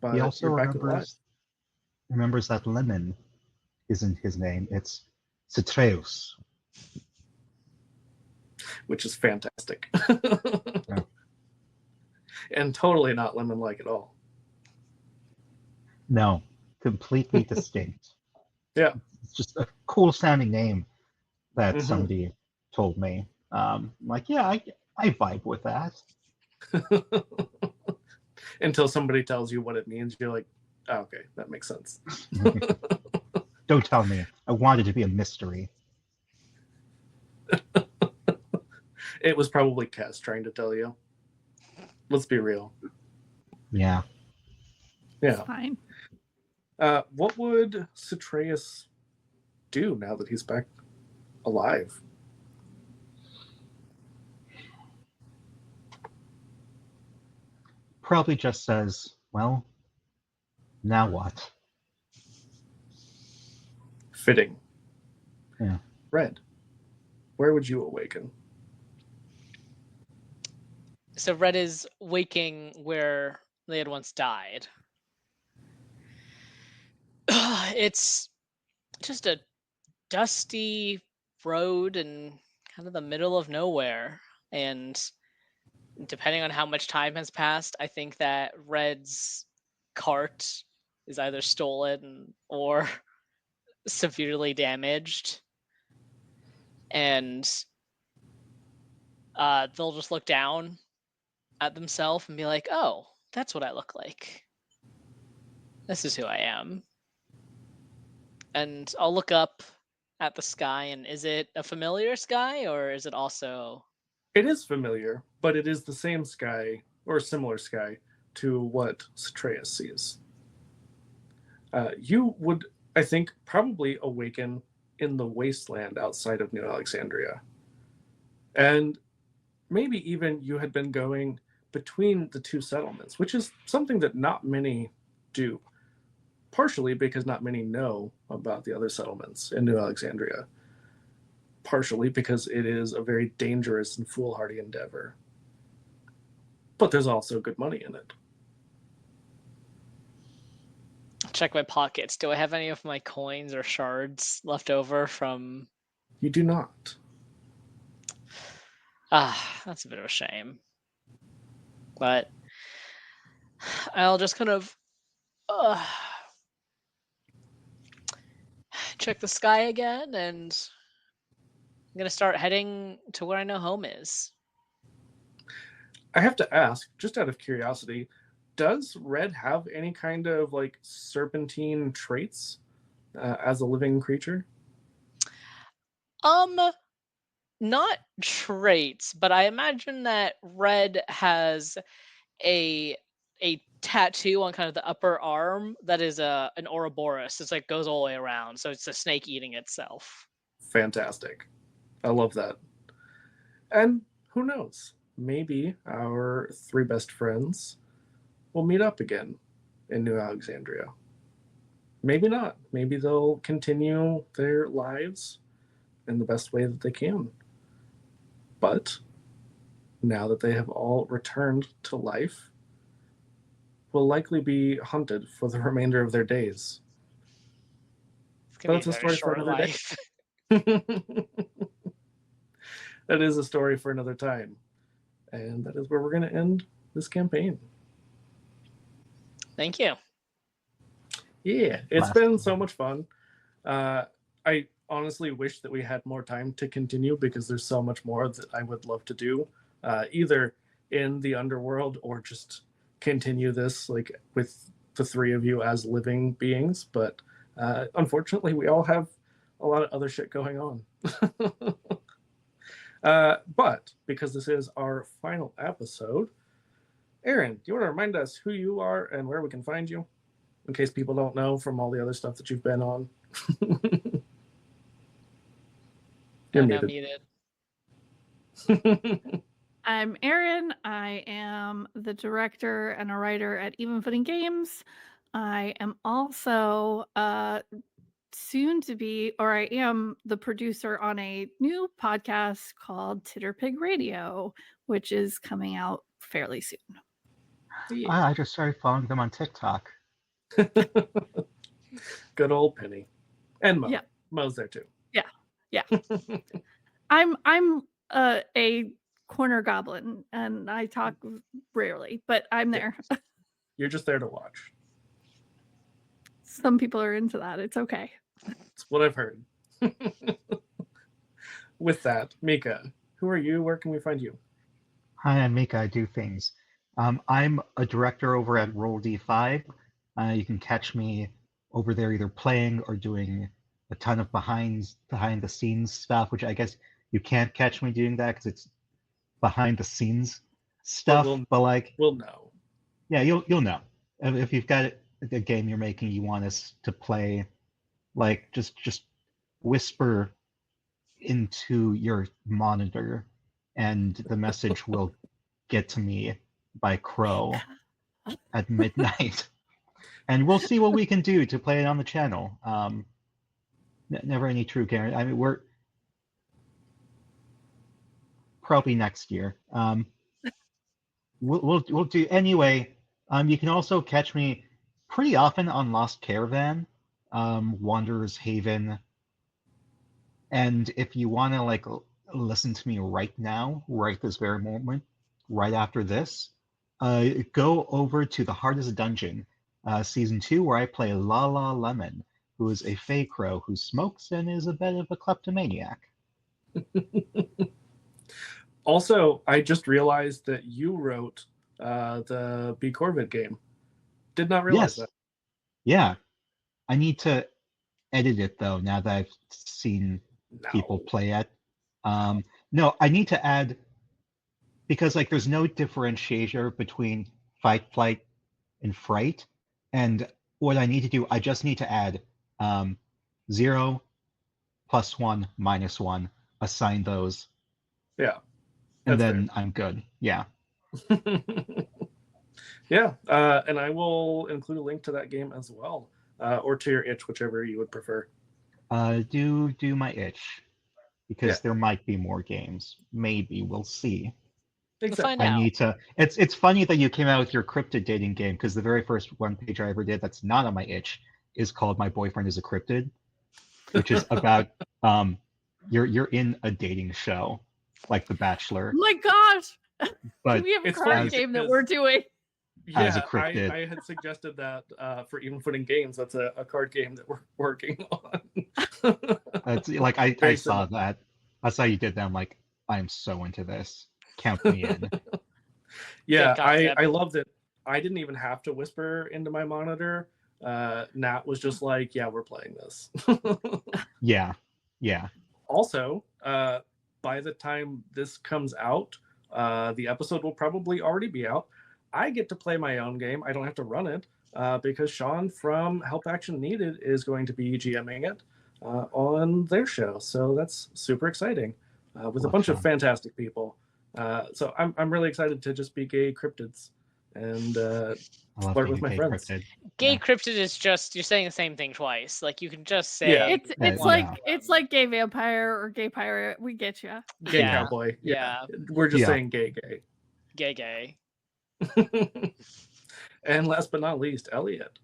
But He also you're back alive. remembers that Lemon isn't his name, it's Citreus. Which is fantastic. Yeah. And totally not lemon-like at all. No, completely distinct. Yeah. It's just a cool sounding name that Mhm. somebody told me. Like, yeah, I vibe with that. Until somebody tells you what it means, you're like, oh, okay, that makes sense. Don't tell me. I want it to be a mystery. It was probably Cass trying to tell you. Let's be real. Yeah. It's Yeah. fine. What would Citreus do now that he's back alive? Probably just says, well, now what? Fitting. Yeah. Red, where would you awaken? So Red is waking where they had once died. It's just a dusty road in kind of the middle of nowhere. And depending on how much time has passed, I think that Red's cart is either stolen or severely damaged. And they'll just look down at themselves and be like, oh, that's what I look like. This is who I am. And I'll look up at the sky, and is it a familiar sky, or is it also... It is familiar, but it is the same sky, or similar sky, to what Citreus sees. You would, I think, probably awaken in the wasteland outside of New Alexandria. And maybe even you had been going between the two settlements, which is something that not many do. Partially because not many know about the other settlements in New Alexandria. Partially because it is a very dangerous and foolhardy endeavor. But there's also good money in it. Check my pockets. Do I have any of my coins or shards left over from... You do not. That's a bit of a shame. But I'll just kind of check the sky again, and I'm gonna start heading to where I know home is. I have to ask, just out of curiosity, does Red have any kind of like serpentine traits as a living creature? Not traits, but I imagine that Red has a tattoo on kind of the upper arm that is an Ouroboros. It's like goes all the way around, so it's a snake eating itself. Fantastic. I love that. And who knows? Maybe our three best friends will meet up again in New Alexandria. Maybe not. Maybe they'll continue their lives in the best way that they can. But now that they have all returned to life, will likely be hunted for the remainder of their days. It's gonna But be it's a a very story for short another life. day. That is a story for another time. And that is where we're going to end this campaign. Thank you. Yeah, it's Last been one. so much fun. I honestly wish that we had more time to continue because there's so much more that I would love to do, either in the underworld or just continue this like with the three of you as living beings. But unfortunately, we all have a lot of other shit going on. But because this is our final episode, Aaron, do you want to remind us who you are and where we can find you? In case people don't know from all the other stuff that you've been on. You're I'm now muted. I'm Erin. I am the director and a writer at Even Footing Games. I am also soon to be, or I am the producer on a new podcast called Titter Pig Radio, which is coming out fairly soon. Yeah. I just started following them on TikTok. Good old Penny. And Mo. Yeah. Mo's there too. Yeah. I'm a corner goblin and I talk rarely, but I'm there. You're just there to watch. Some people are into that. It's okay. It's what I've heard. With that, Mika, Who are you? Where can we find you? Hi, I'm Mika. I do things. I'm a director over at Roll D5. You can catch me over there either playing or doing a ton of behind the scenes stuff, which I guess you can't catch me doing that because it's behind the scenes stuff. But like, We'll know. yeah, you'll know if you've got a game you're making you want us to play. Like, just whisper into your monitor, and the message will get to me by crow at midnight. And we'll see what we can do to play it on the channel. Never any true guarantee. I mean, we're probably next year. We'll do anyway. You can also catch me pretty often on Lost Caravan, Wanderer's Haven, and if you want to like listen to me right now, right this very moment, right after this, go over to the Hardest Dungeon, season 2, where I play La La Lemon, who is a Fey Crow who smokes and is a bit of a kleptomaniac. Also, I just realized that you wrote the B Corvid game. Did not realize that. Yeah. I need to edit it though, now that I've seen people play it. No, I need to add, because like there's no differentiator between fight, flight, and fright. And what I need to do, I just need to add 0, +1, -1, assign those. Yeah. And then I'm good. Yeah. Yeah. And I will include a link to that game as well, or to your itch, whichever you would prefer. Do my itch, because there might be more games. Maybe we'll see. Exactly. I need to. It's funny that you came out with your cryptid dating game, because the very first one page I ever did that's not on my itch is called "My Boyfriend is a Cryptid," which is about you're in a dating show like The Bachelor. Oh my gosh! But we have a card game that we're doing. Yeah, as a cryptid. I had suggested that for Even Footing Games. That's a card game that we're working on. It's like I saw that. I saw you did that. I'm like, I am so into this. Count me in. Yeah, I loved it. I didn't even have to whisper into my monitor. Nat was just like, yeah, we're playing this. Yeah. Also, by the time this comes out, the episode will probably already be out. I get to play my own game. I don't have to run it because Sean from Help Action Needed is going to be GMing it on their show. So that's super exciting with a bunch of fantastic people. So I'm really excited to just be gay cryptids and flirt with my friends. Gay cryptid is just, you're saying the same thing twice. Like you can just say it's like gay vampire or gay pirate. We get you. Gay cowboy. Yeah. We're just saying gay. Gay. And last but not least, Elliot.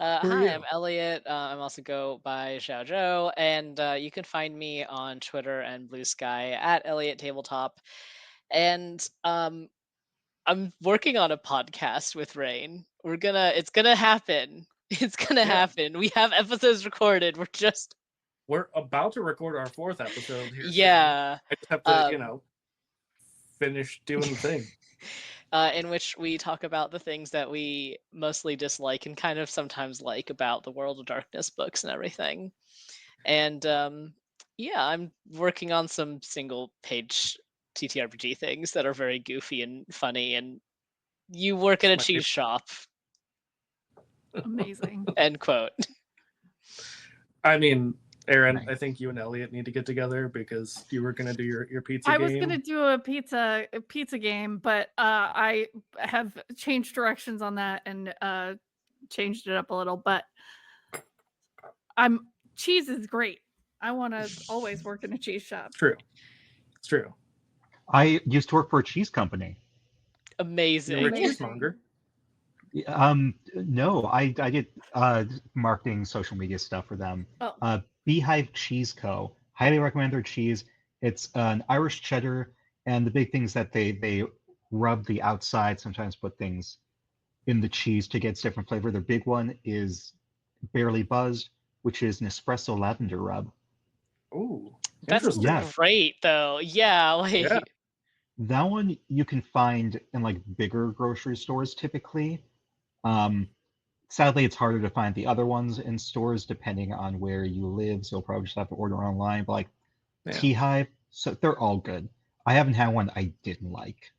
Hi, I'm Elliot. I'm also go by Xiao Zhou, and you can find me on Twitter and Blue Sky at Elliot Tabletop. And I'm working on a podcast with Rain. It's gonna happen. It's gonna happen. We have episodes recorded. We're about to record our 4th episode here. Yeah. So I just have to, finish doing the thing. In which we talk about the things that we mostly dislike and kind of sometimes like about the World of Darkness books and everything. And I'm working on some single page TTRPG things that are very goofy and funny, and you work at a cheese shop. Amazing. End quote. I mean, Aaron, I think you and Elliot need to get together because you were going to do your pizza game. I was going to do a pizza game, but I have changed directions on that and changed it up a little. But cheese is great. I want to always work in a cheese shop. It's true. I used to work for a cheese company. Amazing. You were a cheesemonger? No, I did marketing, social media stuff for them. Beehive Cheese Co. Highly recommend their cheese. It's an Irish cheddar, and the big thing is that they rub the outside, sometimes put things in the cheese to get different flavor. Their big one is Barely Buzzed, which is an espresso lavender rub. Ooh, That's interesting. Yeah. great, though. Yeah, like Yeah. That one you can find in like bigger grocery stores typically. Sadly, it's harder to find the other ones in stores depending on where you live, so you'll probably just have to order online. But like Yeah. Tea Hive, so they're all good. I haven't had one I didn't like,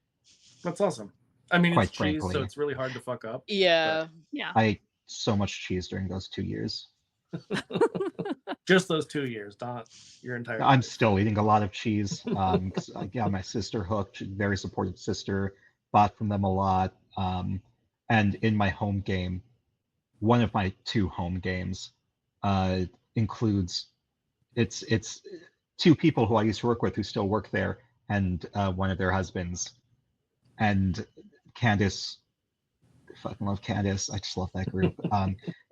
That's awesome. I mean, quite it's cheese, so frankly. it's really hard to fuck up. yeah. Yeah. I ate so much cheese during those 2 years. Just those 2 years, not your entire I'm life. still eating a lot of cheese. 'Cause I got my sister hooked. She's a very supportive sister. Bought from them a lot. And in my home game, one of my 2 home games, includes it's 2 people who I used to work with who still work there, and one of their husbands. And Candace, I fucking love Candace. I just love that group.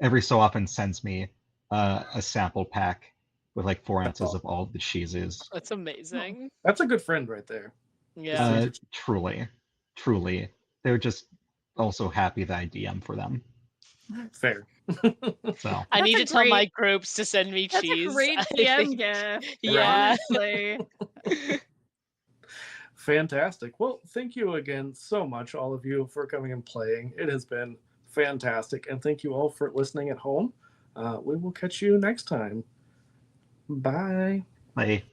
Every so often sends me a sample pack with like 4 ounces of all the cheeses. That's amazing. That's a good friend right there. Yeah. Truly, truly, they're just also happy that I DM for them. Fair. So I need to That's a tell my great- groups to send me That's cheese. a great I DM think- gift. Yeah. Honestly. Fantastic. Well, thank you again so much, all of you, for coming and playing. It has been fantastic. And thank you all for listening at home. We will catch you next time. Bye. like